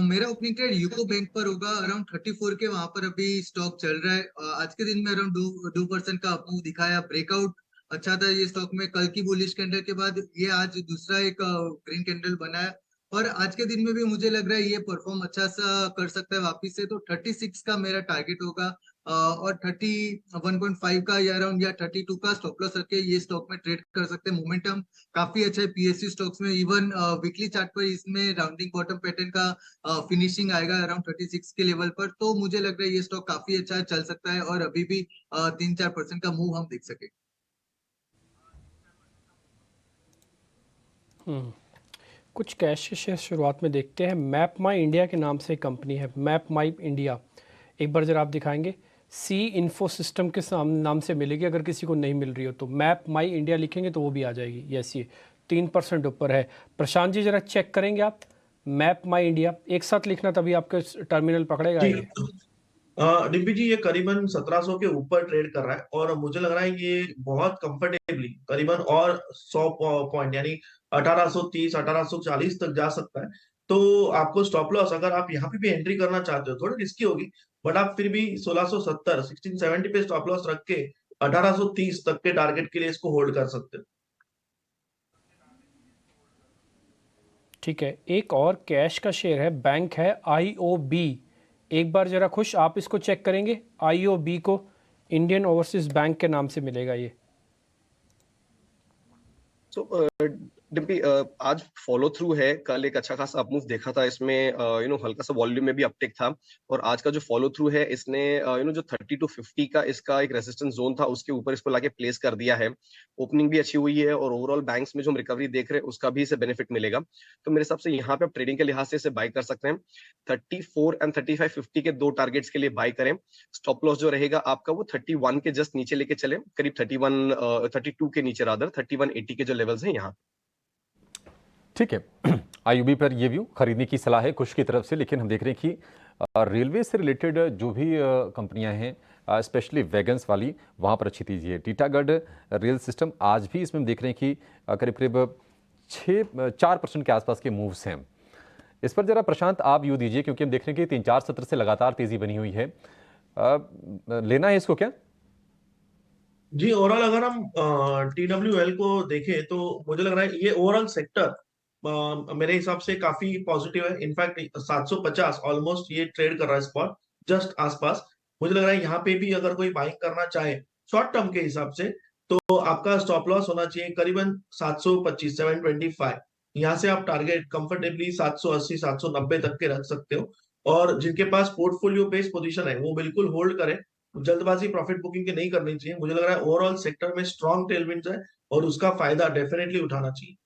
मेरा ओपनिंग ट्रेड यूको बैंक पर होगा अराउंड 34 के, वहां पर अभी स्टॉक चल रहा है। आज के दिन में अराउंड 2% का अपमूव दिखाया, ब्रेकआउट अच्छा था ये स्टॉक में कल की बुलिश कैंडल के बाद। ये आज दूसरा एक ग्रीन कैंडल बना है और आज के दिन में भी मुझे लग रहा है ये परफॉर्म अच्छा सा कर सकता है वापिस से। तो 36 का मेरा टारगेट होगा और 31.5 का या अराउंड या 32 का स्टॉप लॉस रख के ये स्टॉक में ट्रेड कर सकते हैं। मोमेंटम काफी अच्छा है पीएसयू स्टॉक्स में, इवन वीकली चार्ट पर इसमें राउंडिंग बॉटम पैटर्न का फिनिशिंग आएगा अराउंड 36 के लेवल पर। तो मुझे लग रहा है ये स्टॉक काफी अच्छा चल सकता है और अभी भी 3-4% का मूव हम देख सके। कुछ कैश के शेयर शुरुआत में देखते हैं। मैप माई इंडिया के नाम से कंपनी है, मैप माई इंडिया, एक बार जरा आप दिखाएंगे। सी इन्फो सिस्टम के नाम से मिलेगी, अगर किसी को नहीं मिल रही हो तो मैप माई इंडिया लिखेंगे तो वो भी आ जाएगी। यस, ये 3% ऊपर है। प्रशांत जी जरा चेक करेंगे आप, मैप माई इंडिया एक साथ लिखना तभी आपके टर्मिनल पकड़ेगा ये। डिम्पी जी, ये करीबन 1700 के ऊपर ट्रेड कर रहा है और मुझे लग रहा है ये बहुत कंफर्टेबली करीबन और 100 पॉइंट यानी 1830 1840 तक जा सकता है। तो आपको स्टॉप लॉस अगर आप यहाँ पे भी एंट्री करना चाहते हो, थोड़ी रिस्की होगी, बट आप फिर भी 1670 1670 पे स्टॉप लॉस रख के 1830 तक के टारगेट के लिए इसको होल्ड कर सकते हो। ठीक है, एक और कैश का शेयर है, बैंक है IOB। एक बार जरा खुश आप इसको चेक करेंगे, IOB को इंडियन ओवरसीज बैंक के नाम से मिलेगा ये। डिम्पी, आज फॉलो थ्रू है, कल एक अच्छा खासा अपमूव देखा था इसमें, हल्का सा वॉल्यूम में भी अपटिक था और आज का जो फॉलो थ्रू है इसने जो 30 to 50 का इसका एक रेजिस्टेंस जोन था उसके ऊपर इसको लाके प्लेस कर दिया है। ओपनिंग भी अच्छी हुई है और ओवरऑल बैंक्स में जो हम रिकवरी देख रहे हैं उसका भी इसे बेनिफिट मिलेगा। तो मेरे हिसाब से यहाँ पे आप ट्रेडिंग के लिहाज से इसे बाय कर सकते हैं। 34 and 3550 के दो टारगेट्स के लिए बाय करें। स्टॉप लॉस जो रहेगा आपका वो 31 के जस्ट नीचे लेके चले, करीब 32 के नीचे, रादर 3180 के जो लेवल्स हैं यहाँ। ठीक है, IOB पर ये व्यू खरीदने की सलाह है कुछ की तरफ से, लेकिन हम देख रहे हैं कि रेलवे से रिलेटेड जो भी कंपनियां हैं स्पेशली वैगन्स वाली, वहां पर अच्छी तेजी है। टीटागढ़ रेल सिस्टम आज भी इसमें हम देख रहे हैं कि करीब करीब 4% के आसपास के मूव्स हैं। इस पर जरा प्रशांत आप व्यू दीजिए, क्योंकि हम देख रहे हैं कि 3-4 सत्र से लगातार तेजी बनी हुई है। लेना है इसको क्या? जी, ओवरऑल अगर हम TWL को देखें तो मुझे लग रहा है ये ओवरऑल सेक्टर मेरे हिसाब से काफी पॉजिटिव है। इनफैक्ट 750 ऑलमोस्ट ये ट्रेड कर रहा है स्पॉट जस्ट आसपास। मुझे लग रहा है यहाँ पे भी अगर कोई बाइंग करना चाहे शॉर्ट टर्म के हिसाब से तो आपका स्टॉप लॉस होना चाहिए करीबन 725 725। यहाँ से आप टारगेट कंफर्टेबली 780 790 तक के रख सकते हो और जिनके पास पोर्टफोलियो बेस्ड पोजीशन है वो बिल्कुल होल्ड करें, जल्दबाजी प्रॉफिट बुकिंग की नहीं करनी चाहिए। मुझे लग रहा है ओवरऑल सेक्टर में स्ट्रॉन्ग टेलविंड्स है और उसका फायदा डेफिनेटली उठाना चाहिए।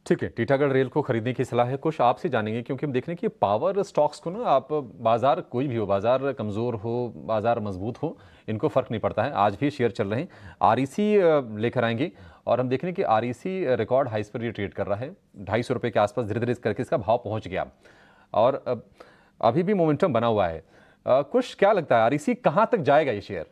ठीक है, टीटागढ़ रेल को खरीदने की सलाह है। कुछ आपसे जानेंगे, क्योंकि हम देख रहे हैं कि पावर स्टॉक्स को ना, आप बाजार कोई भी हो, बाजार कमज़ोर हो बाजार मजबूत हो, इनको फ़र्क नहीं पड़ता है। आज भी शेयर चल रहे हैं। REC लेकर आएंगे और हम देख रहे हैं कि REC रिकॉर्ड हाइस पर ये ट्रेड कर रहा है। 250 रुपये के आसपास धीरे धीरे करके इसका भाव पहुँच गया और अभी भी मोमेंटम बना हुआ है। कुछ क्या लगता है REC कहाँ तक जाएगा ये शेयर?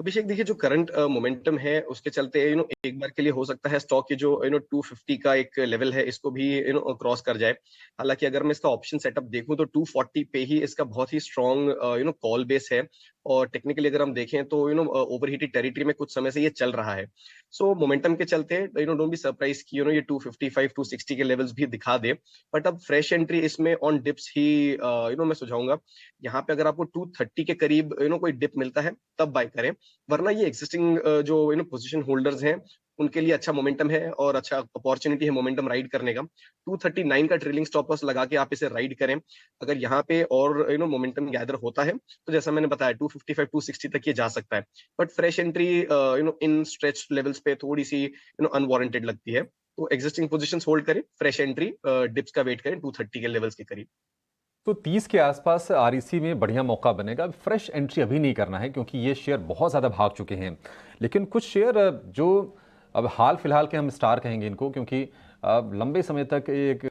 अभिषेक, देखिए जो करंट मोमेंटम है उसके चलते एक बार के लिए हो सकता है स्टॉक की जो 250 का एक लेवल है इसको भी क्रॉस कर जाए। हालांकि अगर मैं इसका ऑप्शन सेटअप देखूं तो 240 पे ही इसका बहुत ही स्ट्रॉन्ग कॉल बेस है और टेक्निकली अगर हम देखें तो ओवरहीटेड टेरिटरी में कुछ समय से ये चल रहा है। सो मोमेंटम के चलते डोंट बी सरप्राइज कि ये 255 260 के लेवल्स भी दिखा दे, बट अब फ्रेश एंट्री इसमें ऑन डिप्स ही मैं सुझाऊंगा। यहाँ पे अगर आपको 230 के करीब कोई डिप मिलता है तब बाय करें, वरना ये एग्जिस्टिंग जो पोजीशन होल्डर्स हैं उनके लिए अच्छा मोमेंटम है और अच्छा अपॉर्चुनिटी है मोमेंटम राइड करने का। 239 का ट्रेलिंग स्टॉप लॉस लगा के आप इसे राइड करें। अगर यहाँ पे और मोमेंटम गैदर होता है तो जैसा मैंने बताया 255 260 तक ये जा सकता है, but fresh entry in stretch levels पे थोड़ी सी अनवारंटेड लगती है। तो एग्जिस्टिंग पोजीशंस होल्ड करें, फ्रेश एंट्री डिप्स का वेट करें 230 के लेवल्स के करीब। तो 30 के आसपास आरईसी में बढ़िया मौका बनेगा। फ्रेश एंट्री अभी नहीं करना है क्योंकि ये शेयर बहुत ज़्यादा भाग चुके हैं, लेकिन कुछ शेयर जो अब हाल फिलहाल के हम स्टार कहेंगे इनको, क्योंकि लंबे समय तक एक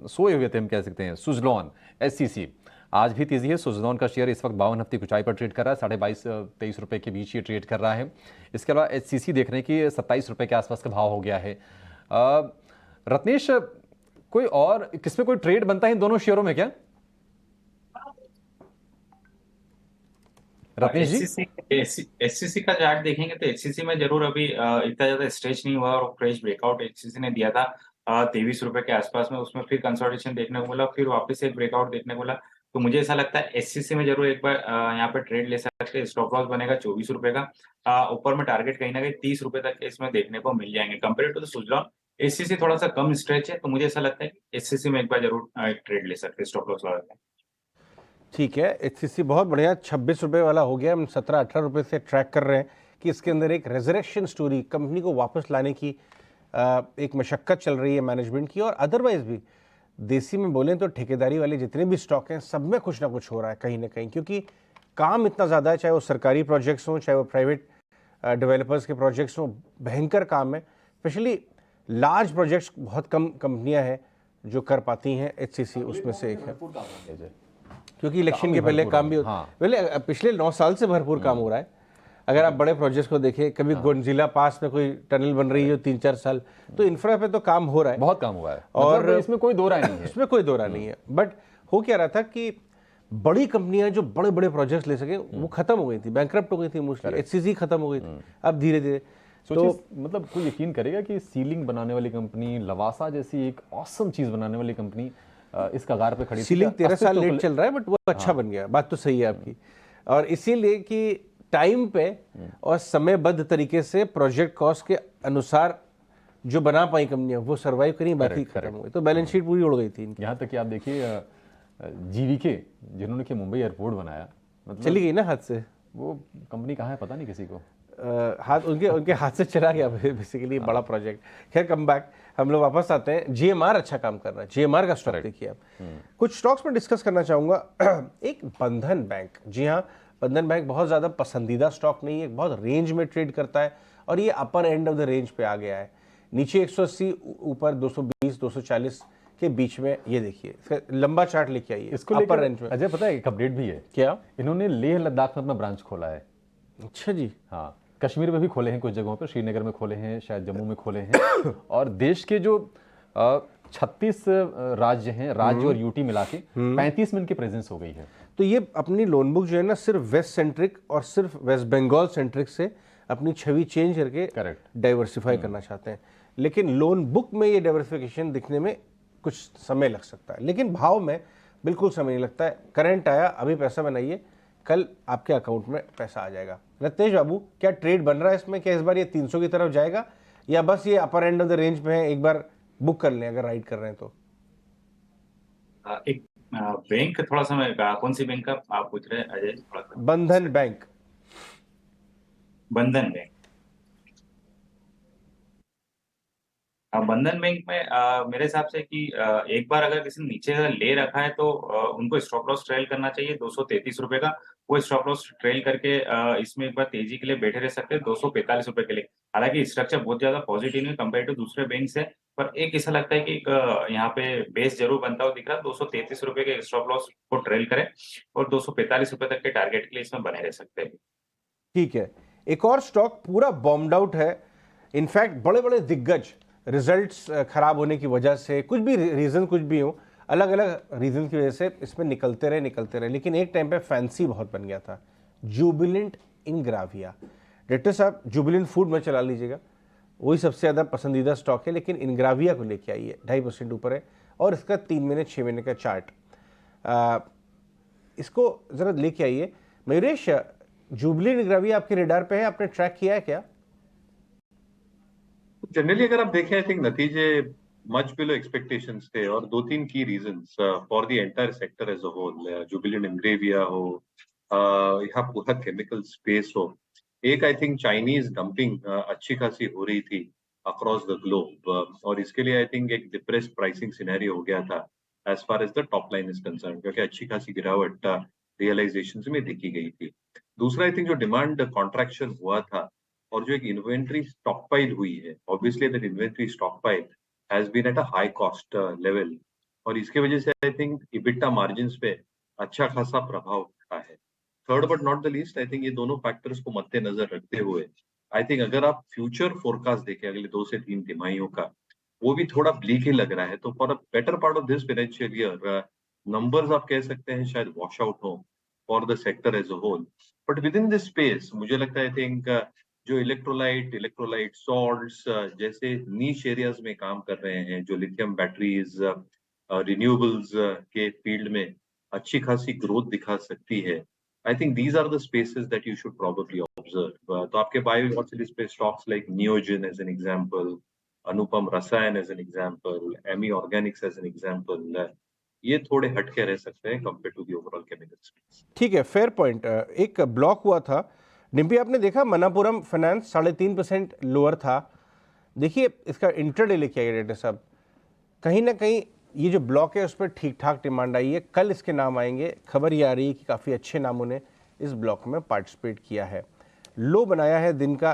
सोए हुए थे हम कह सकते हैं। सुजलॉन एससीसी आज भी तेजी है। सुजलॉन का शेयर इस वक्त 52 हफ्ते की ऊंचाई पर ट्रेड कर रहा है, 22.5-23 रुपए के बीच ये ट्रेड कर रहा है। इसके अलावा एचसीसी देख रहे हैं कि 27 रुपए के आसपास का भाव हो गया है। रत्नेश, कोई और किसमें कोई ट्रेड बनता है इन दोनों शेयरों में क्या? रत्नेश जी, एचसीसी का चार्ट देखेंगे तो एचसीसी में जरूर अभी इतना ज्यादा स्ट्रेच नहीं हुआ और फ्रेश ब्रेकआउट एचसीसी ने दिया था 23 रुपए के आसपास में, उसमें फिर कंसोलिडेशन देखने को मिला, फिर वापस एक ब्रेकआउट देखने को मिला। तो मुझे ऐसा लगता है एचसीसी में जरूर एक बार यहाँ पे ट्रेड ले सकते हैं। स्टॉप लॉस बनेगा 24 रुपए का, ऊपर में टारगेट कहीं ना कहीं 30 रुपए तक इसमें देखने को मिल जाएंगे। Compare to the Suzlon HCC थोड़ा सा कम स्ट्रेच है, तो मुझे ऐसा लगता है कि एचसीसी में एक बार जरूर एक ट्रेड ले सकते हैं स्टॉप लॉस लगा के। ठीक है, एचसीसी बहुत बढ़िया 26 रुपये वाला हो गया। हम 17-18 रुपये से ट्रैक कर रहे हैं कि इसके अंदर एक रेजरेक्शन स्टोरी, कंपनी को वापस लाने की एक मशक्कत चल रही है मैनेजमेंट की। और अदरवाइज भी देसी में बोलें तो ठेकेदारी वाले जितने भी स्टॉक हैं सब में कुछ ना कुछ हो रहा है कहीं ना कहीं, क्योंकि काम इतना ज़्यादा है, चाहे वो सरकारी प्रोजेक्ट्स हों चाहे वो प्राइवेट डेवलपर्स के प्रोजेक्ट्स हों, भयंकर काम है। स्पेशली लार्ज प्रोजेक्ट्स बहुत कम कंपनियाँ हैं जो कर पाती हैं, एचसीसी उसमें से एक है, क्योंकि इलेक्शन के पहले काम भी पहले पिछले 9 साल से भरपूर काम हो रहा है। अगर आप बड़े प्रोजेक्ट्स को देखें, कभी गोंजिला पास में कोई टनल बन रही है 3-4 साल, तो इंफ्रा पे तो काम हो रहा है, बहुत काम हुआ है और मतलब इसमें कोई दो राय नहीं है। इसमें कोई दो राय नहीं है। बट हो क्या रहा था कि बड़ी कंपनियां जो बड़े बड़े प्रोजेक्ट्स ले सके वो खत्म हो गई थी, बैंकरप्ट हो गई थी मोस्टली, एचसीसी खत्म हो गई थी। अब धीरे धीरे तो मतलब कोई यकीन करेगा कि सीलिंग बनाने वाली कंपनी, लवासा जैसी एक ऑसम चीज बनाने वाली कंपनी इस कगार पे खड़ी। सीलिंग 13 साल लेट चल रहा है, बट वो अच्छा बन गया, बात तो सही है आपकी। और इसीलिए कि टाइम पे और समयबद्ध तरीके से प्रोजेक्ट कॉस्ट के अनुसार जो बना पाई कंपनियां वो सरवाइव करी, बाकी खत्म हो गई, तो बैलेंस शीट पूरी उड़ गई थी। यहाँ तक कि आप देखिए जीवीके जिन्होंने कि मुंबई एयरपोर्ट बनाया, मतलब चली गई ना हाथ से। वो कंपनी कहाँ है पता नहीं किसी को, हाथ उनके हाथ से चला गया बेसिकली। बड़ा प्रोजेक्ट। खैर कम बैक, हम लोग वापस आते हैं। जीएमआर अच्छा काम कर रहा है, जीएमआर का स्टॉक देखिए आप। कुछ स्टॉक्स में डिस्कस करना चाहूंगा। एक बंधन बैंक, जी हाँ, बंधन बैंक बहुत ज़्यादा पसंदीदा स्टॉक नहीं है, बहुत रेंज में ट्रेड करता है और ये अपर एंड ऑफ द रेंज पे आ गया है। नीचे 180, ऊपर 220-240 के बीच में। ये देखिए लंबा चार्ट लेके आइए इसको अपर रेंज में। अजय पता है एक अपडेट भी है क्या? इन्होंने लेह लद्दाख में अपना ब्रांच खोला है। अच्छा जी। हाँ, कश्मीर में भी खोले हैं कुछ जगहों पर, श्रीनगर में खोले हैं, शायद जम्मू में खोले हैं। और देश के जो 36 राज्य हैं, राज्य और यूटी मिला के 35 में इनकी प्रेजेंस हो गई है। तो ये अपनी लोन बुक जो है ना सिर्फ वेस्ट सेंट्रिक और सिर्फ वेस्ट बंगाल सेंट्रिक से अपनी छवि चेंज करके डाइवर्सिफाई करना चाहते हैं। लेकिन लोन बुक में ये डाइवर्सिफिकेशन दिखने में कुछ समय लग सकता है, लेकिन भाव में बिल्कुल समय नहीं लगता है। करंट आया, अभी पैसा बनाइए, कल आपके अकाउंट में पैसा आ जाएगा। रत्नेश बाबू, क्या ट्रेड बन रहा है इसमें? क्या इस बार ये 300 की तरफ जाएगा या बस ये अपर एंड ऑफ द रेंज में है, एक बार बुक कर लें अगर राइड कर रहे हैं तो? एक बैंक थोड़ा समय का, कौन सी बैंक का आप पूछ रहे हैं अजय? थोड़ा सा बंधन बैंक। बंधन बैंक, बंधन बैंक में मेरे हिसाब से कि एक बार अगर किसी ने नीचे ले रखा है तो उनको स्टॉप लॉस ट्रेल करना चाहिए 233 रुपए का। वो स्टॉप लॉस ट्रेल करके इसमें एक बार तेजी के लिए बैठे रह सकते हैं 245 रुपए के लिए। हालांकि स्ट्रक्चर बहुत ज्यादा पॉजिटिव है कंपेयर टू दूसरे बैंक से, पर एक ऐसा लगता है कि यहाँ पे बेस जरूर बनता हुआ दिख रहा है। 233 रुपए के स्टॉप लॉस को ट्रेल करें और 245 रुपए तक के टारगेट के लिए इसमें बने रह सकते हैं। ठीक है, एक और स्टॉक पूरा बॉम्ब्ड आउट है। इनफैक्ट बड़े बड़े दिग्गज रिजल्ट्स खराब होने की वजह से, कुछ भी रीज़न कुछ भी हो, अलग अलग रीज़न की वजह से इसमें निकलते रहे, लेकिन एक टाइम पे फैंसी बहुत बन गया था। जुबिलेंट इंग्राविया। डायरेक्टर साहब, जुबिलेंट फूड में चला लीजिएगा, वही सबसे ज़्यादा पसंदीदा स्टॉक है, लेकिन इंग्राविया को लेके आइए, 2.5% ऊपर है और इसका 3 महीने 6 महीने का चार्ट, इसको ज़रा लेके आइए। मयूरेश, जुबिलेंट इंग्राविया आपके रेडार पे है, आपने ट्रैक किया है क्या? जनरली अगर आप देखें आई थिंक नतीजे मच बिलो एक्सपेक्टेशंस थे और दो तीन की reasons for the entire sector as a whole, Jubilant Ingrevia हो या पूरा केमिकल स्पेस हो, एक आई थिंक चाइनीज डंपिंग अच्छी खासी हो रही थी अक्रॉस द ग्लोब और इसके लिए आई थिंक एक डिप्रेस्ड प्राइसिंग सिनेरियो हो गया था as far as the top line is concern, क्योंकि अच्छी खासी गिरावट रियलाइजेशंस में दिखी गई थी। दूसरा आई थिंक जो डिमांड कॉन्ट्रैक्शन हुआ था और जो एक इन्वेंट्री स्टॉकपाइल हुई है, obviously that inventory stockpile has been at a high cost level और इसके वजह से आई थिंक इबिटा मार्जिन्स पे अच्छा खासा प्रभाव पड़ा है। Third but not the least, I think ये दोनों फैक्टर्स को मद्देनजर रखते हुए आई थिंक अगर आप फ्यूचर फोरकास्ट देखें अगले 2 से 3 तिमाहियों का, वो भी थोड़ा ब्लीक ही लग रहा है। तो for a better part of this financial year numbers आप कह सकते हैं शायद वॉश आउट हो for the sector as a whole, but within this space मुझे लगता है आई थिंक जो इलेक्ट्रोलाइट सॉल्ट्स जैसे नीश एरियाज में काम कर रहे हैं, जो लिथियम बैटरीज रिन्यूएबल्स के फील्ड में अच्छी खासी ग्रोथ दिखा सकती है, I think these are the spaces that you should probably observe. तो आपके बायो पे stocks like Neogen as an example, Anupam Rasayan as an example, Ami Organics as an example, ये थोड़े हटके रह सकते हैं compare to the overall chemical space. ठीक है, फेयर पॉइंट। एक ब्लॉक हुआ था डिम्पी, आपने देखा मनापुरम फाइनेंस 3.5% लोअर था। देखिए इसका इंट्राडे लेके आइए डेटा साहब, कहीं ना कहीं ये जो ब्लॉक है उस पर ठीक ठाक डिमांड आई है, कल इसके नाम आएंगे। खबर ये आ रही है कि काफ़ी अच्छे नामों ने इस ब्लॉक में पार्टिसिपेट किया है। लो बनाया है दिन का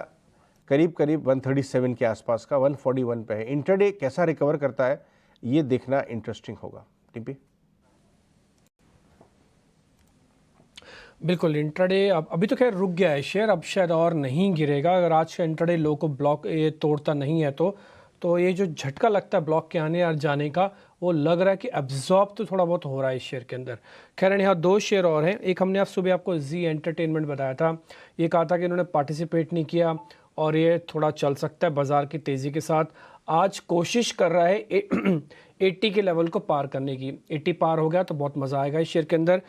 करीब 137 के आसपास का, 141 पे है। इंट्राडे कैसा रिकवर करता है ये देखना इंटरेस्टिंग होगा। टिम्पी बिल्कुल, इंट्राडे अभी तो खैर रुक गया है शेयर, अब शायद और नहीं गिरेगा अगर आज का इंट्राडे लो को ब्लॉक ये तोड़ता नहीं है तो ये जो झटका लगता है ब्लॉक के आने और जाने का, वो लग रहा है कि एब्जॉर्ब तो थोड़ा बहुत हो रहा है इस शेयर के अंदर। खैर यहाँ 2 शेयर और हैं। एक हमने आज सुबह आपको जी एंटरटेनमेंट बताया था, ये कहा था कि इन्होंने पार्टिसिपेट नहीं किया और ये थोड़ा चल सकता है बाजार की तेज़ी के साथ। आज कोशिश कर रहा है 80 के लेवल को पार करने की। 80 पार हो गया तो बहुत मज़ा आएगा इस शेयर के अंदर।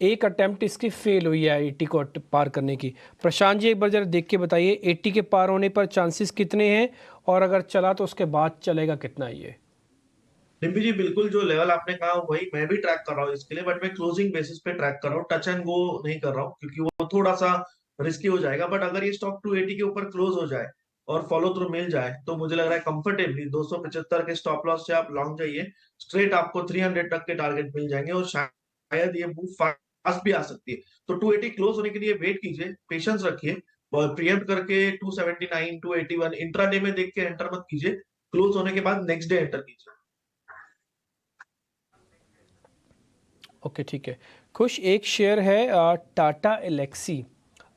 एक अटेम्प्ट इसकी फेल हुई है 80 को पार करने की। प्रशांत जी एक बार जरा देख के बताइए 80 के पार होने पर चांसेस कितने हैं और अगर चला तो उसके बाद चलेगा कितना ये? डिम्पी जी बिल्कुल जो लेवल आपने कहा वही मैं भी ट्रैक कर रहा हूँ इसके लिए, बट मैं क्लोजिंग बेसिस पे ट्रैक कर रहा हूँ, टच एंड गो नहीं कर रहा हूँ क्योंकि वो थोड़ा सा रिस्की हो जाएगा। बट अगर ये स्टॉक 280 के ऊपर क्लोज हो जाए और फॉलो थ्रू मिल जाए तो मुझे लग रहा है कंफर्टेबली 275 के स्टॉप लॉस से आप लॉन्ग जाइए, स्ट्रेट आपको 300 तक के टारगेट मिल जाएंगे और शायद ये मूव फास्ट भी आ सकती है। तो 280 क्लोज होने के लिए वेट कीजिए, पेशेंस रखिए, प्रीएम्प्ट करके 279 281 इंट्राडे में देख के एंटर मत कीजिए, क्लोज होने के बाद नेक्स्ट डे एंटर कीजिए। ओके ठीक है। खुश एक शेयर है टाटा एलेक्सी,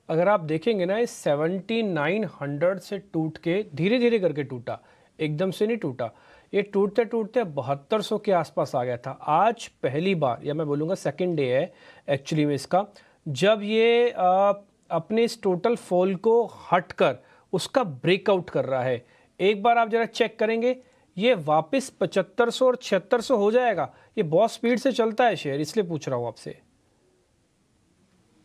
अगर आप देखेंगे ना इस 7900 से टूट के धीरे धीरे करके टूटा, एकदम से नहीं टूटा, ये टूटते टूटते 7200 के आसपास आ गया था। आज पहली बार, या मैं बोलूँगा सेकंड डे है एक्चुअली में इसका, जब ये अपने इस टोटल फॉल को हटकर उसका ब्रेकआउट कर रहा है। एक बार आप जरा चेक करेंगे ये वापस 7500 और 7600 हो जाएगा। ये बहुत स्पीड से चलता है शेयर, इसलिए पूछ रहा हूँ आपसे।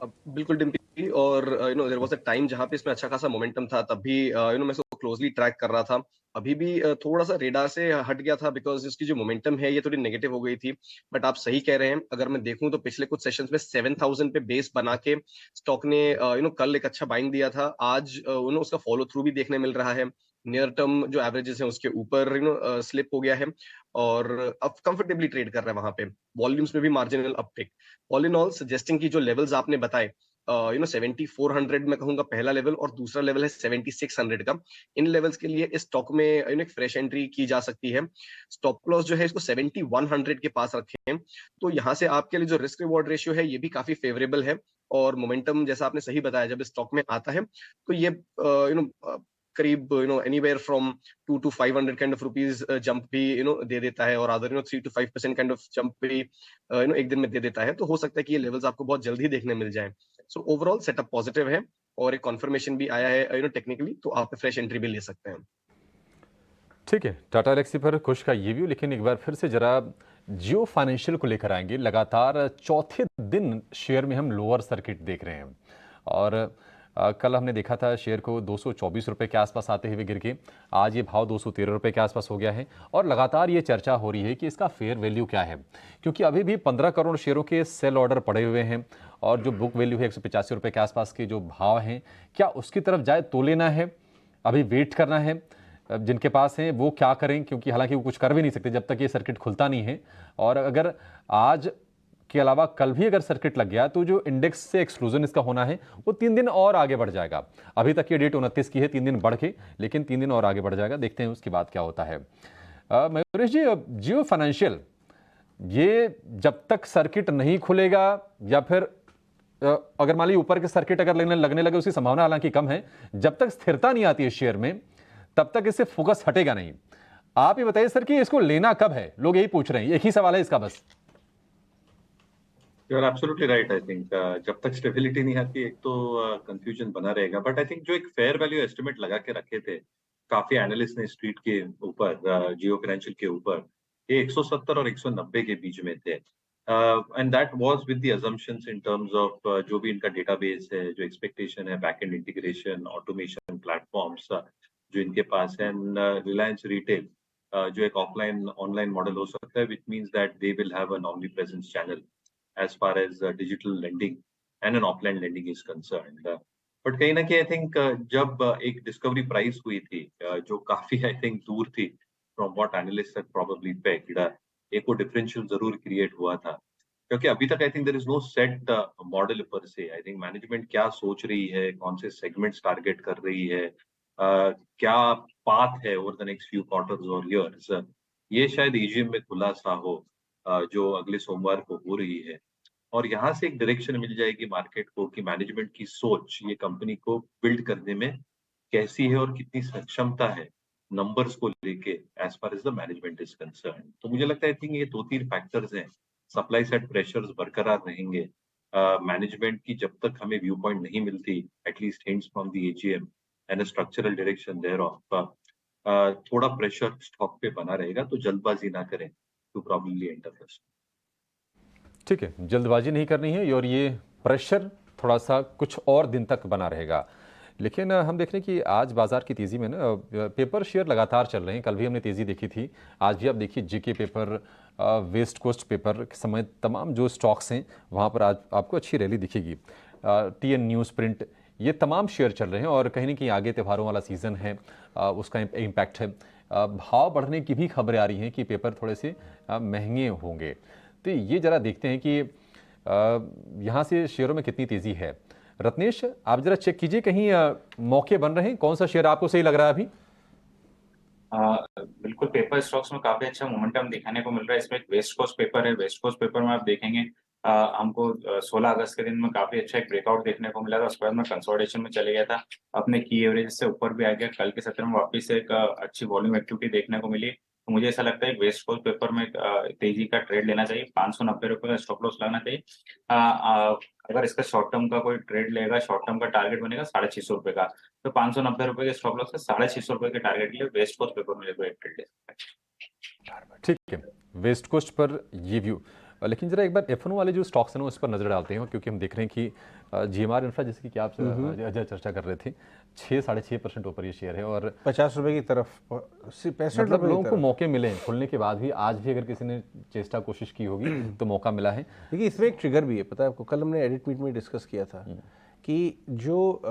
बिल्कुल डिम्पी, और देयर वाज अ टाइम जहां पे इसमें अच्छा खासा मोमेंटम था, तब भी मैं इसको क्लोजली ट्रैक कर रहा था। अभी भी थोड़ा सा रेडार से हट गया था बिकॉज इसकी जो मोमेंटम है ये थोड़ी नेगेटिव हो गई थी। बट आप सही कह रहे हैं, अगर मैं देखूं तो पिछले कुछ सेशंस में 7000 पे बेस बना के स्टॉक ने कल एक अच्छा बाइंग दिया था। आज उसका फॉलो थ्रू भी देखने मिल रहा है, नियर टर्म जो एवरेजेस हैं उसके ऊपर स्लिप हो गया है और अब कंफर्टेबली ट्रेड कर रहा है वहां पे। वॉल्यूम्स में भी marginal uptick, all in all suggesting की जो लेवल्स आपने बताए 7400 में कहूंगा पहला लेवल और दूसरा लेवल है 7600 का। इन लेवल्स के लिए इस स्टॉक में एक फ्रेश एंट्री की जा सकती है। स्टॉप लॉस जो है इसको 7100 के पास रखें, तो यहाँ से आपके लिए जो रिस्क रिवॉर्ड रेशियो है ये भी काफी फेवरेबल है। और मोमेंटम जैसा आपने सही बताया, जब स्टॉक में आता है तो ये करीब anywhere from 2 to 500 kind of rupees jump भी दे देता है, और other 3 to 5% kind of jump भी एक दिन में दे देता है। तो हो सकता है कि ये लेवल्स आपको बहुत जल्दी देखने मिल जाए। सो ओवरऑल सेटअप पॉजिटिव है और एक कॉन्फर्मेशन भी आया है टेक्निकली, तो आप फ्रेश एंट्री भी ले सकते हैं। ठीक है, टाटा एलेक्सी पर खुश का ये व्यू, लेकिन एक बार फिर से जरा जियो फाइनेंशियल को लेकर आएंगे। लगातार चौथे दिन शेयर में हम लोअर सर्किट देख रहे हैं और कल हमने देखा था शेयर को 224 रुपए के आसपास आते हुए गिर के आज ये भाव 213 रुपए के आसपास हो गया है और लगातार ये चर्चा हो रही है कि इसका फेयर वैल्यू क्या है, क्योंकि अभी भी 15 करोड़ शेयरों के सेल ऑर्डर पड़े हुए हैं और जो बुक वैल्यू है 185 रुपए के आसपास के जो भाव हैं, क्या उसकी तरफ जाए तो लेना है, अभी वेट करना है? जिनके पास हैं वो क्या करें, क्योंकि हालांकि वो कुछ कर भी नहीं सकते जब तक ये सर्किट खुलता नहीं है। और अगर आज के अलावा कल भी अगर सर्किट लग गया तो जो इंडेक्स से एक्सक्लूजन इसका होना है वो 3 दिन और आगे बढ़ जाएगा। अभी तक ये डेट 29 की है, 3 दिन बढ़ के, लेकिन 3 दिन और आगे बढ़ जाएगा। देखते हैं उसके बाद क्या होता है। मयूरेश जी, जियो फाइनेंशियल ये जब तक सर्किट नहीं खुलेगा या फिर अगर मान लीजिए ऊपर के सर्किट अगर लगने लगे, उसकी संभावना हालांकि कम है, जब तक स्थिरता नहीं आती है शेयर में तब तक इससे फोकस हटेगा नहीं। आप ये बताइए सर कि इसको लेना कब है, लोग यही पूछ रहे हैं, एक ही सवाल है इसका बस। You are absolutely right. I think जब तक स्टेबिलिटी नहीं आती एक तो कंफ्यूजन बना रहेगा, बट आई थिंक जो एक फेयर वैल्यू एस्टिमेट लगा के रखे थे काफी एनालिस्ट ने स्ट्रीट के ऊपर, जियो फाइनेंशियल के ऊपर, ये 170 और 190 के बीच में थे, and that was with the assumptions in terms of जो भी इनका डेटाबेस है, जो एक्सपेक्टेशन है, back and integration, automation platforms जो इनके पास है, रिलायंस रिटेल जो एक ऑफलाइन ऑनलाइन मॉडल हो सकता है, which means that they will have an omni presence channel as far as digital lending and an offline lending is concerned. But कहीं ना कहीं I think जब एक डिस्कवरी प्राइस हुई थी जो काफी I think दूर थी from what analysts had probably pegged, एक वो डिफरेंशियल जरूर क्रिएट हुआ था, क्योंकि अभी तक I think there is no set model per se. I think management क्या सोच रही है, कौन से सेगमेंट्स टारगेट कर रही है, क्या पाथ है over the next few quarters और ईयर्स, ये शायद एजीएम में खुलासा हो जो अगले सोमवार को हो रही है, और यहाँ से एक डायरेक्शन मिल जाएगी मार्केट को कि मैनेजमेंट की सोच ये कंपनी को बिल्ड करने में कैसी है और कितनी सक्षमता है नंबर्स को लेके as far as the management is concern. तो मुझे लगता है आई थिंक ये 2-3 फैक्टर्स हैं। सप्लाई साइड प्रेशर्स बरकरार रहेंगे, मैनेजमेंट की जब तक हमें व्यू पॉइंट नहीं मिलती, at least hints from the AGM and a structural direction thereof, थोड़ा प्रेशर स्टॉक पे बना रहेगा। तो जल्दबाजी ना करें टू प्रॉब्लली एंटर फर्स्ट। ठीक है, जल्दबाजी नहीं करनी है और ये प्रेशर थोड़ा सा कुछ और दिन तक बना रहेगा। लेकिन हम देख रहे हैं कि आज बाजार की तेज़ी में ना पेपर शेयर लगातार चल रहे हैं। कल भी हमने तेज़ी देखी थी, आज भी आप देखिए GK paper, west coast paper के समय तमाम जो स्टॉक्स हैं वहाँ पर आज आपको अच्छी रैली दिखेगी। टीएन न्यूज़ प्रिंट, ये तमाम शेयर चल रहे हैं और कहीं ना कहीं आगे त्योहारों वाला सीज़न है, उसका इम्पैक्ट है। भाव बढ़ने की भी खबरें आ रही हैं कि पेपर थोड़े से महंगे होंगे। तो ये जरा देखते हैं कि यहाँ से शेयरों में कितनी तेज़ी है। रत्नेश, आप जरा चेक कीजिए कहीं मौके बन रहे हैं, कौन सा शेयर आपको सही लग रहा है अभी? बिल्कुल, पेपर स्टॉक्स में काफी अच्छा मोमेंटम दिखाने को मिल रहा है। इसमें एक वेस्ट कोस्ट पेपर है। वेस्ट कोस्ट पेपर में आप देखेंगे हमको 16 अगस्त के दिन में काफी अच्छा एक ब्रेकआउट देखने को मिला था। उसके बाद में कंसोलिडेशन में चले गया था, अपने की एवरेज से ऊपर भी आ गया। कल के सत्र में वापस से एक अच्छी वॉल्यूम एक्टिविटी देखने को मिली। तो मुझे ऐसा लगता है वेस्ट कोस्ट पेपर में तेजी का ट्रेड लेना चाहिए। 590 रुपए का स्टॉप लॉस लगना चाहिए। अगर इसका शॉर्ट टर्म का कोई ट्रेड लेगा, शॉर्ट टर्म का टारगेट बनेगा 650 रुपए का, तो 590 रुपए के स्टॉप लॉस से 650 रुपए के टारगेट के लिए वेस्ट कोस्ट पेपर में एक ट्रेड ले सकता है। ठीक है, वेस्ट कोस्ट पर ये व्यू। लेकिन जरा एक बार F1 वाले जो स्टॉक्स हैं उस पर नजर डालते हैं, क्योंकि हम देख रहे हैं कि GMR इंफ्रा, जैसे कि आप चर्चा कर रहे थे, 6-6.5% ऊपर ये शेयर है और 50 रुपए की तरफ, 65 मतलब लोगों को मौके मिले हैं खुलने के बाद भी। आज भी अगर किसी ने चेष्टा कोशिश की होगी तो मौका मिला है। देखिए, इसमें एक ट्रिगर भी है, पता है आपको, कल हमने एडिट मीट में डिस्कस किया था कि जो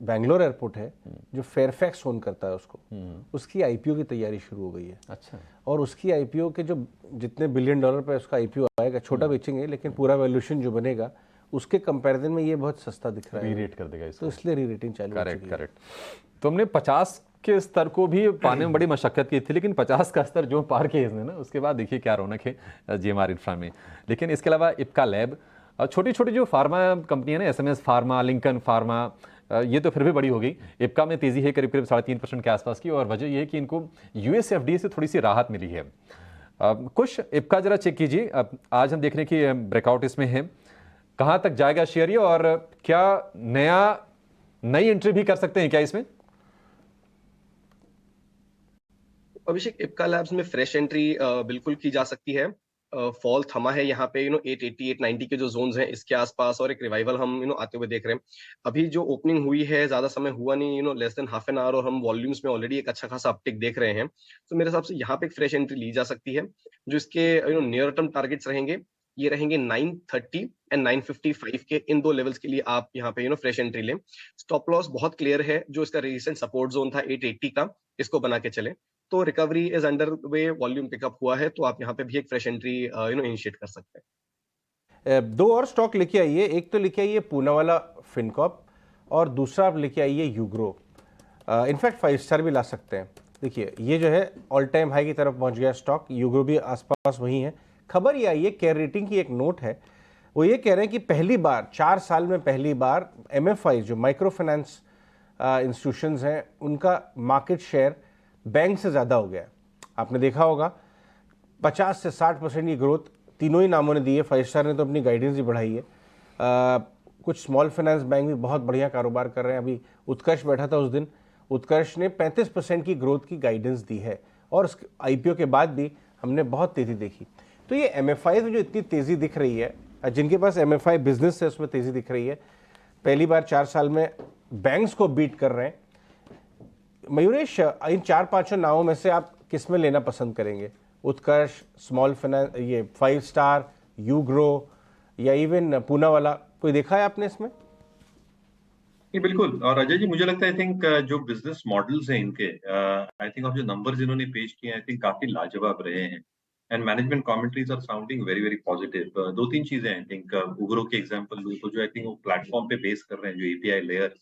बैंगलोर एयरपोर्ट है, जो फेयरफैक्स ओन करता है उसको, उसकी आईपीओ की तैयारी शुरू हो गई है। अच्छा। और उसकी आईपीओ के जो जितने बिलियन डॉलर पे उसका आईपीओ आएगा, छोटा बेचेंगे लेकिन पूरा वैल्यूएशन जो बनेगा उसके कंपैरिजन में ये बहुत सस्ता दिख रहा है। रीरेट कर देगा इसको, तो इसलिए रीरेटिंग चालू हो चुकी है। करेक्ट। तो हमने 50 के स्तर को भी पाने में बड़ी मशक्कत की थी, लेकिन 50 का स्तर जो पार किया इसने ना, उसके बाद देखिए क्या रौनक है GMR इंफ्रा में। लेकिन इसके अलावा इप्का लैब, छोटी छोटी जो फार्मा कंपनियां ना, SMS फार्मा, लिंकन फार्मा, ये तो फिर भी बड़ी हो गई। इप्का में तेजी है करीब 3.5% के आसपास की, और वजह यह है कि इनको US FDA से थोड़ी सी राहत मिली है। कुछ इप्का जरा चेक कीजिए। आज हम देख रहे हैं कि ब्रेकआउट इसमें है, कहां तक जाएगा शेयर ये, और क्या नई एंट्री भी कर सकते हैं क्या इसमें? अभिषेक, इप्का लैब्स में फ्रेश एंट्री बिल्कुल की जा सकती है। फॉल थमा है यहाँ पे 880 890 के जो जोन्स हैं इसके आसपास, और एक रिवाइवल हम आते हुए देख रहे हैं। अभी जो ओपनिंग हुई है ज्यादा समय हुआ नहीं, less than half an hour, और हम वॉल्यूम्स में ऑलरेडी एक अच्छा खासा अपटिक देख रहे हैं। तो मेरे हिसाब से यहाँ पे एक फ्रेश एंट्री ली जा सकती है। जो इसके नियर टर्म टारगेट्स रहेंगे, ये रहेंगे 930 एंड 955 के, इन दो लेवल्स के लिए आप यहाँ पे फ्रेश एंट्री लें। स्टॉप लॉस बहुत क्लियर है, जो इसका रिसेंट सपोर्ट जोन था 880 का, इसको बना के चले। तो recovery is under way, volume pickup हुआ है, तो आप यहाँ पे भी एक फ्रेश एंट्री इनिशिएट कर सकते हैं। दो और स्टॉक लेके आइए, एक तो लेके आइए पूनावाला फिनकॉर्प और दूसरा आप लेके आइए यूग्रो। इनफैक्ट 5 स्टार भी ला सकते हैं। देखिए ये जो है ऑल टाइम हाई की तरफ पहुंच गया स्टॉक, यूग्रो भी आसपास वही है। खबर ये आई है, केयर रेटिंग की एक नोट है, वो ये कह रहे हैं कि पहली बार 4 साल में पहली बार MFI जो माइक्रो फाइनेंस इंस्टीट्यूशंस हैं उनका मार्केट शेयर बैंक से ज़्यादा हो गया है। आपने देखा होगा 50 से 60% की ग्रोथ तीनों ही नामों ने दी है। 5 स्टार ने तो अपनी गाइडेंस ही बढ़ाई है। कुछ स्मॉल फाइनेंस बैंक भी बहुत बढ़िया कारोबार कर रहे हैं। अभी उत्कर्ष बैठा था उस दिन, उत्कर्ष ने 35% की ग्रोथ की गाइडेंस दी है, और IPO के बाद भी हमने बहुत तेज़ी देखी। तो ये MFI में जो इतनी तेज़ी दिख रही है, जिनके पास MFI बिजनेस है उसमें तेज़ी दिख रही है, पहली बार 4 साल में बैंक्स को बीट कर रहे हैं। मयूरेश, इन 4-5 नामों में से आप किस में लेना पसंद करेंगे? उत्कर्ष, स्मॉल फाइनेंस, ये 5 स्टार, यूग्रो या इवन पूनावाला, कोई देखा है आपने इसमें? ये बिल्कुल। और अजय जी, मुझे लगता है आई थिंक जो बिजनेस मॉडल्स हैं इनके, आई थिंक, और जो नंबर्स इन्होंने पेश किए हैं, आई थिंक काफी लाजवाब रहे हैं। And management commentaries are sounding very very positive. 2-3 चीजें आई थिंक, यूग्रो के एग्जांपल लूं तो जो आई थिंक वो प्लेटफॉर्म पे बेस कर रहे हैं, जो API लेयर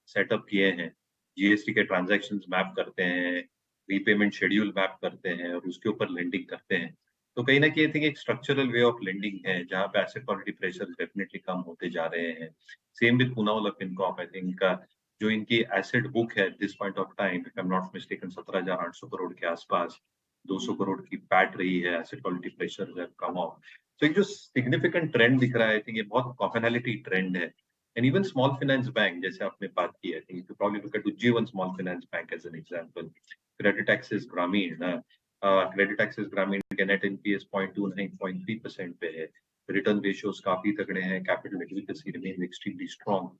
सेटअप किए हैं, GST के ट्रांजैक्शंस मैप करते हैं, रीपेमेंट शेड्यूल मैप करते हैं और उसके ऊपर लेंडिंग करते हैं। तो कहीं ना कहीं आई थिंक एक स्ट्रक्चरल वे ऑफ लेंडिंग है, जहाँ पे asset quality pressure definitely come होते जा रहे हैं। Same with Poonawalla Fincorp, I think जो इनकी एसेट बुक है this point of time, if I am not mistaken, 17,800 crore के आसपास, 200 करोड़ की पैट रही है। Asset quality pressure have come of. तो एक जो सिग्निफिकेंट ट्रेंड दिख रहा है, आई थिंक ये बहुत कॉमनैलिटी ट्रेंड है। And even small finance bank, जैसे आपने बात की है, I think you could probably look at Ujjivan Small Finance Bank as an example. Credit Access Grameen, Credit Access Grameen के net NPS 0.29, 0.3% पे है। Return ratios काफी तगड़े हैं। Capital adequacy remains extremely strong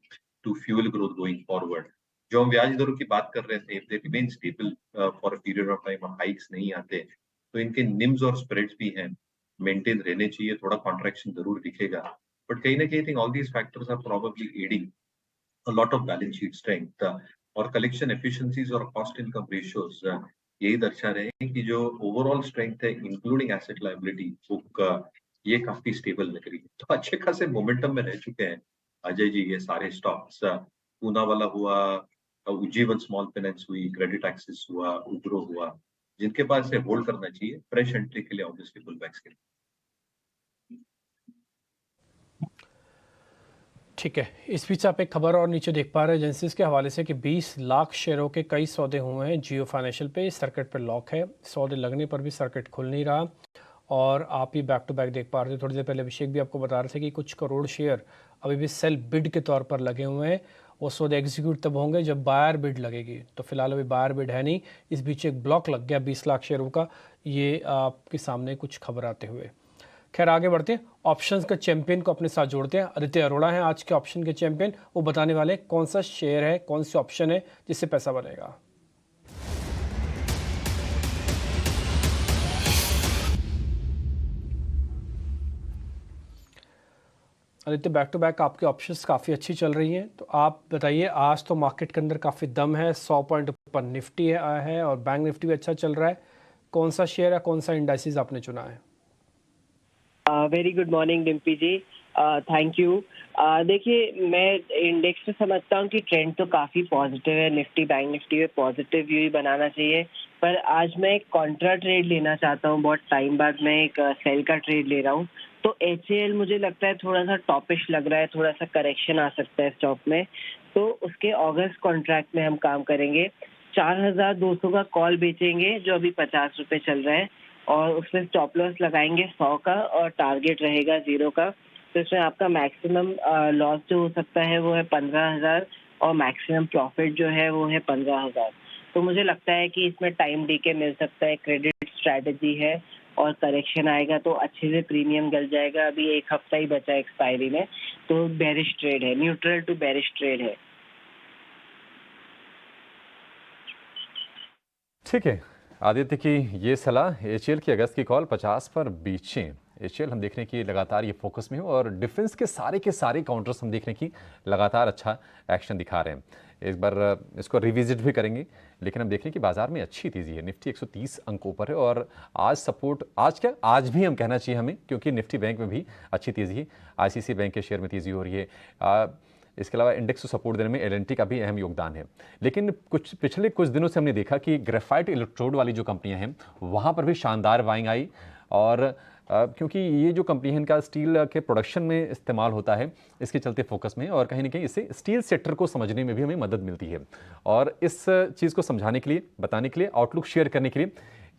to fuel growth going forward. जो हम ब्याज दरों की बात कर रहे थे, if they remain stable for a period of time और hikes नहीं आते, तो इनके NIMs और spreads भी हैं, मेंटेन रहने चाहिए। थोड़ा कॉन्ट्रैक्शन जरूर दिखेगा, but कहीं ना कहीं I think all these factors are probably aiding a lot of balance sheet strength और collection efficiencies और cost income ratios यही दर्शा रहे हैं कि जो overall strength है including asset liability book, ये काफी स्टेबल लग रही है। तो अच्छे खासे मोमेंटम में रह चुके हैं अजय जी ये सारे स्टॉक्स। पूनावाला हुआ, उज्जीवन स्मॉल फाइनेंस हुई, क्रेडिट एक्सेस हुआ, यूग्रो हुआ, जिनके पास से होल्ड करना चाहिए फ्रेश एंट्री के लिए, ऑब्वियसली पुल बैक्स के लिए। ठीक है, इस बीच आप एक खबर और नीचे देख पा रहे हैं एजेंसीज के हवाले से कि 20 लाख शेयरों के कई सौदे हुए हैं जियो फाइनेंशियल पे। सर्किट पर लॉक है, सौदे लगने पर भी सर्किट खुल नहीं रहा। और आप ही बैक टू बैक देख पा रहे थे, थोड़ी देर पहले अभिषेक भी आपको बता रहे थे कि कुछ करोड़ शेयर अभी भी सेल बिड के तौर पर लगे हुए हैं। वो सौदे एग्जीक्यूट तब होंगे जब बायर बिड लगेगी, तो फिलहाल अभी बायर बिड है नहीं। इस बीच एक ब्लॉक लग गया 20 लाख शेयरों का, ये आपके सामने कुछ खबर आते हुए। खैर आगे बढ़ते हैं, ऑप्शंस के चैंपियन को अपने साथ जोड़ते हैं। आदित्य अरोड़ा हैं आज के ऑप्शन के चैंपियन, वो बताने वाले कौन सा शेयर है, कौन सी ऑप्शन है जिससे पैसा बनेगा। आदित्य, बैक टू बैक आपके ऑप्शंस काफ़ी अच्छी चल रही हैं, तो आप बताइए, आज तो मार्केट के अंदर काफ़ी दम है, 100 पॉइंट ऊपर निफ्टी है और बैंक निफ्टी भी अच्छा चल रहा है। कौन सा शेयर है, कौन सा इंडाइसिस आपने चुना है? Very good morning Dimpy ji, thank you. देखिए, मैं इंडेक्स से समझता हूँ कि ट्रेंड तो काफ़ी पॉजिटिव है, निफ्टी बैंक निफ्टी में पॉजिटिव व्यू ही बनाना चाहिए, पर आज मैं एक कॉन्ट्रा ट्रेड लेना चाहता हूँ। बहुत टाइम बाद मैं एक सेल का ट्रेड ले रहा हूँ। तो HAL मुझे लगता है थोड़ा सा टॉपिश लग रहा है, थोड़ा सा करेक्शन आ सकता है स्टॉक में, तो उसके अगस्त कॉन्ट्रैक्ट में हम काम करेंगे। 4,200 का कॉल बेचेंगे जो अभी 50 रुपये चल रहा है, और उसमें स्टॉप लॉस लगाएंगे 100 का और टारगेट रहेगा 0 का। तो इसमें आपका मैक्सिमम लॉस जो हो सकता है वो है 15,000 और मैक्सिमम प्रॉफिट जो है वो है 15,000। तो मुझे लगता है कि इसमें टाइम डीके मिल सकता है, क्रेडिट स्ट्रैटेजी है, और करेक्शन आएगा तो अच्छे से प्रीमियम गल जाएगा। अभी एक हफ्ता ही बचा एक्सपायरी में, तो बेरिश ट्रेड है, न्यूट्रल टू बेरिश ट्रेड है। ठीक है आदित्य की ये सलाह। एचएल की अगस्त की कॉल 50 पर बेचें। एचएल हम देखने की लगातार ये फोकस में हो और डिफेंस के सारे काउंटर्स हम देखने की लगातार अच्छा एक्शन दिखा रहे हैं। एक बार इसको रिविजिट भी करेंगे, लेकिन हम देख रहे हैं कि बाजार में अच्छी तेज़ी है। निफ्टी 130 अंकों पर है और आज सपोर्ट आज भी हम कहना चाहिए हमें, क्योंकि निफ्टी बैंक में भी अच्छी तेज़ी है। आईसीसी बैंक के शेयर में तेज़ी हो रही है। इसके अलावा इंडेक्स को सपोर्ट देने में एल&टी का भी अहम योगदान है। लेकिन पिछले कुछ दिनों से हमने देखा कि ग्रेफाइट इलेक्ट्रोड वाली जो कंपनियां हैं वहाँ पर भी शानदार बाइंग आई, और क्योंकि ये जो कंपनी है इनका स्टील के प्रोडक्शन में इस्तेमाल होता है, इसके चलते फोकस में है और कहीं ना कहीं इससे स्टील सेक्टर को समझने में भी हमें मदद मिलती है। और इस चीज़ को समझाने के लिए, बताने के लिए, आउटलुक शेयर करने के लिए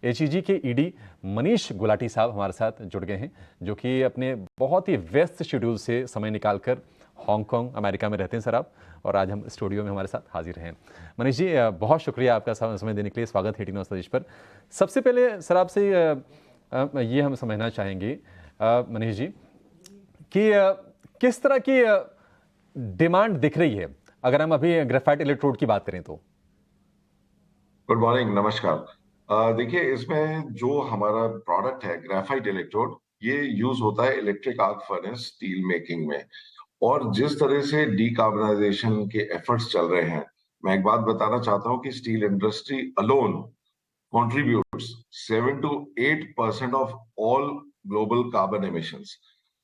एचईजी के ईडी मनीष गुलाटी साहब हमारे साथ जुड़ गए हैं, जो कि अपने बहुत ही व्यस्त शेड्यूल से समय निकालकर हांगकांग अमेरिका में रहते हैं सर आप, और आज हम स्टूडियो में हमारे साथ हाजिर हैं। मनीष जी बहुत शुक्रिया आपका समय देने के लिए। स्वागत है टी न्यूज़ पर। सबसे पहले सर आपसे ये हम समझना चाहेंगे मनीष जी कि किस तरह की डिमांड दिख रही है अगर हम अभी ग्रेफाइट इलेक्ट्रोड की बात करें तो। गुड मॉर्निंग, नमस्कार। देखिए, इसमें जो हमारा प्रोडक्ट है ग्रेफाइट इलेक्ट्रोड, ये यूज होता है electric arc furnace steel making में। और जिस तरह से डीकार्बनाइजेशन के एफर्ट्स चल रहे हैं, मैं एक बात बताना चाहता हूं कि steel industry alone contributes 7 to 8% of all global carbon emissions.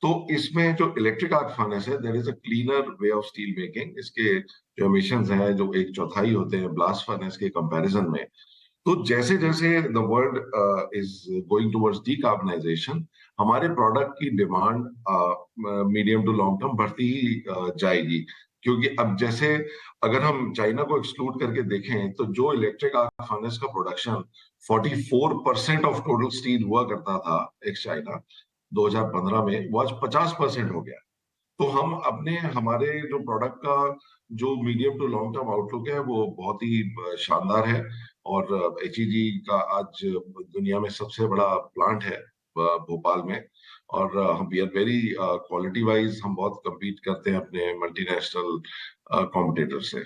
तो इसमें जो इलेक्ट्रिक आर्क फर्नेस है, there is a cleaner way of steel making. इसके जो एमिशंस हैं जो 1/4 होते हैं ब्लास्ट फर्नेस के कंपैरिजन में। तो जैसे जैसे the world is going towards decarbonisation, हमारे प्रोडक्ट की demand medium to long term बढ़ती ही जाएगी। क्योंकि अब जैसे अगर हम चाइना को एक्सक्लूड करके देखें तो जो इलेक्ट्रिक आर्क फर्नेस का प्रोडक्शन 44% ऑफ टोटल स्टील हुआ करता था एक्स चाइना 2015 में, वो आज 50% हो गया। तो हम हमारे जो प्रोडक्ट का जो medium to long term outlook है वो बहुत ही शानदार है। और एचईजी का आज दुनिया में सबसे बड़ा प्लांट है भोपाल में, और हम we are very quality wise हम बहुत कम्पीट करते हैं अपने मल्टीनेशनल कॉम्पिटिटर से।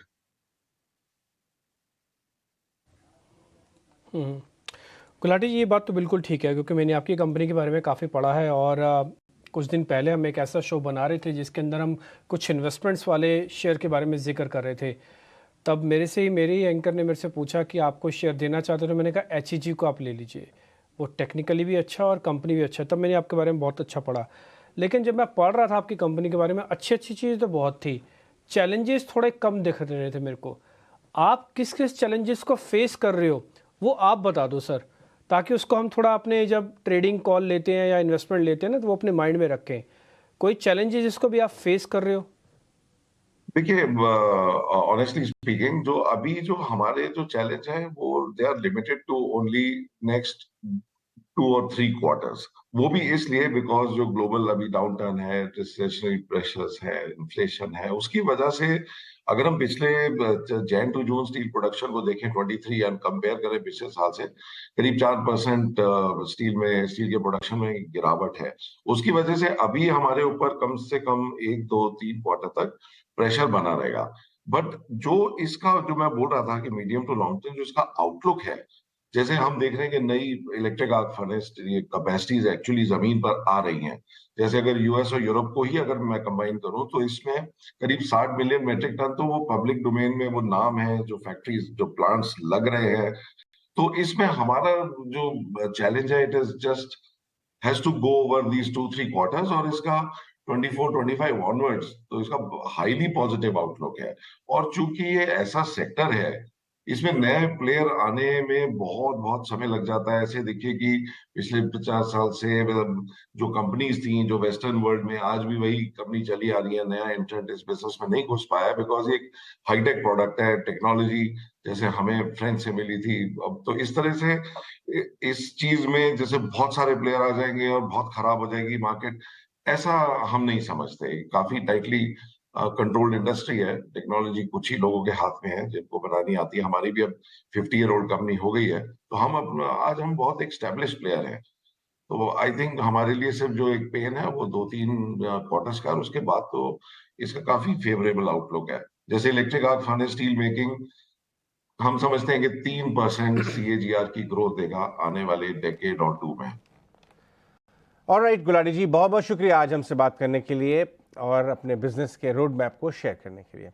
गुलाटी जी, ये बात तो बिल्कुल ठीक है, क्योंकि मैंने आपकी कंपनी के बारे में काफ़ी पढ़ा है और कुछ दिन पहले हम एक ऐसा शो बना रहे थे जिसके अंदर हम कुछ इन्वेस्टमेंट्स वाले शेयर के बारे में जिक्र कर रहे थे। तब मेरी एंकर ने मेरे से पूछा कि आपको शेयर देना चाहते हो, तो मैंने कहा एचईजी को आप ले लीजिए, वो टेक्निकली भी अच्छा और कंपनी भी अच्छा। तब मैंने आपके बारे में बहुत अच्छा पढ़ा। लेकिन जब मैं पढ़ रहा था आपकी कंपनी के बारे में, अच्छी चीज़ तो बहुत थी, चैलेंजेस थोड़े कम दिख रहे थे मेरे को। आप किस किस चैलेंजेस को फेस कर रहे हो वो आप बता दो सर, ताकि उसको हम थोड़ा अपने जब ट्रेडिंग कॉल लेते हैं या इन्वेस्टमेंट लेते हैं ना, तो वो अपने माइंड में रखें। कोई चैलेंजेस जिसको भी आप फेस कर रहे हो? देखिए, ऑनेस्टली स्पीकिंग, जो हमारे जो चैलेंज हैं वो they are limited to only next 2 or 3 quarters। वो भी इसलिए बिकॉज जो ग्लोबल अभी डाउन टर्न है, रिसेशनरी प्रेशर्स है, इन्फ्लेशन है, उसकी वजह से अगर हम पिछले Jan to June steel production को देखें 23 एंड कंपेयर करें पिछले साल से, करीब 4% स्टील के प्रोडक्शन में गिरावट है। उसकी वजह से अभी हमारे ऊपर कम से कम 1, 2, 3 क्वार्टर तक प्रेशर बना रहेगा। बट जो मैं बोल रहा था कि मीडियम टू लॉन्ग टर्म जो इसका आउटलुक है, जैसे हम देख रहे हैं कि नई electric arc furnace capacities actually जमीन पर आ रही हैं। जैसे अगर यूएस और यूरोप को ही अगर मैं कंबाइन करूं तो इसमें करीब 60 मिलियन मेट्रिक टन तो वो पब्लिक डोमेन में वो नाम है, जो फैक्ट्रीज जो प्लांट्स लग रहे हैं। तो इसमें हमारा जो चैलेंज है, it is just has to go over these 2-3 quarters, और इसका 24-25 ऑनवर्ड्स तो इसका हाईली पॉजिटिव आउटलुक है। और चूंकि ये ऐसा सेक्टर है, इसमें नए प्लेयर आने में बहुत समय लग जाता है। ऐसे देखिए कि पिछले 50 साल से जो कंपनीज थी जो वेस्टर्न वर्ल्ड में, आज भी वही कंपनी चली आ रही है। नया एंट्रेंट इस बिजनेस में नहीं घुस पाया बिकॉज एक हाईटेक प्रोडक्ट है, टेक्नोलॉजी जैसे हमें फ्रेंच से मिली थी। अब तो इस तरह से इस चीज में जैसे बहुत सारे प्लेयर आ जाएंगे और बहुत खराब हो जाएगी मार्केट, ऐसा हम नहीं समझते। काफी टाइटली कंट्रोल्ड इंडस्ट्री है। टेक्नोलॉजी कुछ ही लोगों के हाथ में है जिनको बनानी आती है। हमारी भी अब 50 ईयर ओल्ड कंपनी हो गई है, तो आज हम बहुत एक एस्टैब्लिश प्लेयर हैं। तो आई थिंक हमारे लिए सिर्फ जो एक पेन है वो 2-3 क्वार्टर्स का, और उसके बाद तो इसका काफी फेवरेबल आउटलुक है। जैसे electric arc furnace steel making, हम समझते हैं कि 3% CAGR की ग्रोथ देगा आने वाले डेकेड और 2 में। ऑलराइट गुलाटी जी, बहुत बहुत शुक्रिया आज हमसे बात करने के लिए और अपने बिजनेस के रोड मैप को शेयर करने के लिए।